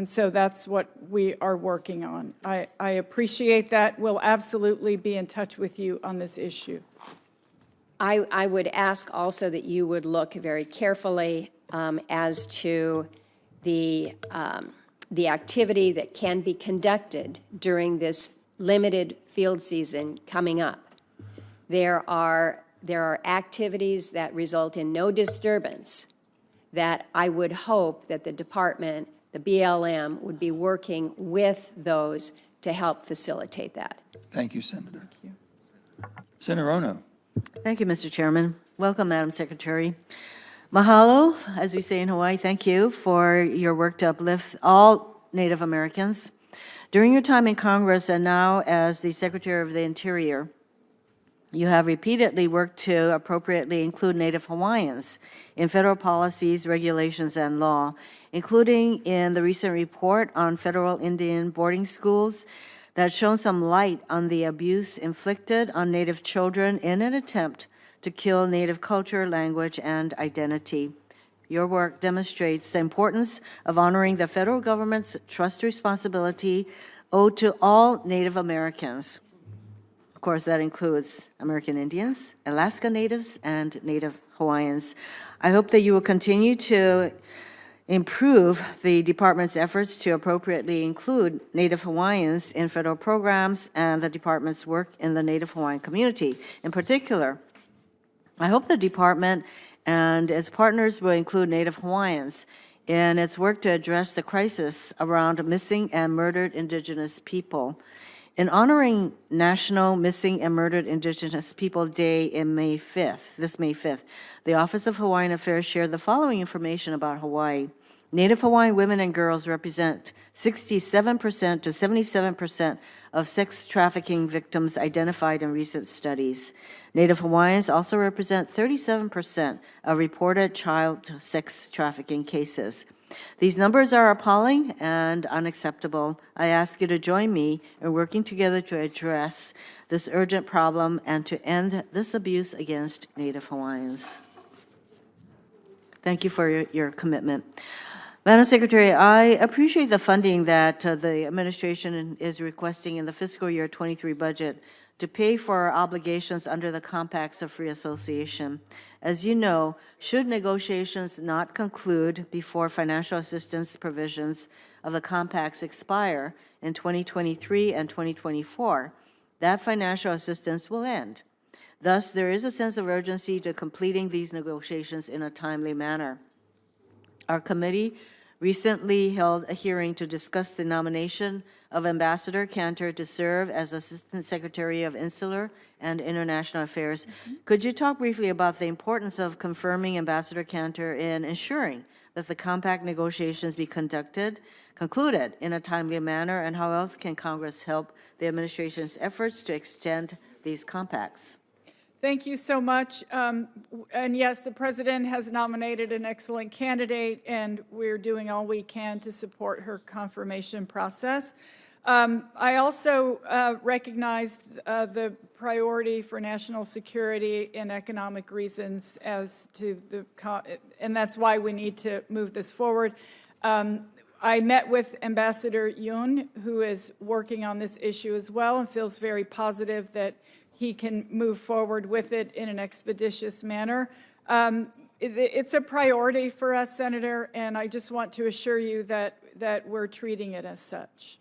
so that's what we are working on. I appreciate that. We'll absolutely be in touch with you on this issue. I would ask also that you would look very carefully as to the activity that can be conducted during this limited field season coming up. There are activities that result in no disturbance that I would hope that the department, the BLM, would be working with those to help facilitate that. Thank you, Senator. Thank you. Senator Ono. Thank you, Mr. Chairman. Welcome, Madam Secretary. Mahalo, as we say in Hawaii, thank you for your work to uplift all Native Americans. During your time in Congress and now as the Secretary of the Interior, you have repeatedly worked to appropriately include Native Hawaiians in federal policies, regulations, and law, including in the recent report on federal Indian boarding schools that shone some light on the abuse inflicted on Native children in an attempt to kill Native culture, language, and identity. Your work demonstrates the importance of honoring the federal government's trust responsibility owed to all Native Americans. Of course, that includes American Indians, Alaska Natives, and Native Hawaiians. I hope that you will continue to improve the department's efforts to appropriately include Native Hawaiians in federal programs and the department's work in the Native Hawaiian community. In particular, I hope the department and its partners will include Native Hawaiians in its work to address the crisis around missing and murdered Indigenous people. In honoring National Missing and Murdered Indigenous People Day in May 5th, this May 5th, the Office of Hawaiian Affairs shared the following information about Hawaii. Native Hawaiian women and girls represent 67% to 77% of sex trafficking victims identified in recent studies. Native Hawaiians also represent 37% of reported child sex trafficking cases. These numbers are appalling and unacceptable. I ask you to join me in working together to address this urgent problem and to end this abuse against Native Hawaiians. Thank you for your commitment. Madam Secretary, I appreciate the funding that the administration is requesting in the fiscal year 23 budget to pay for our obligations under the Compacts of Free Association. As you know, should negotiations not conclude before financial assistance provisions of the compacts expire in 2023 and 2024, that financial assistance will end. Thus, there is a sense of urgency to completing these negotiations in a timely manner. Our committee recently held a hearing to discuss the nomination of Ambassador Cantor to serve as Assistant Secretary of Insular and International Affairs. Could you talk briefly about the importance of confirming Ambassador Cantor in ensuring that the compact negotiations be concluded in a timely manner, and how else can Congress help the administration's efforts to extend these compacts? Thank you so much. And yes, the President has nominated an excellent candidate, and we're doing all we can to support her confirmation process. I also recognize the priority for national security and economic reasons as to the, and that's why we need to move this forward. I met with Ambassador Yoon, who is working on this issue as well, and feels very positive that he can move forward with it in an expeditious manner. It's a priority for us, Senator, and I just want to assure you that we're treating it as such.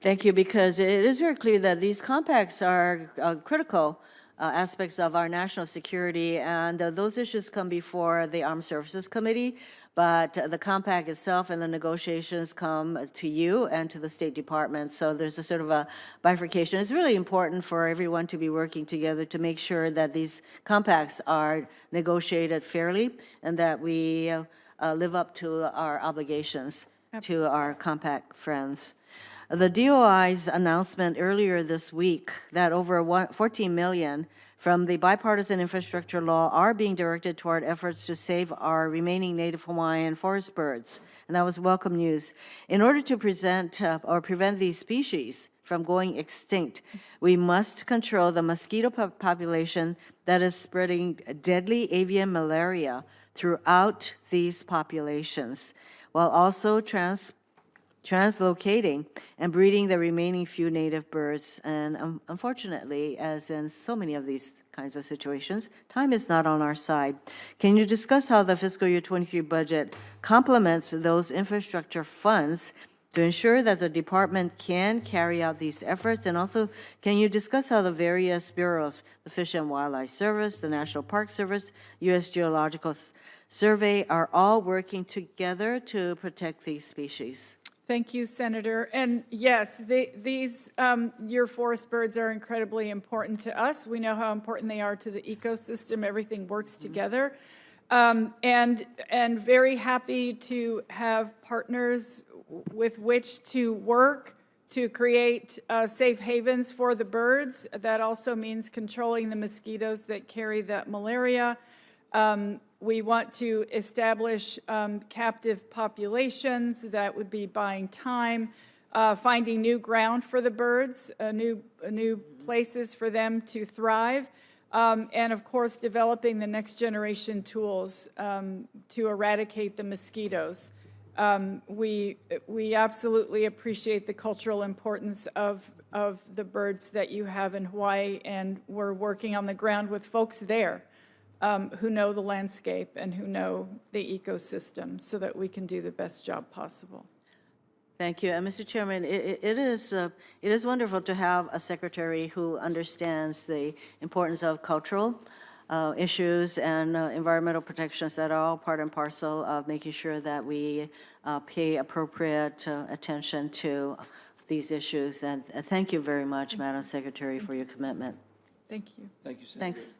Thank you, because it is very clear that these compacts are critical aspects of our national security, and those issues come before the Armed Services Committee, but the compact itself and the negotiations come to you and to the State Department, so there's a sort of a bifurcation. It's really important for everyone to be working together to make sure that these compacts are negotiated fairly and that we live up to our obligations to our compact friends. The DOI's announcement earlier this week that over 14 million from the bipartisan infrastructure law are being directed toward efforts to save our remaining Native Hawaiian forest birds, and that was welcome news. In order to prevent these species from going extinct, we must control the mosquito population that is spreading deadly avian malaria throughout these populations, while also translocating and breeding the remaining few native birds. And unfortunately, as in so many of these kinds of situations, time is not on our side. Can you discuss how the fiscal year 23 budget complements those infrastructure funds to ensure that the department can carry out these efforts? And also, can you discuss how the various bureaus, the Fish and Wildlife Service, the National Park Service, U.S. Geological Survey, are all working together to protect these species? Thank you, Senator. And yes, your forest birds are incredibly important to us. We know how important they are to the ecosystem. Everything works together. And very happy to have partners with which to work to create safe havens for the birds. That also means controlling the mosquitoes that carry that malaria. We want to establish captive populations. That would be buying time, finding new ground for the birds, new places for them to thrive, and of course developing the next generation tools to eradicate the mosquitoes. We absolutely appreciate the cultural importance of the birds that you have in Hawaii, and we're working on the ground with folks there who know the landscape and who know the ecosystem so that we can do the best job possible. Thank you. And Mr. Chairman, it is wonderful to have a secretary who understands the importance of cultural issues and environmental protections that are all part and parcel of making sure that we pay appropriate attention to these issues. And thank you very much, Madam Secretary, for your commitment. Thank you. Thank you, Senator. Thanks.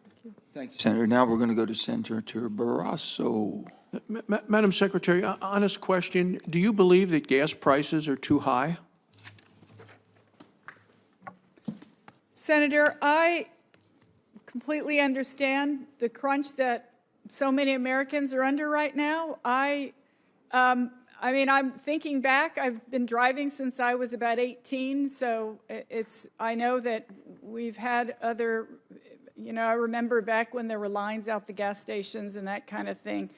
Thank you, Senator. Now we're going to go to Senator Barrasso. Madam Secretary, honest question, do you believe that gas prices are too high? Senator, I completely understand the crunch that so many Americans are under right now. I mean, I'm thinking back, I've been driving since I was about 18, so I know that we've had other, I remember back when there were lines out the gas stations and that kind of thing.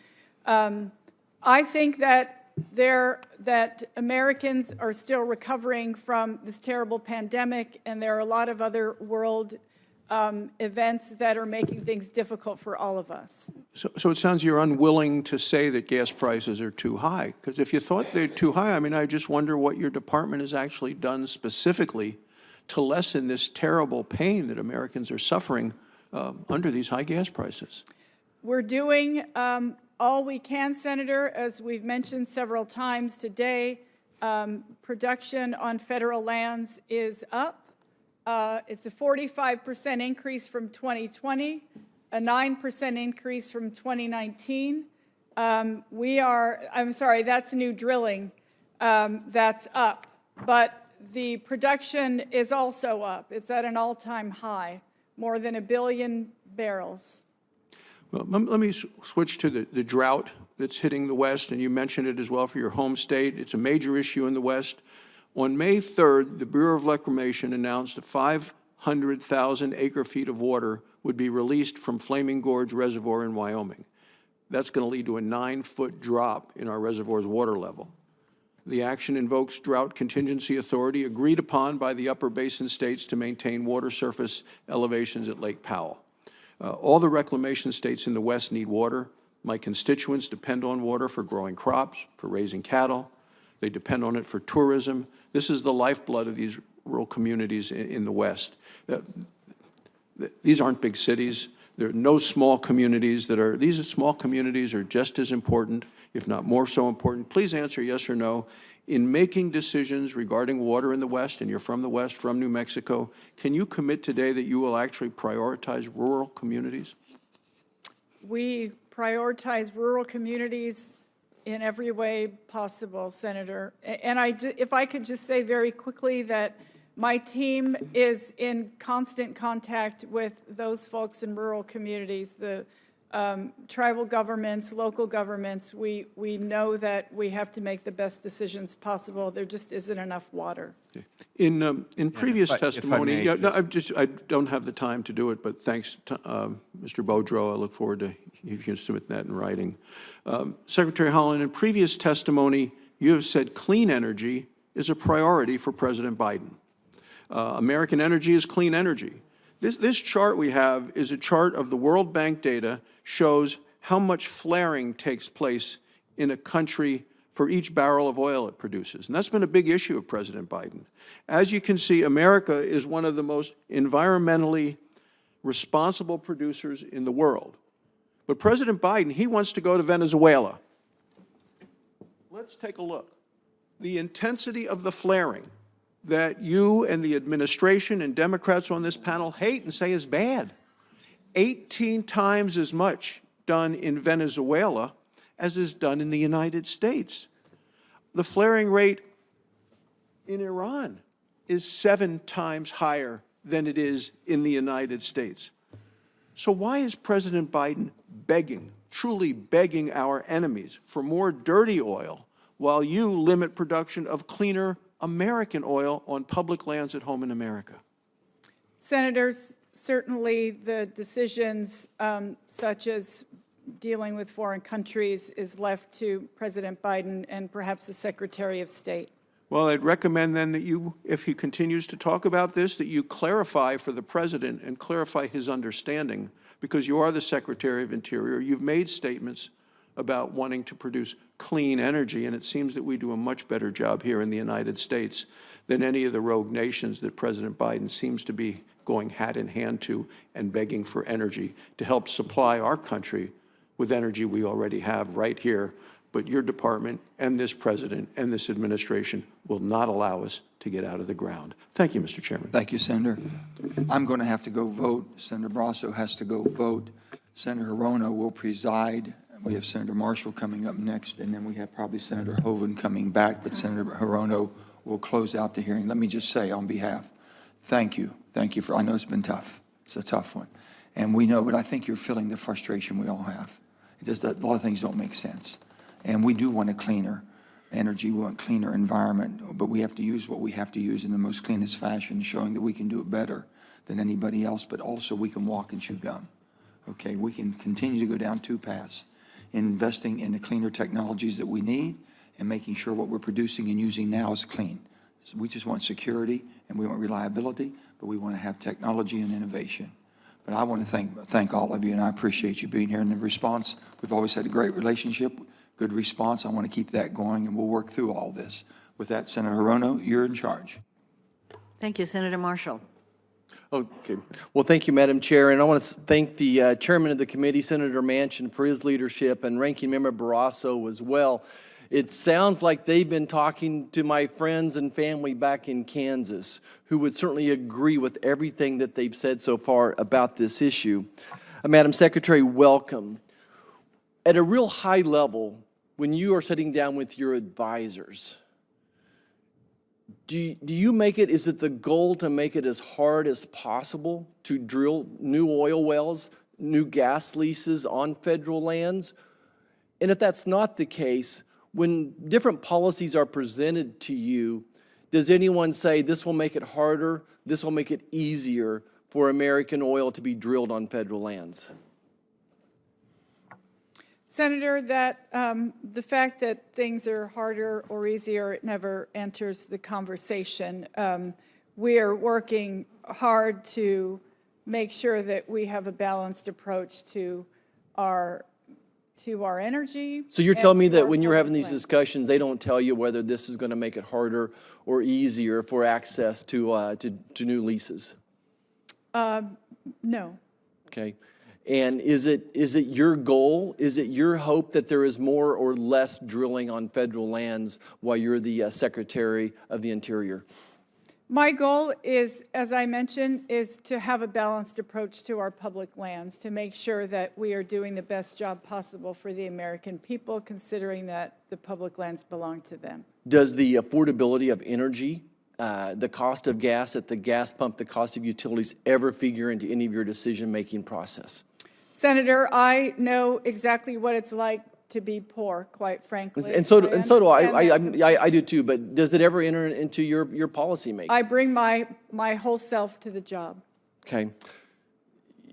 I think that Americans are still recovering from this terrible pandemic, and there are a lot of other world events that are making things difficult for all of us. So it sounds you're unwilling to say that gas prices are too high, because if you thought they're too high, I mean, I just wonder what your department has actually done specifically to lessen this terrible pain that Americans are suffering under these high gas prices. We're doing all we can, Senator. As we've mentioned several times today, production on federal lands is up. It's a 45% increase from 2020, a 9% increase from 2019. I'm sorry, that's new drilling. That's up. But the production is also up. It's at an all-time high, more than 1 billion barrels. Well, let me switch to the drought that's hitting the West, and you mentioned it as well for your home state. It's a major issue in the West. On May 3rd, the Bureau of Reclamation announced that 500,000 acre-feet of water would be released from Flaming Gorge Reservoir in Wyoming. That's going to lead to a 9-foot drop in our reservoir's water level. The action invokes Drought Contingency Authority agreed upon by the upper basin states to maintain water surface elevations at Lake Powell. All the reclamation states in the West need water. My constituents depend on water for growing crops, for raising cattle. They depend on it for tourism. This is the lifeblood of these rural communities in the West. These aren't big cities. There are no small communities these small communities are just as important, if not more so important. Please answer yes or no. In making decisions regarding water in the West, and you're from the West, from New Mexico, can you commit today that you will actually prioritize rural communities? We prioritize rural communities in every way possible, Senator. And if I could just say very quickly that my team is in constant contact with those folks in rural communities, the tribal governments, local governments. We know that we have to make the best decisions possible. There just isn't enough water. In previous testimony, I don't have the time to do it, but thanks to Mr. Boudreau. I look forward to you can submit that in writing. Secretary Haaland, in previous testimony, you have said clean energy is a priority for President Biden. American energy is clean energy. This chart we have is a chart of the World Bank data, shows how much flaring takes place in a country for each barrel of oil it produces. And that's been a big issue of President Biden. As you can see, America is one of the most environmentally responsible producers in the world. But President Biden, he wants to go to Venezuela. Let's take a look. The intensity of the flaring that you and the administration and Democrats on this panel hate and say is bad. 18 times as much done in Venezuela as is done in the United States. The flaring rate in Iran is 7 times higher than it is in the United States. So why is President Biden begging, truly begging our enemies for more dirty oil while you limit production of cleaner American oil on public lands at home in America? Senators, certainly the decisions such as dealing with foreign countries is left to President Biden and perhaps the Secretary of State. Well, I'd recommend then that you, if he continues to talk about this, that you clarify for the President and clarify his understanding, because you are the Secretary of Interior. You've made statements about wanting to produce clean energy, and it seems that we do a much better job here in the United States than any of the rogue nations that President Biden seems to be going hat in hand to and begging for energy to help supply our country with energy we already have right here. But your department and this president and this administration will not allow us to get out of the ground. Thank you, Mr. Chairman. Thank you, Senator. I'm going to have to go vote. Senator Barrasso has to go vote. Senator Hirono will preside. We have Senator Marshall coming up next, and then we have probably Senator Hoeven coming back, but Senator Hirono will close out the hearing. Let me just say on behalf, thank you. Thank you for, I know it's been tough. It's a tough one. And we know, but I think you're feeling the frustration we all have. It just, a lot of things don't make sense. And we do want a cleaner energy, we want a cleaner environment, but we have to use what we have to use in the most cleanest fashion, showing that we can do it better than anybody else, but also we can walk and chew gum. Okay, we can continue to go down 2 paths, investing in the cleaner technologies that we need and making sure what we're producing and using now is clean. So we just want security and we want reliability, but we want to have technology and innovation. But I want to thank all of you, and I appreciate you being here. And the response, we've always had a great relationship, good response. I want to keep that going, and we'll work through all this. With that, Senator Hirono, you're in charge. Thank you, Senator Marshall. Okay. Well, thank you, Madam Chair. And I want to thank the chairman of the committee, Senator Manchin, for his leadership, and Ranking Member Barrasso as well. It sounds like they've been talking to my friends and family back in Kansas, who would certainly agree with everything that they've said so far about this issue. Madam Secretary, welcome. At a real high level, when you are sitting down with your advisors, do you make it, is it the goal to make it as hard as possible to drill new oil wells, new gas leases on federal lands? And if that's not the case, when different policies are presented to you, does anyone say this will make it harder, this will make it easier for American oil to be drilled on federal lands? Senator, that the fact that things are harder or easier, it never enters the conversation. We are working hard to make sure that we have a balanced approach to our energy. So you're telling me that when you're having these discussions, they don't tell you whether this is going to make it harder or easier for access to new leases? No. Okay. And is it your goal, is it your hope that there is more or less drilling on federal lands while you're the Secretary of the Interior? My goal is, as I mentioned, is to have a balanced approach to our public lands, to make sure that we are doing the best job possible for the American people, considering that the public lands belong to them. Does the affordability of energy, the cost of gas at the gas pump, the cost of utilities ever figure into any of your decision-making process? Senator, I know exactly what it's like to be poor, quite frankly. And so do I. I do too, but does it ever enter into your policy making? I bring my whole self to the job. Okay.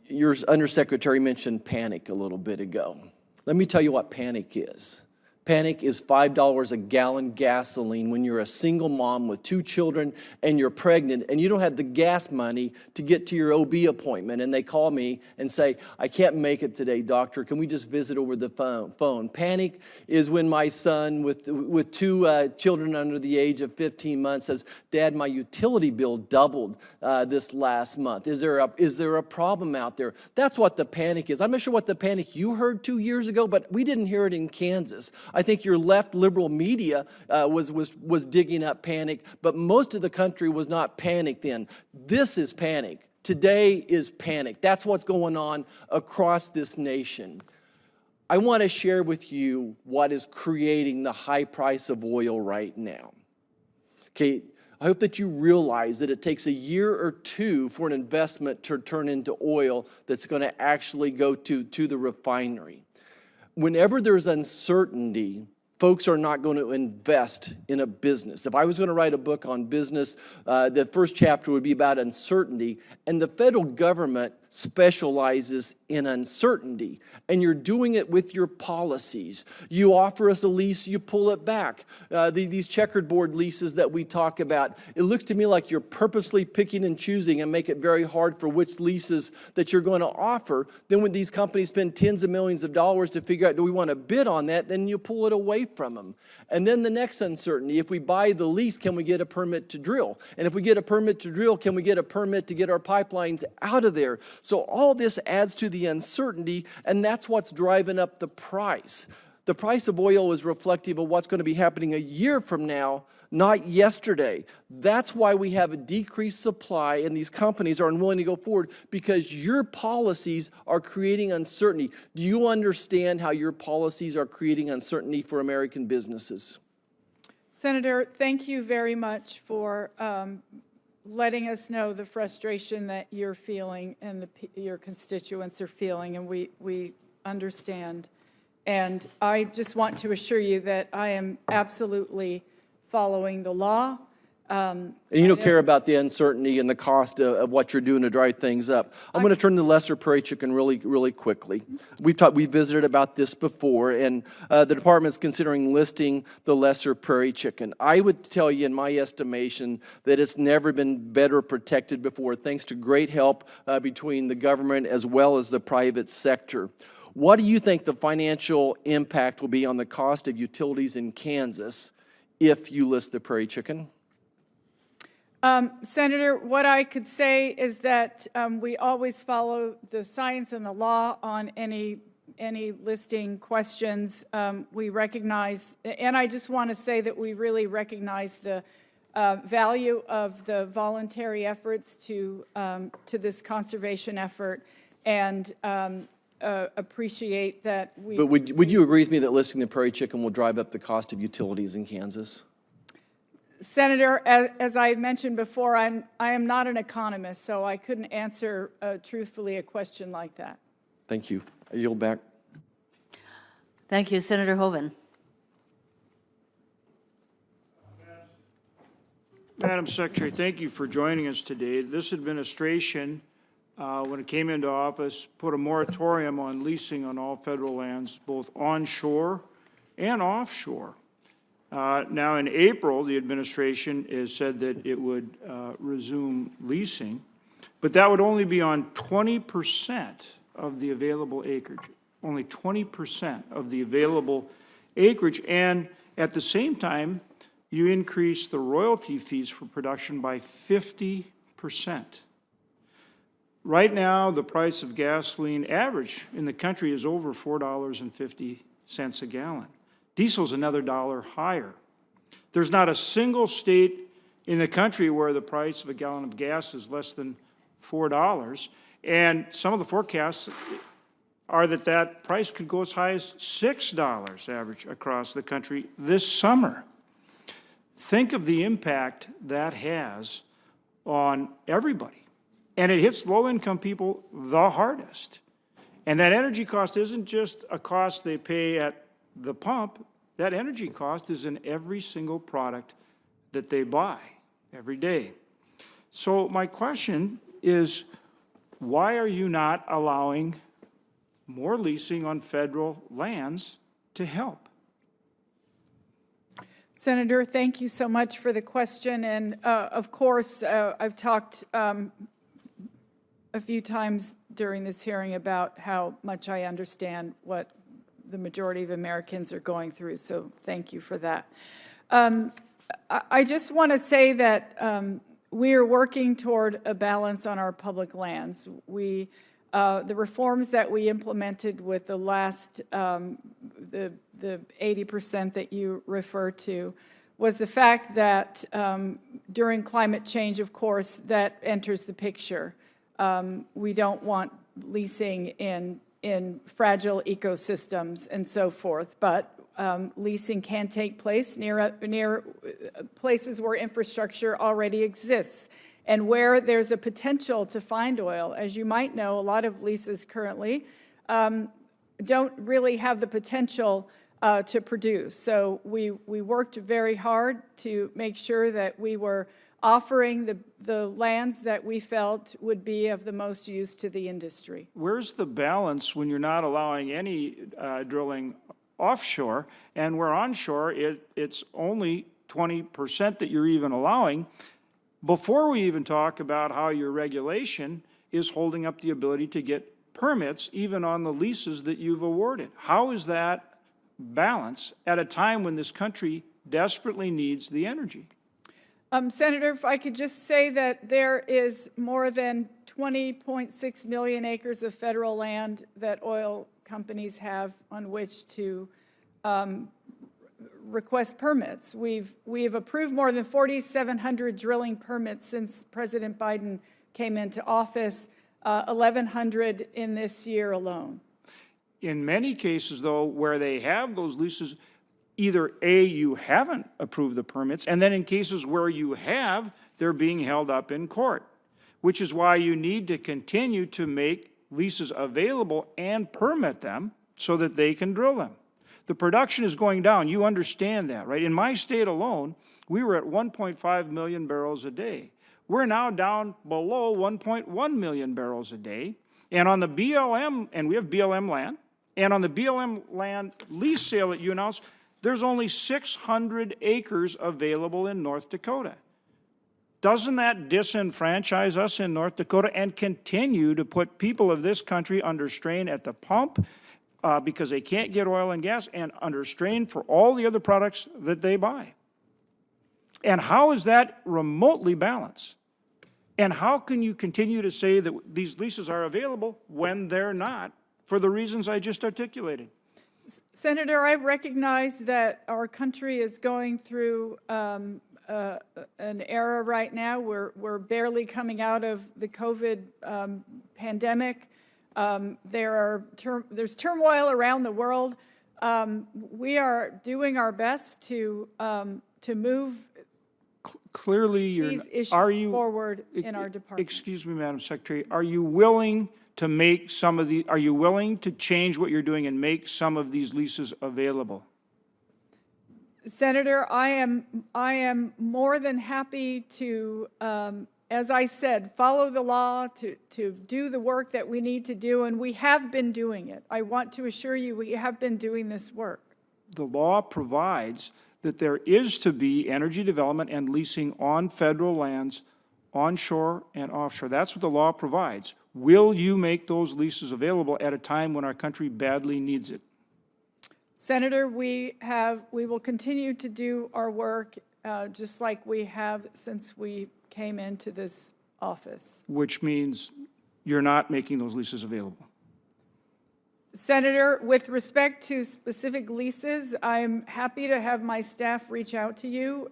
Your undersecretary mentioned panic a little bit ago. Let me tell you what panic is. Panic is $5 a gallon gasoline when you're a single mom with 2 children and you're pregnant and you don't have the gas money to get to your OB appointment. And they call me and say, I can't make it today, doctor. Can we just visit over the phone? Panic is when my son with 2 children under the age of 15 months says, Dad, my utility bill doubled this last month. Is there a problem out there? That's what the panic is. I'm not sure what the panic you heard 2 years ago, but we didn't hear it in Kansas. I think your left liberal media was digging up panic, but most of the country was not panicked then. This is panic. Today is panic. That's what's going on across this nation. I want to share with you what is creating the high price of oil right now. Okay, I hope that you realize that it takes a year or two for an investment to turn into oil that's going to actually go to the refinery. Whenever there's uncertainty, folks are not going to invest in a business. If I was going to write a book on business, the first chapter would be about uncertainty, and the federal government specializes in uncertainty, and you're doing it with your policies. You offer us a lease, you pull it back. These checkered board leases that we talk about, it looks to me like you're purposely picking and choosing and make it very hard for which leases that you're going to offer. Then when these companies spend tens of millions of dollars to figure out, do we want to bid on that, then you pull it away from them. And then the next uncertainty, if we buy the lease, can we get a permit to drill? And if we get a permit to drill, can we get a permit to get our pipelines out of there? So all this adds to the uncertainty, and that's what's driving up the price. The price of oil is reflective of what's going to be happening a year from now, not yesterday. That's why we have a decreased supply, and these companies are unwilling to go forward, because your policies are creating uncertainty. Do you understand how your policies are creating uncertainty for American businesses? Senator, thank you very much for letting us know the frustration that you're feeling and your constituents are feeling, and we understand. And I just want to assure you that I am absolutely following the law. And you don't care about the uncertainty and the cost of what you're doing to drive things up. I'm going to turn to the lesser prairie chicken really quickly. We visited about this before, and the department's considering listing the lesser prairie chicken. I would tell you, in my estimation, that it's never been better protected before, thanks to great help between the government as well as the private sector. What do you think the financial impact will be on the cost of utilities in Kansas if you list the prairie chicken? Senator, what I could say is that we always follow the science and the law on any listing questions. We recognize, and I just want to say that we really recognize the value of the voluntary efforts to this conservation effort, and appreciate that we... But would you agree with me that listing the prairie chicken will drive up the cost of utilities in Kansas? Senator, as I mentioned before, I am not an economist, so I couldn't answer truthfully a question like that. Thank you. I yield back. Thank you. Senator Hoeven. Madam Secretary, thank you for joining us today. This administration, when it came into office, put a moratorium on leasing on all federal lands, both onshore and offshore. Now, in April, the administration has said that it would resume leasing, but that would only be on 20% of the available acreage, only 20% of the available acreage, and at the same time, you increase the royalty fees for production by 50%. Right now, the price of gasoline average in the country is over $4.50 a gallon. Diesel's another $1 higher. There's not a single state in the country where the price of a gallon of gas is less than $4, and some of the forecasts are that that price could go as high as $6 average across the country this summer. Think of the impact that has on everybody, and it hits low-income people the hardest. And that energy cost isn't just a cost they pay at the pump. That energy cost is in every single product that they buy every day. So my question is, why are you not allowing more leasing on federal lands to help? Senator, thank you so much for the question. And of course, I've talked a few times during this hearing about how much I understand what the majority of Americans are going through, so thank you for that. I just want to say that we are working toward a balance on our public lands. The reforms that we implemented with the last, the 80% that you refer to, was the fact that during climate change, of course, that enters the picture. We don't want leasing in in fragile ecosystems and so forth. But leasing can take place near places where infrastructure already exists and where there's a potential to find oil. As you might know, a lot of leases currently don't really have the potential to produce. So we worked very hard to make sure that we were offering the lands that we felt would be of the most use to the industry. Where's the balance when you're not allowing any drilling offshore, and where onshore it's only 20% that you're even allowing, before we even talk about how your regulation is holding up the ability to get permits even on the leases that you've awarded? How is that balance at a time when this country desperately needs the energy? Senator, if I could just say that there is more than 20.6 million acres of federal land that oil companies have on which to request permits. We've approved more than 4,700 drilling permits since President Biden came into office, 1,100 in this year alone. In many cases, though, where they have those leases, either A, you haven't approved the permits, and then in cases where you have, they're being held up in court, which is why you need to continue to make leases available and permit them so that they can drill them. The production is going down. You understand that, right? In my state alone, we were at 1.5 million barrels a day. We're now down below 1.1 million barrels a day. And on the BLM, and we have BLM land, and on the BLM land lease sale that you announced, there's only 600 acres available in North Dakota. Doesn't that disenfranchise us in North Dakota and continue to put people of this country under strain at the pump because they can't get oil and gas, and under strain for all the other products that they buy? And how is that remotely balanced? And how can you continue to say that these leases are available when they're not, for the reasons I just articulated? Senator, I recognize that our country is going through an era right now. We're barely coming out of the COVID pandemic. There's turmoil around the world. We are doing our best to move Clearly, these issues forward in our department. Excuse me, Madam Secretary, are you willing to make some of the, are you willing to change what you're doing and make some of these leases available? Senator, I am more than happy to, as I said, follow the law, to do the work that we need to do, and we have been doing it. I want to assure you we have been doing this work. The law provides that there is to be energy development and leasing on federal lands, onshore and offshore. That's what the law provides. Will you make those leases available at a time when our country badly needs it? Senator, we will continue to do our work just like we have since we came into this office. Which means you're not making those leases available. Senator, with respect to specific leases, I'm happy to have my staff reach out to you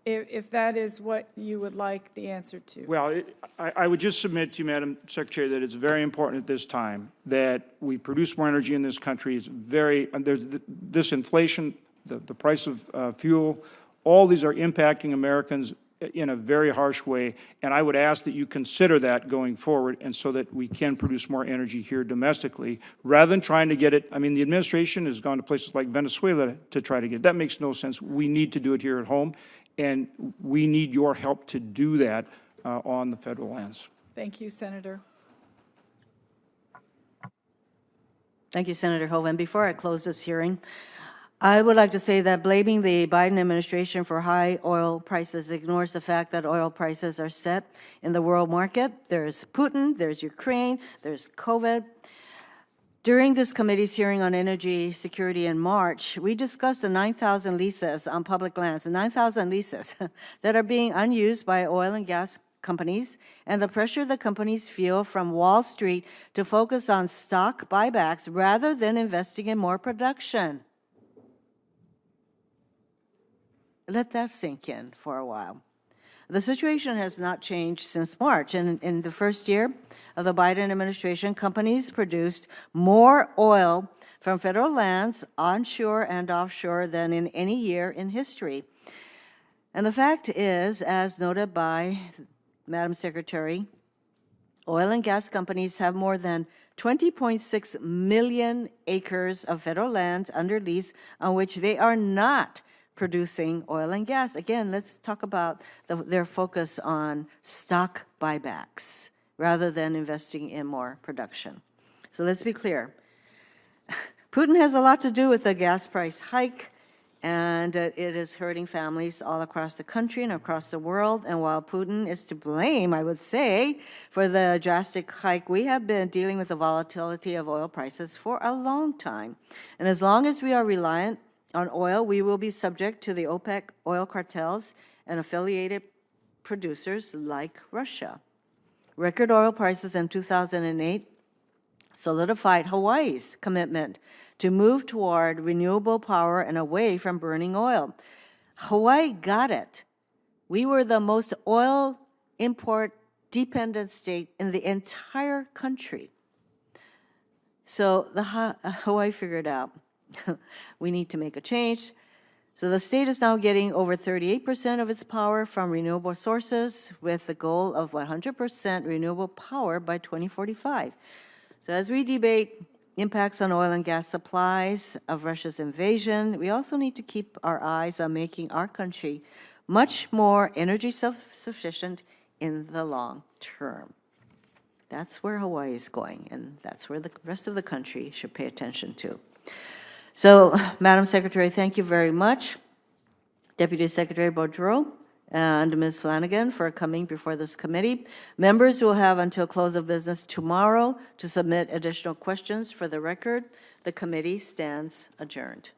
if that is what you would like the answer to. Well, I would just submit to you, Madam Secretary, that it's very important at this time that we produce more energy in this country. It's very, there's this inflation, the price of fuel, all these are impacting Americans in a very harsh way, and I would ask that you consider that going forward, and so that we can produce more energy here domestically, rather than trying to get it. I mean, the administration has gone to places like Venezuela to try to get it. That makes no sense. We need to do it here at home, and we need your help to do that on the federal lands. Thank you, Senator. Thank you, Senator Hoeven. Before I close this hearing, I would like to say that blaming the Biden administration for high oil prices ignores the fact that oil prices are set in the world market. There's Putin, there's Ukraine, there's COVID. During this committee's hearing on energy security in March, we discussed the 9,000 leases on public lands, the 9,000 leases that are being unused by oil and gas companies, and the pressure the companies feel from Wall Street to focus on stock buybacks rather than investing in more production. Let that sink in for a while. The situation has not changed since March. In the first year of the Biden administration, companies produced more oil from federal lands, onshore and offshore, than in any year in history. And the fact is, as noted by Madam Secretary, oil and gas companies have more than 20.6 million acres of federal lands under lease on which they are not producing oil and gas. Again, let's talk about their focus on stock buybacks rather than investing in more production. So let's be clear. Putin has a lot to do with the gas price hike, and it is hurting families all across the country and across the world. And while Putin is to blame, I would say, for the drastic hike, we have been dealing with the volatility of oil prices for a long time. And as long as we are reliant on oil, we will be subject to the OPEC oil cartels and affiliated producers like Russia. Record oil prices in 2008 solidified Hawaii's commitment to move toward renewable power and away from burning oil. Hawaii got it. We were the most oil import dependent state in the entire country. So Hawaii figured out we need to make a change. So the state is now getting over 38% of its power from renewable sources with the goal of 100% renewable power by 2045. So as we debate impacts on oil and gas supplies of Russia's invasion, we also need to keep our eyes on making our country much more energy self-sufficient in the long term. That's where Hawaii is going, and that's where the rest of the country should pay attention to. So, Madam Secretary, thank you very much. Deputy Secretary Boudreau and Ms. Flanagan for coming before this committee. Members will have until close of business tomorrow to submit additional questions for the record. The committee stands adjourned.